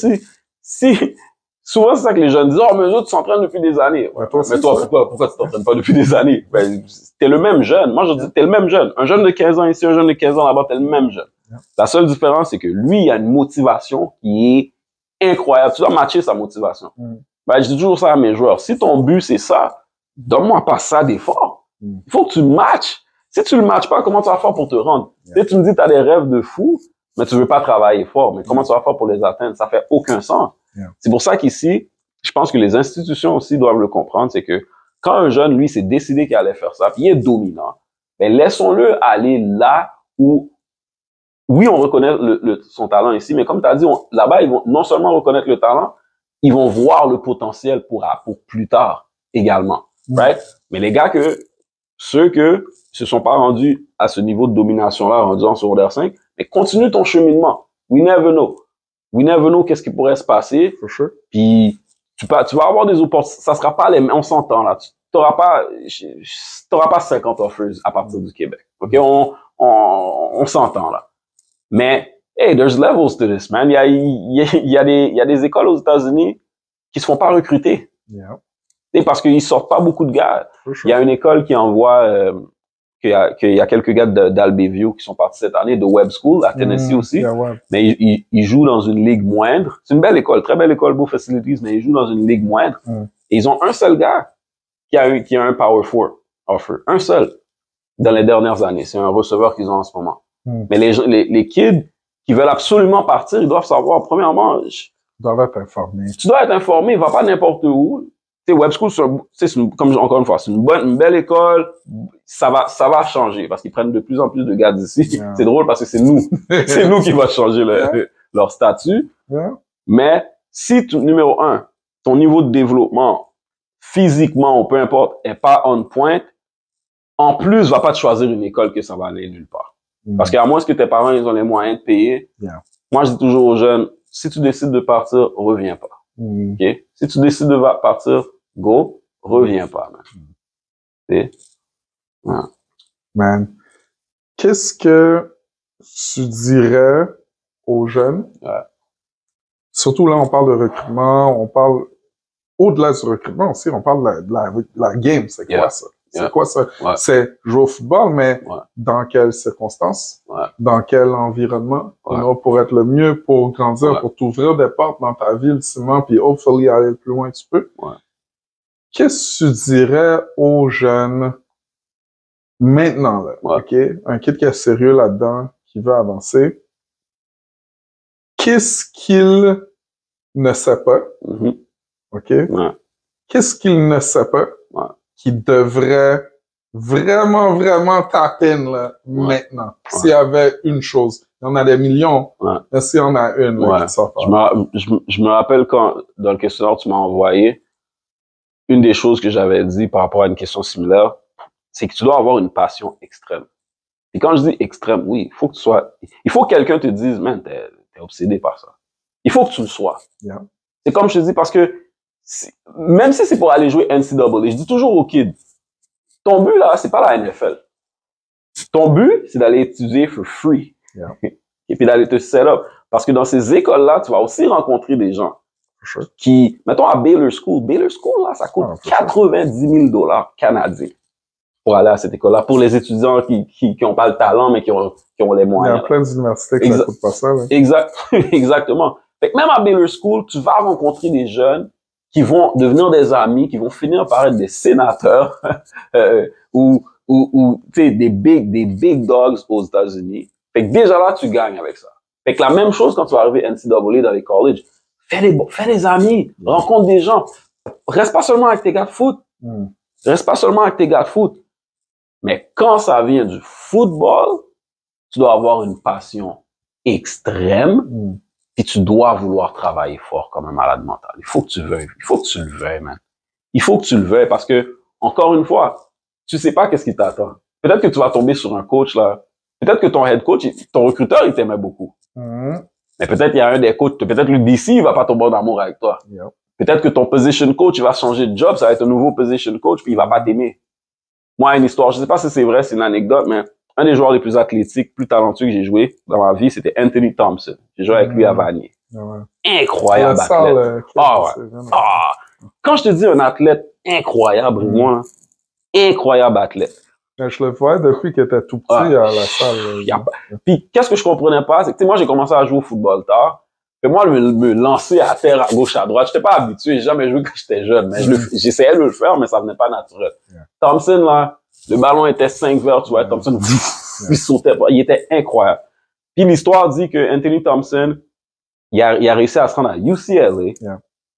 si, souvent, c'est ça que les jeunes disent, oh, mais eux autres, tu s'entraînes depuis des années. Ouais, toi aussi, mais toi, pourquoi tu t'entraînes pas depuis des années? Ben, t'es le même jeune. Moi, je dis, t'es le même jeune. Un jeune de 15 ans ici, un jeune de 15 ans là-bas, t'es le même jeune. La seule différence, c'est que lui, il a une motivation qui est incroyable. Tu dois matcher sa motivation. Ben, je dis toujours ça à mes joueurs. Si ton but, c'est ça, donne-moi pas ça d'effort. Il faut que tu matches. Si tu le matches pas, comment tu vas faire pour te rendre? Si tu me dis, tu as des rêves de fou, mais tu veux pas travailler fort, mais comment tu vas faire pour les atteindre? Ça fait aucun sens. C'est pour ça qu'ici, je pense que les institutions aussi doivent le comprendre, c'est que quand un jeune, lui, s'est décidé qu'il allait faire ça, puis il est dominant, ben, laissons-le aller là où, oui, on reconnaît son talent ici, mais comme tu as dit, là-bas, ils vont non seulement reconnaître le talent, ils vont voir le potentiel pour plus tard également. Right? Mais les gars ceux que se sont pas rendus à ce niveau de domination-là, rendus en secondaire 5, mais continue ton cheminement. We never know. We never know qu'est-ce qui pourrait se passer. For sure. Puis, tu vas avoir des opportunités. Ça sera pas les mêmes. On s'entend, là. T'auras pas 50 offers à partir du Québec. OK? On s'entend, là. Mais, hey, there's levels to this, man. Il y a des écoles aux États-Unis qui se font pas recruter. Yeah. Et parce qu'ils sortent pas beaucoup de gars. For sure. Il y a une école qui envoie, qu'il y a quelques gars d'Albeview qui sont partis cette année, de Webb School, à Tennessee aussi. Yeah, ouais. Mais ils jouent dans une ligue moindre. C'est une belle école, très belle école, beau facilities, mais ils jouent dans une ligue moindre. Et ils ont un seul gars qui a un Power 4 offer. Un seul. Dans les dernières années. C'est un receveur qu'ils ont en ce moment. Mais les kids qui veulent absolument partir, ils doivent savoir, premièrement, Ils doivent être informés. tu dois être informé, va pas n'importe où. Tu sais, Webb School, comme encore une fois, c'est une belle école. Ça va changer parce qu'ils prennent de plus en plus de gars d'ici. Yeah. C'est drôle parce que c'est nous qui va changer leur statut. Yeah. Mais si numéro 1, ton niveau de développement physiquement ou peu importe est pas on point, en plus, va pas te choisir une école que ça va aller nulle part. Parce qu'à moins que tes parents ils ont les moyens de payer. Yeah. Moi, je dis toujours aux jeunes, si tu décides de partir, reviens pas. Okay? Si tu décides de partir, go, reviens pas, man. Ouais. Man, qu'est-ce que tu dirais aux jeunes? Surtout là, on parle de recrutement, on parle au-delà du recrutement aussi, on parle de la game. C'est quoi ça? C'est quoi ça? Ouais. C'est jouer au football, mais dans quelles circonstances? Dans quel environnement? Pour être le mieux, pour grandir, pour t'ouvrir des portes dans ta vie, ultimement, puis hopefully aller le plus loin que tu peux. Qu'est-ce que tu dirais aux jeunes maintenant, là? OK? Un kid qui est sérieux là-dedans, qui veut avancer. Qu'est-ce qu'il ne sait pas? OK? Qu'est-ce qu'il ne sait pas? Qui devrait vraiment, vraiment taper là, maintenant. S'il y avait une chose. Il y en a des millions. Mais s'il y en a une, là, qui sort pas. Je me rappelle quand, dans le questionnaire que tu m'as envoyé, une des choses que j'avais dit par rapport à une question similaire, c'est que tu dois avoir une passion extrême. Et quand je dis extrême, oui, il faut que quelqu'un te dise, man, t'es obsédé par ça. Il faut que tu le sois. Yeah. C'est comme je te dis, parce que même si c'est pour aller jouer NCAA, je dis toujours aux kids, ton but là, c'est pas la NFL. Ton but, c'est d'aller étudier for free. Yeah. Et puis d'aller te set up. Parce que dans ces écoles-là, tu vas aussi rencontrer des gens qui, mettons à Baylor School, là, ça coûte 90 000 $ canadiens pour aller à cette école-là. Pour les étudiants qui ont pas le talent, mais qui ont les moyens. Il y a plein d'universités qui ça coûte pas ça, là. Exactement. Fait que même à Baylor School, tu vas rencontrer des jeunes qui vont devenir des amis, qui vont finir par être des sénateurs, ou tu sais, des big dogs aux États-Unis. Fait que déjà là, tu gagnes avec ça. Fait que la même chose quand tu vas arriver NCAA dans les colleges. Fais des amis, rencontre des gens. Reste pas seulement avec tes gars de foot. Reste pas seulement avec tes gars de foot. Mais quand ça vient du football, tu dois avoir une passion extrême, puis tu dois vouloir travailler fort comme un malade mental. Il faut que tu veuilles. Il faut que tu le veuilles, man. Il faut que tu le veuilles parce que, encore une fois, tu sais pas qu'est-ce qui t'attend. Peut-être que tu vas tomber sur un coach, là. Peut-être que ton head coach, ton recruteur, il t'aimait beaucoup. Mais peut-être il y a un des coachs, peut-être le DC, il va pas tomber en amour avec toi. Yep. Peut-être que ton position coach, il va changer de job, ça va être un nouveau position coach, puis il va pas t'aimer. Moi, une histoire, je sais pas si c'est vrai, c'est une anecdote, mais un des joueurs les plus athlétiques, plus talentueux que j'ai joué dans ma vie, c'était Anthony Thompson. J'ai joué avec lui à Vanier. Incroyable athlète. Quand je te dis un athlète incroyable, moi, incroyable athlète. Je le vois depuis qu'il était tout petit à la salle. Puis, qu'est-ce que je comprenais pas, c'est que, moi, j'ai commencé à jouer au football tard. Et moi, me lancer à terre, à gauche, à droite, j'étais pas habitué, j'ai jamais joué quand j'étais jeune, mais j'essayais de le faire, mais ça venait pas naturel. Thompson, là, le ballon était 5 verts, tu vois, Thompson, il sautait pas, il était incroyable. Puis l'histoire dit que Anthony Thompson, il a réussi à se rendre à UCLA.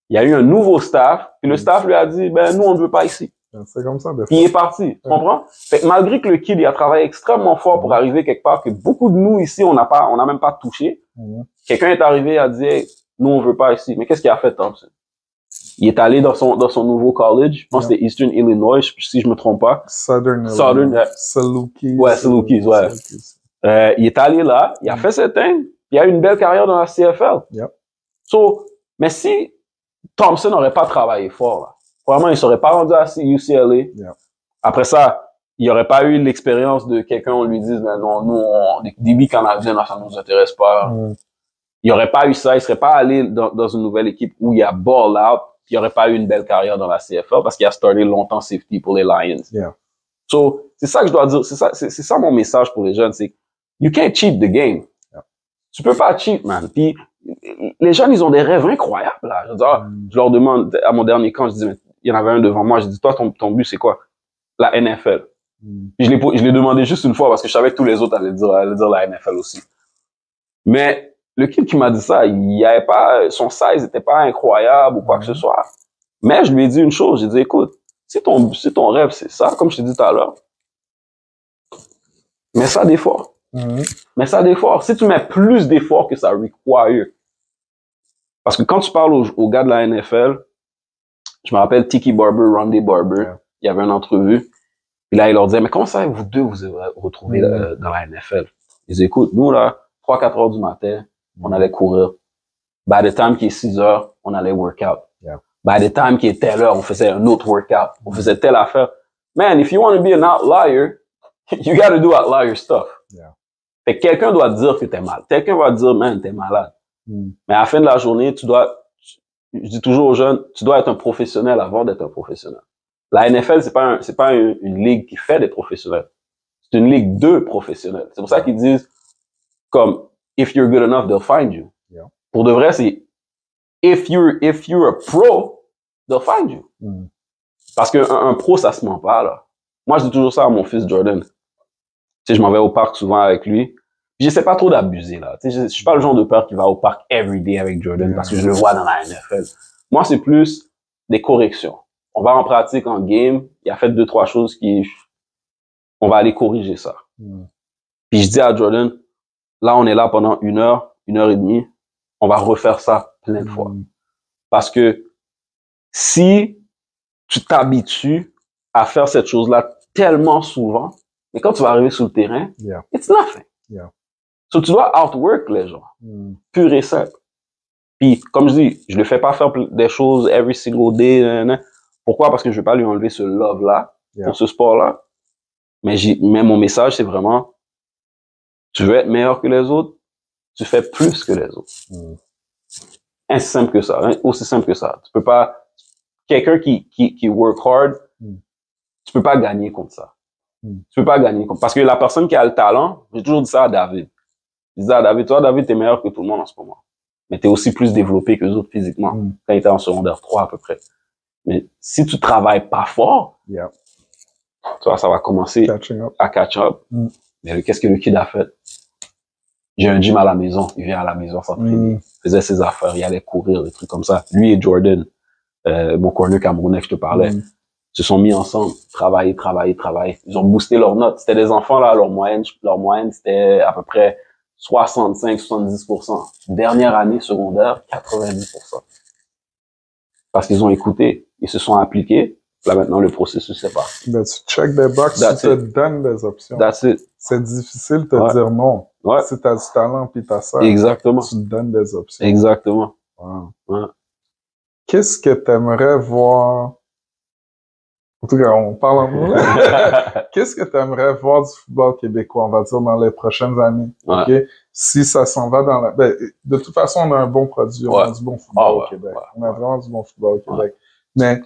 Il y a eu un nouveau staff, puis le staff lui a dit, ben, nous, on ne veut pas ici. C'est comme ça, des fois. Puis il est parti, tu comprends? Fait que malgré que le kid, il a travaillé extrêmement fort pour arriver quelque part que beaucoup de nous ici, on n'a même pas touché. Quelqu'un est arrivé et a dit, hey, nous, on veut pas ici. Mais qu'est-ce qu'il a fait, Thompson? Il est allé dans son nouveau college. Je pense que c'était Eastern Illinois, si je me trompe pas. Southern Salukis. Ouais, Salukis, ouais. Il est allé là, il a fait ses things, il a eu une belle carrière dans la CFL. So, mais si Thompson n'aurait pas travaillé fort, là, vraiment, il serait pas rendu à UCLA. Après ça, il n'y aurait pas eu l'expérience de quelqu'un, on lui dise, ben non, nous, les débits canadiens, ça nous intéresse pas. Il n'y aurait pas eu ça, il serait pas allé dans une nouvelle équipe où il y a ball out, puis il n'y aurait pas eu une belle carrière dans la CFL parce qu'il a starté longtemps safety pour les Lions. So, c'est ça que je dois dire, c'est ça mon message pour les jeunes, c'est you can't cheat the game. Tu peux pas cheat, man. Puis, les jeunes, ils ont des rêves incroyables, là. Je veux dire, je leur demande, à mon dernier camp, je dis, il y en avait un devant moi, je dis, toi, ton but, c'est quoi? La NFL. Puis je l'ai demandé juste une fois parce que je savais que tous les autres allaient dire la NFL aussi. Mais le kid qui m'a dit ça, il y avait pas, son size était pas incroyable ou quoi que ce soit. Mais je lui ai dit une chose, j'ai dit, écoute, si ton rêve, c'est ça, comme je t'ai dit tout à l'heure, mets ça d'effort. Mets ça d'effort. Si tu mets plus d'efforts que ça require. Parce que quand tu parles aux gars de la NFL, je me rappelle Tiki Barber, Randy Barber, il y avait une entrevue. Puis là, il leur disait, mais comment ça, vous deux, vous vous retrouvez dans la NFL? Ils disaient, écoute, nous, là, 3-4 heures du matin, on allait courir. By the time qu'il est 6 heures, on allait workout. By the time qu'il est telle heure, on faisait un autre workout. On faisait telle affaire. Man, if you want to be an outlier, you gotta do outlier stuff. Fait que quelqu'un doit te dire que t'es mal. Quelqu'un va te dire, man, t'es malade. Mais à la fin de la journée, je dis toujours aux jeunes, tu dois être un professionnel avant d'être un professionnel. La NFL, c'est pas une ligue qui fait des professionnels. C'est une ligue de professionnels. C'est pour ça qu'ils disent, comme, if you're good enough, they'll find you. Pour de vrai, c'est, if you're a pro, they'll find you. Parce qu'un pro, ça se ment pas, là. Moi, je dis toujours ça à mon fils Jordan. Tu sais, je m'en vais au parc souvent avec lui. J'essaie pas trop d'abuser, là. Tu sais, je suis pas le genre de père qui va au parc everyday avec Jordan parce que je le vois dans la NFL. Moi, c'est plus des corrections. On va en pratique en game. Il a fait 2-3 choses on va aller corriger ça. Puis je dis à Jordan, là, on est là pendant 1 heure, 1 heure et demie. On va refaire ça plein de fois. Parce que si tu t'habitues à faire cette chose-là tellement souvent, mais quand tu vas arriver sur le terrain, it's nothing. So, tu dois outwork les gens. Pur et simple. Puis, comme je dis, je le fais pas faire des choses every single day. Pourquoi? Parce que je vais pas lui enlever ce love-là pour ce sport-là. Mais mon message, c'est vraiment, tu veux être meilleur que les autres, tu fais plus que les autres. Ainsi simple que ça. Aussi simple que ça. Tu peux pas, quelqu'un qui work hard, tu peux pas gagner contre ça. Tu peux pas gagner contre, parce que la personne qui a le talent, j'ai toujours dit ça à David. Je disais à David, toi, David, t'es meilleur que tout le monde en ce moment. Mais t'es aussi plus développé que les autres physiquement. Quand il était en secondaire 3 à peu près. Mais si tu travailles pas fort, tu vois, ça va commencer à catch up. Mais qu'est-ce que le kid a fait? J'ai un gym à la maison. Il vient à la maison s'entraîner. Faisait ses affaires. Il allait courir, des trucs comme ça. Lui et Jordan, mon corner camerounais que je te parlais, se sont mis ensemble, travailler. Ils ont boosté leurs notes. C'était des enfants, là, leur moyenne, c'était à peu près 65-70%. Dernière année secondaire, 90%. Parce qu'ils ont écouté, ils se sont appliqués. Là, maintenant, le processus est parti. Ben, tu check des box, tu te donnes des options. That's it. C'est difficile de te dire non. Ouais. Si t'as du talent puis t'as ça, Exactement. tu te donnes des options. Exactement. Wow. Ouais. Qu'est-ce que t'aimerais voir? En tout cas, on parle en nous. Qu'est-ce que t'aimerais voir du football québécois, on va dire, dans les prochaines années? Ouais. Okay? Si ça s'en va dans la... Ben, de toute façon, on a un bon produit, on a du bon football au Québec. Ouais. On a vraiment du bon football au Québec. Mais,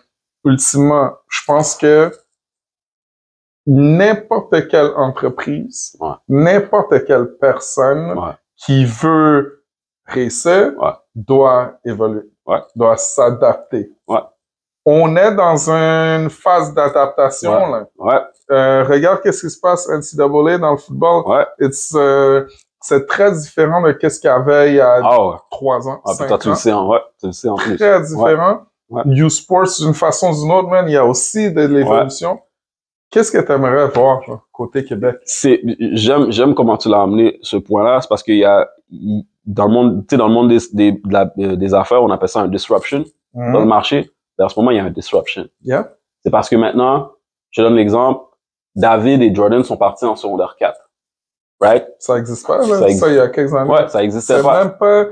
ultimement, je pense que n'importe quelle entreprise, n'importe quelle personne qui veut réussir doit évoluer, doit s'adapter. On est dans une phase d'adaptation, là. Regarde qu'est-ce qui se passe à NCAA dans le football. C'est très différent de qu'est-ce qu'il y avait il y a 3 ans, 5 ans. Tu le sais en plus. Très différent. U-Sports, d'une façon ou d'une autre, man, il y a aussi de l'évolution. Qu'est-ce que tu aimerais voir, genre, côté Québec? J'aime comment tu l'as amené, ce point-là. C'est parce qu'il y a, dans le monde, tu sais, dans le monde des affaires, on appelle ça un disruption. Dans le marché, en ce moment, il y a un disruption. C'est parce que maintenant, je te donne l'exemple, David et Jordan sont partis en secondaire 4. Right? Ça existe pas, là? Ça, il y a quelques années. Ouais, ça existait pas. C'est même pas,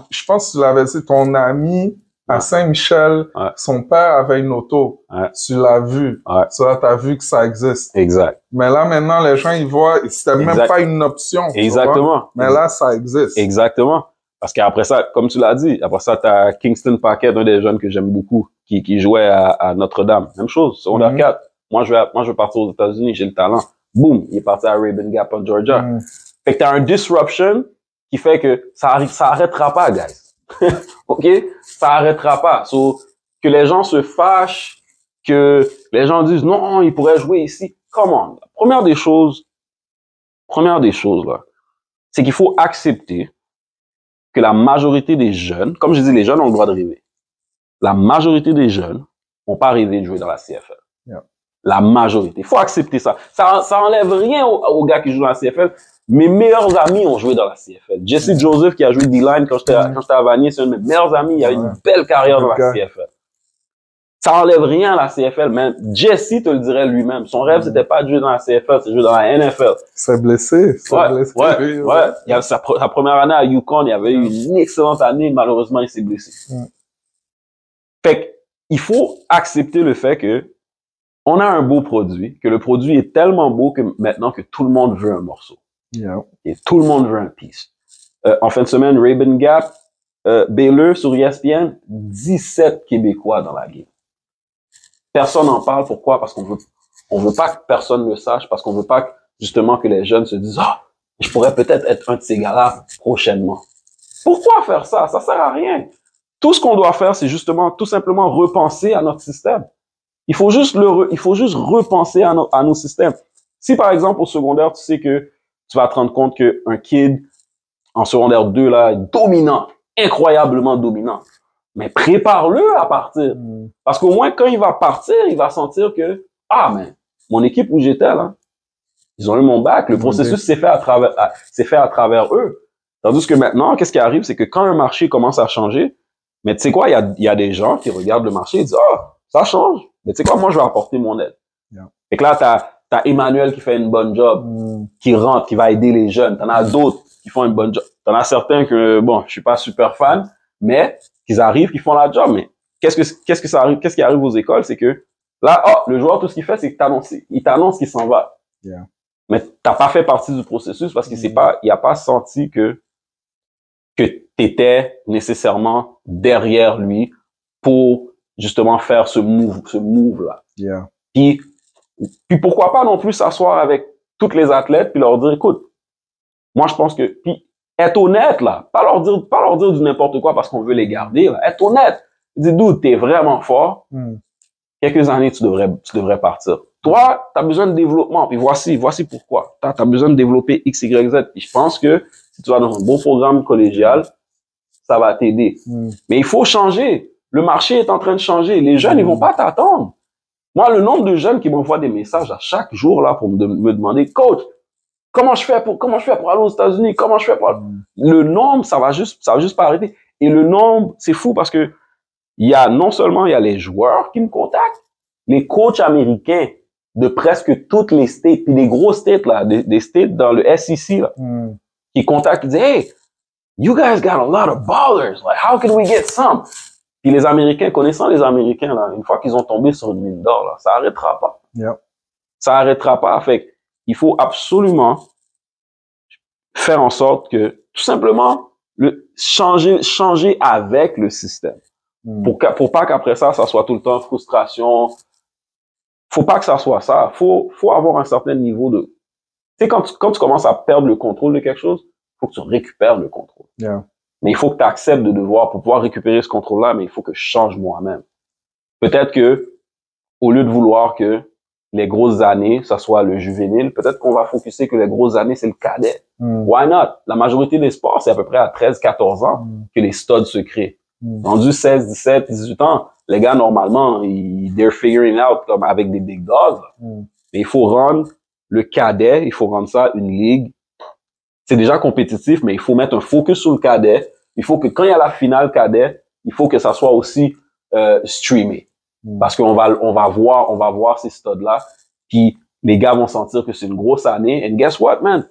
je pense que tu l'avais dit, ton ami à Saint-Michel, son père avait une auto. Tu l'as vu. Ça, t'as vu que ça existe. Exact. Mais là, maintenant, les gens, ils voient, c'était même pas une option. Exactement. Mais là, ça existe. Exactement. Parce qu'après ça, comme tu l'as dit, après ça, t'as Kingston Paquette, un des jeunes que j'aime beaucoup, qui jouait à Notre-Dame. Même chose, secondaire 4. Moi, je vais partir aux États-Unis, j'ai le talent. Boum, il est parti à Rabun Gap en Georgia. Fait que t'as un disruption qui fait que ça arrêtera pas, guys. OK? Ça arrêtera pas. So, que les gens se fâchent, que les gens disent non, il pourrait jouer ici. Comment? Première des choses, là, c'est qu'il faut accepter que la majorité des jeunes, comme je dis, les jeunes ont le droit de rêver. La majorité des jeunes n'ont pas rêvé de jouer dans la CFL. La majorité. Il faut accepter ça. Ça enlève rien aux gars qui jouent dans la CFL. Mes meilleurs amis ont joué dans la CFL. Jesse Joseph, qui a joué D-line quand j'étais à Vanier, c'est un de mes meilleurs amis. Il a eu une belle carrière dans la CFL. Ça enlève rien à la CFL, mais Jesse te le dirait lui-même. Son rêve, c'était pas de jouer dans la CFL, c'est de jouer dans la NFL. C'est blessé. Il y a sa première année à Yukon, il avait eu une excellente année. Malheureusement, il s'est blessé. Fait que, il faut accepter le fait que on a un beau produit, que le produit est tellement beau que maintenant que tout le monde veut un morceau. Et tout le monde veut un piece. En fin de semaine, Rabun Gap, Baylor sur ESPN, 17 Québécois dans la game. Personne n'en parle. Pourquoi? Parce qu'on veut pas que personne le sache, parce qu'on veut pas que, justement, que les jeunes se disent, je pourrais peut-être être un de ces gars-là prochainement. Pourquoi faire ça? Ça sert à rien. Tout ce qu'on doit faire, c'est justement, tout simplement repenser à notre système. Il faut juste repenser à nos systèmes. Si, par exemple, au secondaire, tu sais que tu vas te rendre compte qu'un kid en secondaire 2, là, est dominant, incroyablement dominant. Mais prépare-le à partir. Parce qu'au moins, quand il va partir, il va sentir que, mais mon équipe où j'étais, là, ils ont eu mon bac. Le processus s'est fait à travers eux. Tandis que maintenant, qu'est-ce qui arrive? C'est que quand un marché commence à changer, mais tu sais quoi, il y a des gens qui regardent le marché et disent, ça change. Mais tu sais quoi, moi, je vais apporter mon aide. Et que là, t'as Emmanuel qui fait une bonne job, qui rentre, qui va aider les jeunes. T'en as d'autres qui font une bonne job. T'en as certains que, bon, je suis pas super fan, mais qu'ils arrivent, qui font la job. Mais qu'est-ce qui arrive aux écoles? C'est que là, le joueur, tout ce qu'il fait, c'est il t'annonce qu'il s'en va. Mais t'as pas fait partie du processus parce qu'il il a pas senti que t'étais nécessairement derrière lui pour justement faire ce move-là. Puis pourquoi pas non plus s'asseoir avec toutes les athlètes puis leur dire, écoute, moi je pense que, puis être honnête là, pas leur dire du n'importe quoi parce qu'on veut les garder, là. Être honnête. Dis, d'où t'es vraiment fort. Quelques années tu devrais partir. Toi, t'as besoin de développement. Puis voici pourquoi. T'as besoin de développer X, Y, Z. Puis je pense que si tu vas dans un bon programme collégial, ça va t'aider. Mais il faut changer. Le marché est en train de changer. Les jeunes, ils vont pas t'attendre. Moi, le nombre de jeunes qui m'envoient des messages à chaque jour là pour me demander, coach, comment je fais pour aller aux États-Unis? Comment je fais pour... Le nombre, ça va juste pas arrêter. Et le nombre, c'est fou parce que non seulement il y a les joueurs qui me contactent, les coachs américains de presque toutes les states, puis des gros states, là, des states dans le SEC, là, qui contactent, qui disent, hey, you guys got a lot of ballers. Like, how can we get some? Puis les Américains, connaissant les Américains, là, une fois qu'ils ont tombé sur une mine d'or, là, ça arrêtera pas. Yep. Ça arrêtera pas. Fait il faut absolument faire en sorte que, tout simplement, changer avec le système. Pour pas qu'après ça soit tout le temps frustration. Faut pas que ça soit ça. Faut avoir un certain niveau de... Tu sais, quand tu commences à perdre le contrôle de quelque chose, faut que tu récupères le contrôle. Yeah. Mais il faut que tu acceptes de devoir, pour pouvoir récupérer ce contrôle-là, mais il faut que je change moi-même. Peut-être que, au lieu de vouloir que les grosses années, ça soit le juvénile, peut-être qu'on va focuser que les grosses années, c'est le cadet. Why not? La majorité des sports, c'est à peu près à 13, 14 ans que les studs se créent. Rendu 16, 17, 18 ans, les gars, normalement, they're figuring out comme avec des big dogs. Mais il faut rendre le cadet, il faut rendre ça une ligue. C'est déjà compétitif, mais il faut mettre un focus sur le cadet. Il faut que quand il y a la finale cadet, il faut que ça soit aussi streamé. Parce qu'on va voir ces studs-là, puis les gars vont sentir que c'est une grosse année. And guess what, man?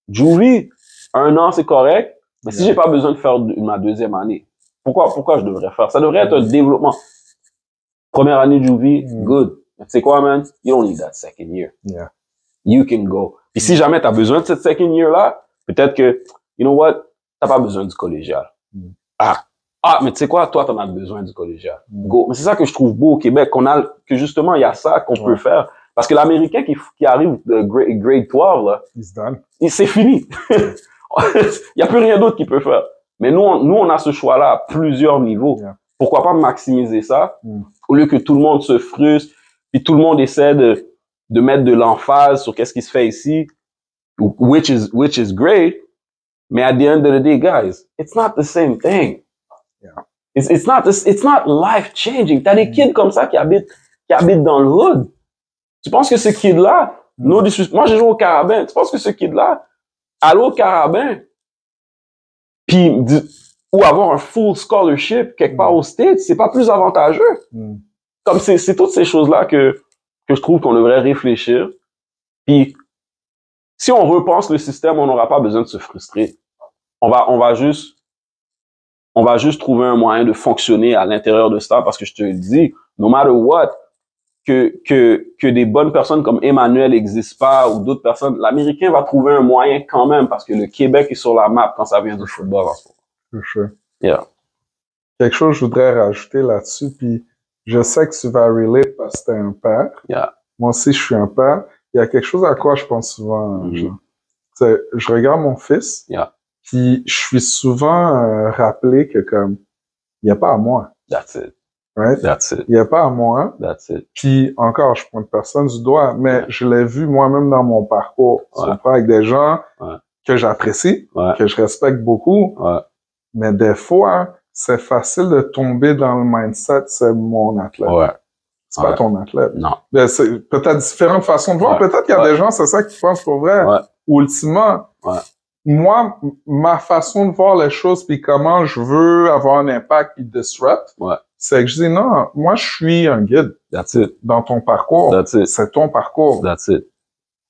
Juvie, 1 an, c'est correct. Mais si j'ai pas besoin de faire ma deuxième année, pourquoi je devrais faire? Ça devrait être un développement. Première année de Juvie, good. Mais tu sais quoi, man? You don't need that second year. Yeah. You can go. Puis si jamais t'as besoin de cette second year-là, peut-être que, you know what? T'as pas besoin du collégial. Mais tu sais quoi? Toi, t'en as besoin du collégial. Go. Mais c'est ça que je trouve beau au Québec, que justement, il y a ça qu'on peut faire. Parce que l'Américain qui arrive de grade 12, là, c'est fini. Il y a plus rien d'autre qu'il peut faire. Mais nous, on a ce choix-là à plusieurs niveaux. Yeah. Pourquoi pas maximiser ça? Au lieu que tout le monde se frustre, puis tout le monde essaie de mettre de l'emphase sur qu'est-ce qui se fait ici, which is great. Mais at the end of the day, guys, it's not the same thing. Yeah. It's not life changing. T'as des kids comme ça qui habitent dans le hood. Tu penses que ce kid-là, moi j'ai joué au Carabin, tu penses que ce kid-là, aller au Carabin, puis ou avoir un full scholarship quelque part aux States, c'est pas plus avantageux. Comme c'est toutes ces choses-là que je trouve qu'on devrait réfléchir. Puis si on repense le système, on n'aura pas besoin de se frustrer. On va juste trouver un moyen de fonctionner à l'intérieur de ça, parce que je te le dis, no matter what, que des bonnes personnes comme Emmanuel n'existent pas ou d'autres personnes, l'Américain va trouver un moyen quand même, parce que le Québec est sur la map quand ça vient du football en ce moment. Sure. Yeah. Quelque chose que je voudrais rajouter là-dessus, puis je sais que tu vas relate parce que t'es un père. Yeah. Moi aussi, je suis un père. Il y a quelque chose à quoi je pense souvent. Genre. Je regarde mon fils, puis je suis souvent rappelé que comme, il n'y a pas à moi. That's it. Right? That's it. Il n'y a pas à moi. That's it. Puis encore, je pointe personne du doigt, mais je l'ai vu moi-même dans mon parcours. Avec des gens que j'apprécie, que je respecte beaucoup. Mais des fois, c'est facile de tomber dans le mindset, c'est mon athlète. C'est pas ton athlète. Non. Mais c'est peut-être différentes façons de voir. Peut-être qu'il y a des gens, c'est ça qui pensent pour vrai. Ultimement, moi, ma façon de voir les choses puis comment je veux avoir un impact puis disrupt, c'est que je dis non, moi je suis un guide. That's it. Dans ton parcours. That's it. C'est ton parcours. That's it.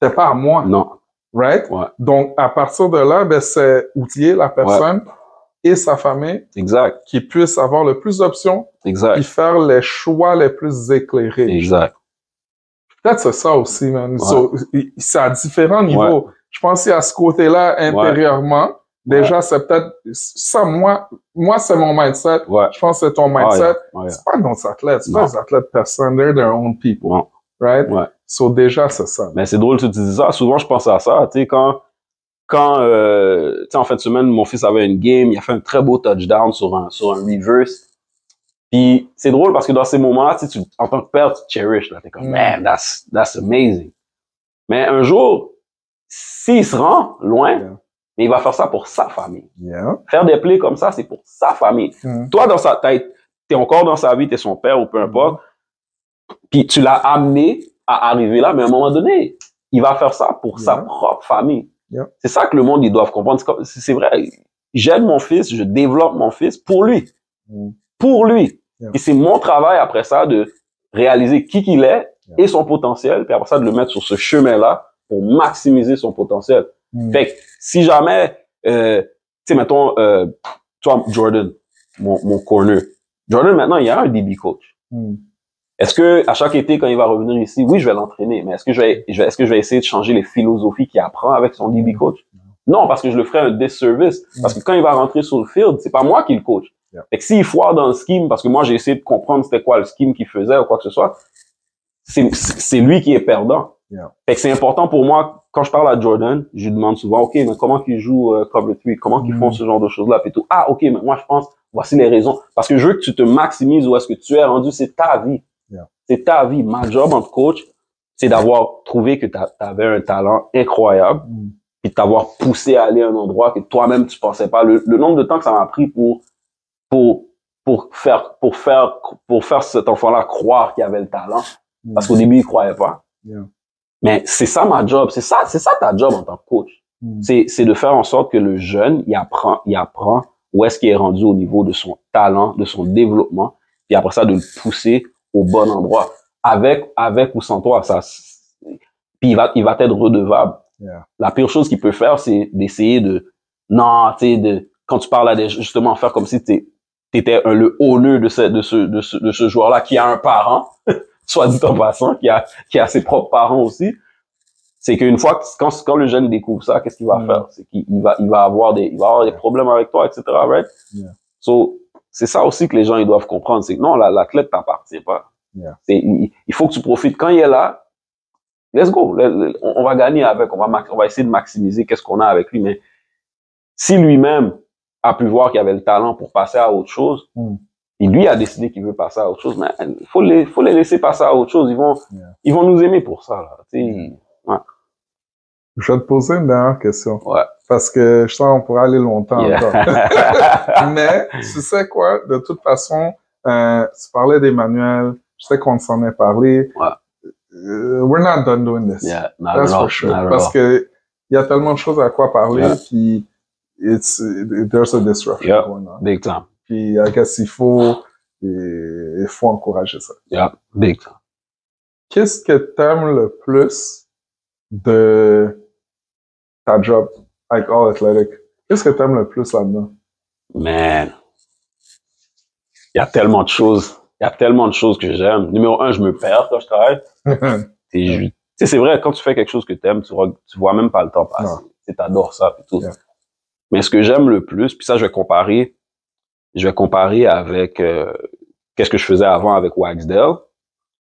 C'est pas à moi. Non. Right? Donc, à partir de là, ben, c'est outiller la personne et sa famille. Exact. Qui puissent avoir le plus d'options. Exact. Puis faire les choix les plus éclairés. Exact. Peut-être c'est ça aussi, man. C'est à différents niveaux. Je pense qu'il y a ce côté-là intérieurement. Déjà, c'est peut-être ça, moi, c'est mon mindset. Je pense que c'est ton mindset. C'est pas nos athlètes. C'est pas les athlètes personnes. They're their own people. Right? So, déjà, c'est ça. Mais c'est drôle que tu dises ça. Souvent, je pense à ça. Tu sais, quand tu sais, en fin de semaine, mon fils avait une game, il a fait un très beau touchdown sur un reverse. Puis, c'est drôle parce que dans ces moments-là, tu sais, en tant que père, tu cherish, là. T'es comme, man, that's amazing. Mais un jour, s'il se rend loin, mais il va faire ça pour sa famille. Faire des plays comme ça, c'est pour sa famille. Toi, t'es encore dans sa vie, t'es son père ou peu importe. Puis tu l'as amené à arriver là, mais à un moment donné, il va faire ça pour sa propre famille. Yeah. C'est ça que le monde, ils doivent comprendre. C'est vrai, j'aide mon fils, je développe mon fils pour lui. Pour lui. Yeah. Et c'est mon travail après ça de réaliser qui qu'il est et son potentiel, puis après ça de le mettre sur ce chemin-là pour maximiser son potentiel. Fait que si jamais, tu sais, mettons, toi, Jordan, mon corner. Jordan, maintenant, il y a un DB coach. Est-ce que, à chaque été, quand il va revenir ici, oui, je vais l'entraîner, mais est-ce que est-ce que je vais essayer de changer les philosophies qu'il apprend avec son DB coach? Non, parce que je le ferai un disservice. Parce que quand il va rentrer sur le field, c'est pas moi qui le coach. Fait que s'il foire dans le scheme, parce que moi, j'ai essayé de comprendre c'était quoi le scheme qu'il faisait ou quoi que ce soit, c'est lui qui est perdant. Fait que c'est important pour moi, quand je parle à Jordan, je lui demande souvent, OK, mais comment qu'ils jouent cover 3? Comment qu'ils font ce genre de choses-là? Puis tout. Ah, OK, mais moi, je pense, voici les raisons. Parce que je veux que tu te maximises où est-ce que tu es rendu. C'est ta vie. C'est ta vie. Ma job en coach, c'est d'avoir trouvé que tu avais un talent incroyable, puis de t'avoir poussé à aller à un endroit que toi-même tu pensais pas. Le nombre de temps que ça m'a pris pour faire cet enfant-là croire qu'il avait le talent, parce qu'au début il croyait pas. Mais c'est ça ma job. C'est ça ta job en tant que coach. C'est de faire en sorte que le jeune, il apprend où est-ce qu'il est rendu au niveau de son talent, de son développement, puis après ça de le pousser au bon endroit, avec ou sans toi. Ça, puis il va être redevable. La pire chose qu'il peut faire, c'est d'essayer quand tu parles à justement faire comme si t'étais le owner de ce joueur-là qui a un parent, soit dit en passant, qui a ses propres parents aussi. C'est qu'une fois quand le jeune découvre ça, qu'est-ce qu'il va faire? C'est qu'il va avoir des problèmes avec toi, etc. Right? So, c'est ça aussi que les gens ils doivent comprendre, c'est que non, l'athlète t'appartient pas. Il faut que tu profites quand il est là. Let's go, on va gagner avec, on va essayer de maximiser qu'est-ce qu'on a avec lui. Mais si lui-même a pu voir qu'il avait le talent pour passer à autre chose, et lui a décidé qu'il veut passer à autre chose, mais faut les laisser passer à autre chose. Ils vont nous aimer pour ça là. Ouais. Je vais te poser une dernière question. Ouais. Parce que je sens qu'on pourrait aller longtemps encore. Mais, tu sais quoi? De toute façon, tu parlais d'Emmanuel. Je sais qu'on s'en est parlé. Ouais. We're not done doing this. Yeah, That's for sure. Parce que il y a tellement de choses à quoi parler, puis there's a disruption going on. Big time. Puis, I guess il faut encourager ça. Yeah, big time. Qu'est-ce que t'aimes le plus de ta job avec All Athletic? Qu'est-ce que t'aimes le plus là-dedans? Man, il y a tellement de choses. Il y a tellement de choses que j'aime. Numéro 1, je me perds quand je travaille. C'est vrai, quand tu fais quelque chose que t'aimes, tu vois même pas le temps passer. Tu t'adores ça et tout. Mais ce que j'aime le plus, puis ça, je vais comparer avec qu'est-ce que je faisais avant avec Waxdale.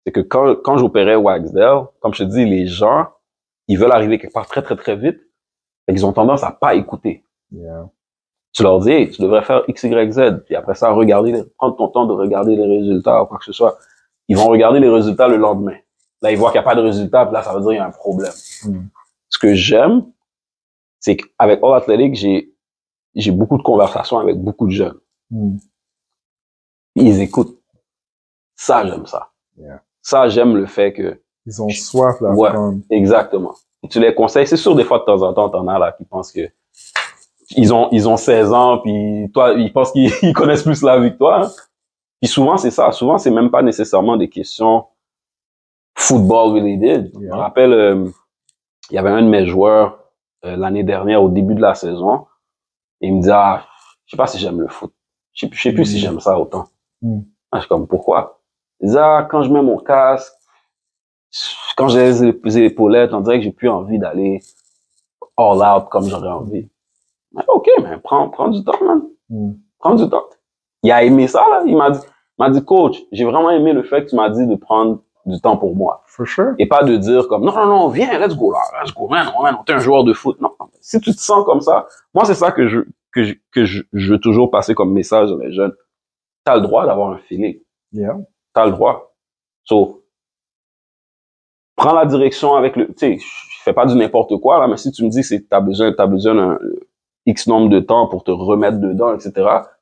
C'est que quand j'opérais Waxdale, comme je te dis, les gens, ils veulent arriver quelque part très, très, très vite. Et ils ont tendance à pas écouter. Tu leur dis, hey, tu devrais faire X, Y, Z. Puis après ça, prendre ton temps de regarder les résultats ou quoi que ce soit. Ils vont regarder les résultats le lendemain. Là, ils voient qu'il n'y a pas de résultats, puis là, ça veut dire qu'il y a un problème. Ce que j'aime, c'est qu'avec All Athletic, j'ai beaucoup de conversations avec beaucoup de jeunes. Ils écoutent. Ça, j'aime ça. Ça, j'aime le fait que... Ils ont soif d'apprendre. Ouais, exactement. Et tu les conseilles. C'est sûr, des fois, de temps en temps, t'en as là qui pensent que ils ont 16 ans, puis toi, ils pensent qu'ils connaissent plus la vie que toi. Hein. Puis souvent, c'est ça. Souvent, c'est même pas nécessairement des questions football related. Je me rappelle, il y avait un de mes joueurs l'année dernière, au début de la saison, et il me dit, je sais pas si j'aime le foot. Je sais plus si j'aime ça autant. Je suis comme, pourquoi? Il dit, quand je mets mon casque, quand j'ai les épaulettes, on dirait que j'ai plus envie d'aller all out comme j'aurais envie. Mais OK, mais prends du temps, man. Prends du temps. Il a aimé ça, là. Il m'a dit, coach, j'ai vraiment aimé le fait que tu m'as dit de prendre du temps pour moi. For sure. Et pas de dire comme, non, viens, let's go là, let's go, man, t'es un joueur de foot. Non, si tu te sens comme ça, moi, c'est ça que je veux toujours passer comme message à les jeunes. T'as le droit d'avoir un feeling. T'as le droit. So, prends la direction avec tu sais, je fais pas du n'importe quoi, là, mais si tu me dis que t'as besoin d'un X nombre de temps pour te remettre dedans, etc.,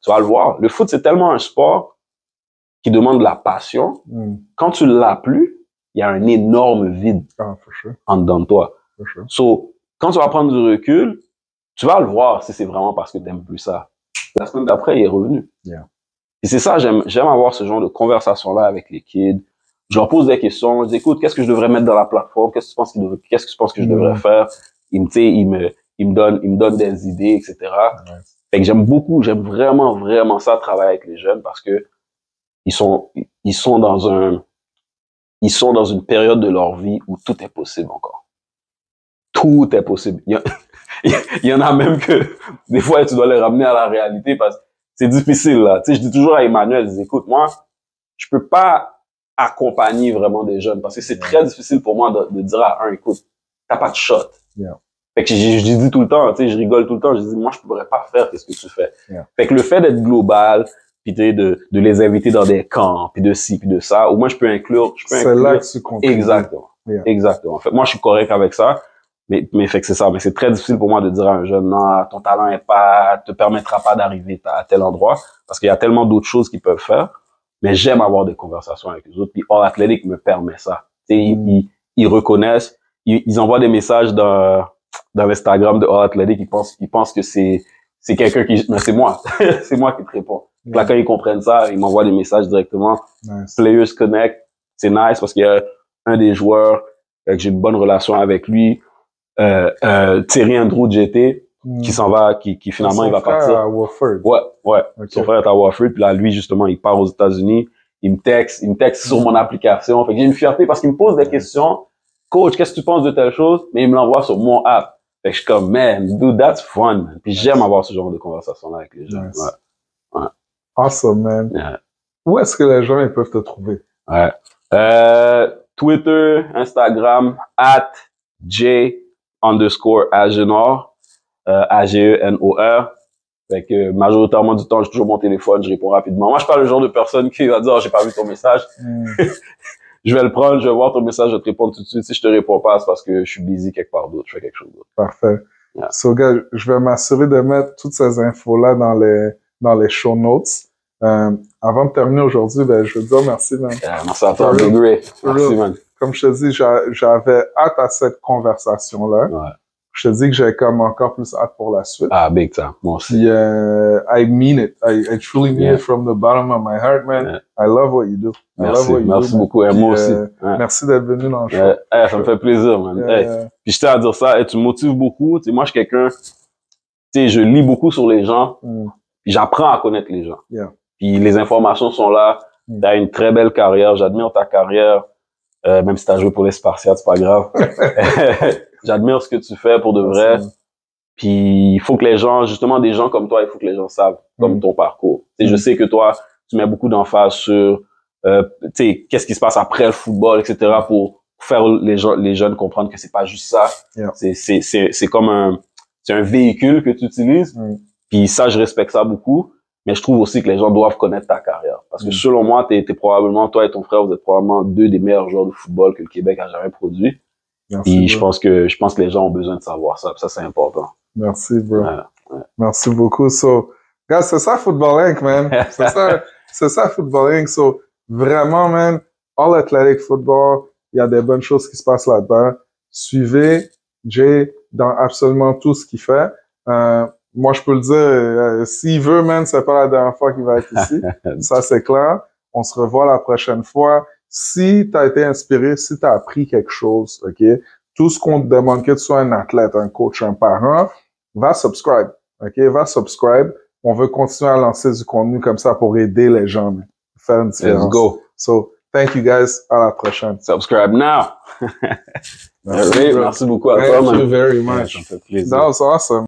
tu vas le voir. Le foot, c'est tellement un sport qui demande de la passion. Quand tu l'as plus, il y a un énorme vide for sure. en dedans de toi. For sure. So, quand tu vas prendre du recul, tu vas le voir si c'est vraiment parce que t'aimes plus ça. La semaine d'après, il est revenu. Yeah. Et c'est ça, j'aime avoir ce genre de conversation-là avec les kids. Je leur pose des questions, je dis, écoute, qu'est-ce que je devrais mettre dans la plateforme? Qu'est-ce que tu penses que je devrais faire? Ils me donnent des idées, etc. Ouais. Fait que j'aime vraiment ça, travailler avec les jeunes parce que ils sont dans une période de leur vie où tout est possible encore. Tout est possible. Il y en a même que, des fois, tu dois les ramener à la réalité parce que c'est difficile, là. Tu sais, je dis toujours à Emmanuel, je dis, écoute, moi, je peux pas accompagner vraiment des jeunes parce que c'est très difficile pour moi de dire à un, écoute, t'as pas de shot. Yeah. Fait que je dis tout le temps, tu sais, je rigole tout le temps, je dis, moi, je pourrais pas faire ce que tu fais. Yeah. Fait que le fait d'être global, puis de les inviter dans des camps, puis de ci, puis de ça, au moins, je peux inclure. C'est là que tu contribues. Exactement. Yeah. Exactement. Fait que moi, je suis correct avec ça. Mais fait que c'est ça. Mais c'est très difficile pour moi de dire à un jeune, non, ton talent te permettra pas d'arriver à tel endroit. Parce qu'il y a tellement d'autres choses qu'ils peuvent faire. Mais j'aime avoir des conversations avec les autres. Puis All Athletic me permet ça. Tu sais, ils reconnaissent, ils envoient des messages dans l'Instagram de All Athletic. Ils pensent que c'est quelqu'un mais c'est moi. C'est moi qui te réponds. Là, quand ils comprennent ça, ils m'envoient des messages directement. Nice. Players Connect. C'est nice parce qu'il y a un des joueurs que j'ai une bonne relation avec lui. Thierry Andrew GT qui s'en va, qui finalement il va partir. À Wofford. Ouais. Okay. Son frère est à Wofford, puis là lui justement il part aux États-Unis. Il me texte sur mon application. Fait que j'ai une fierté parce qu'il me pose des questions. Coach, qu'est-ce que tu penses de telle chose? Mais il me l'envoie sur mon app. Fait que je suis comme man, dude, that's fun. Man. Puis j'aime avoir ce genre de conversation là avec les gens. Nice. Ouais. Awesome, man. Yeah. Où est-ce que les gens ils peuvent te trouver? Ouais. Twitter, Instagram, @J_Agenor, AGENOR. Fait que majoritairement du temps, j'ai toujours mon téléphone, je réponds rapidement. Moi, je suis pas le genre de personne qui va dire, oh, j'ai pas vu ton message. Je vais le prendre, je vais voir ton message, je vais te répondre tout de suite. Si je te réponds pas, c'est parce que je suis busy quelque part d'autre, je fais quelque chose d'autre. Parfait. Yeah. So, gars, je vais m'assurer de mettre toutes ces infos-là dans les show notes. Avant de terminer aujourd'hui, ben, je veux te dire merci, man. Yeah, merci à toi, Big Ray. Merci, man. Comme je te dis, j'avais hâte à cette conversation-là. Ouais. Je te dis que j'ai comme encore plus hâte pour la suite. Ah, big time. Moi aussi. Puis, I mean it. I truly mean it from the bottom of my heart, man. Yeah. I love what you do. Merci beaucoup. Et moi aussi. Ouais. Merci d'être venu dans le show. Ça me fait plaisir, man. Puis je tiens à dire ça, tu me motives beaucoup. Tu sais, moi, je suis quelqu'un, tu sais, je lis beaucoup sur les gens, puis j'apprends à connaître les gens. Yeah. Puis les informations sont là. T'as une très belle carrière. J'admire ta carrière. Même si t'as joué pour les Spartiates, c'est pas grave. J'admire ce que tu fais pour de vrai. Puis il faut que les gens, justement des gens comme toi, il faut que les gens savent comme ton parcours. Je sais que toi, tu mets beaucoup d'emphase sur qu'est-ce qui se passe après le football, etc. pour faire les jeunes comprendre que c'est pas juste ça. Yeah. C'est comme c'est un véhicule que tu utilises. Puis ça, je respecte ça beaucoup. Mais je trouve aussi que les gens doivent connaître ta carrière. Parce que selon moi, t'es probablement, toi et ton frère, vous êtes probablement deux des meilleurs joueurs de football que le Québec a jamais produit. Merci, et je pense que les gens ont besoin de savoir ça. Ça, c'est important. Merci, bro. Ouais. Merci beaucoup. So, guys, c'est ça Football Inc, man. C'est ça Football Inc. So, vraiment, man, All Athletic Football, il y a des bonnes choses qui se passent là-dedans. Suivez Jay dans absolument tout ce qu'il fait. Moi, je peux le dire, s'il veut, man, c'est pas la dernière fois qu'il va être ici. Ça, c'est clair. On se revoit la prochaine fois. Si tu as été inspiré, si tu as appris quelque chose, OK, tout ce qu'on te demande, que tu sois un athlète, un coach, un parent, va subscribe, OK, va subscribe. On veut continuer à lancer du contenu comme ça pour aider les gens, man. Faire une différence. Let's go. So, thank you guys. À la prochaine. Subscribe now. Merci beaucoup à toi, man. Thank you very much. Ça me fait plaisir. That was awesome.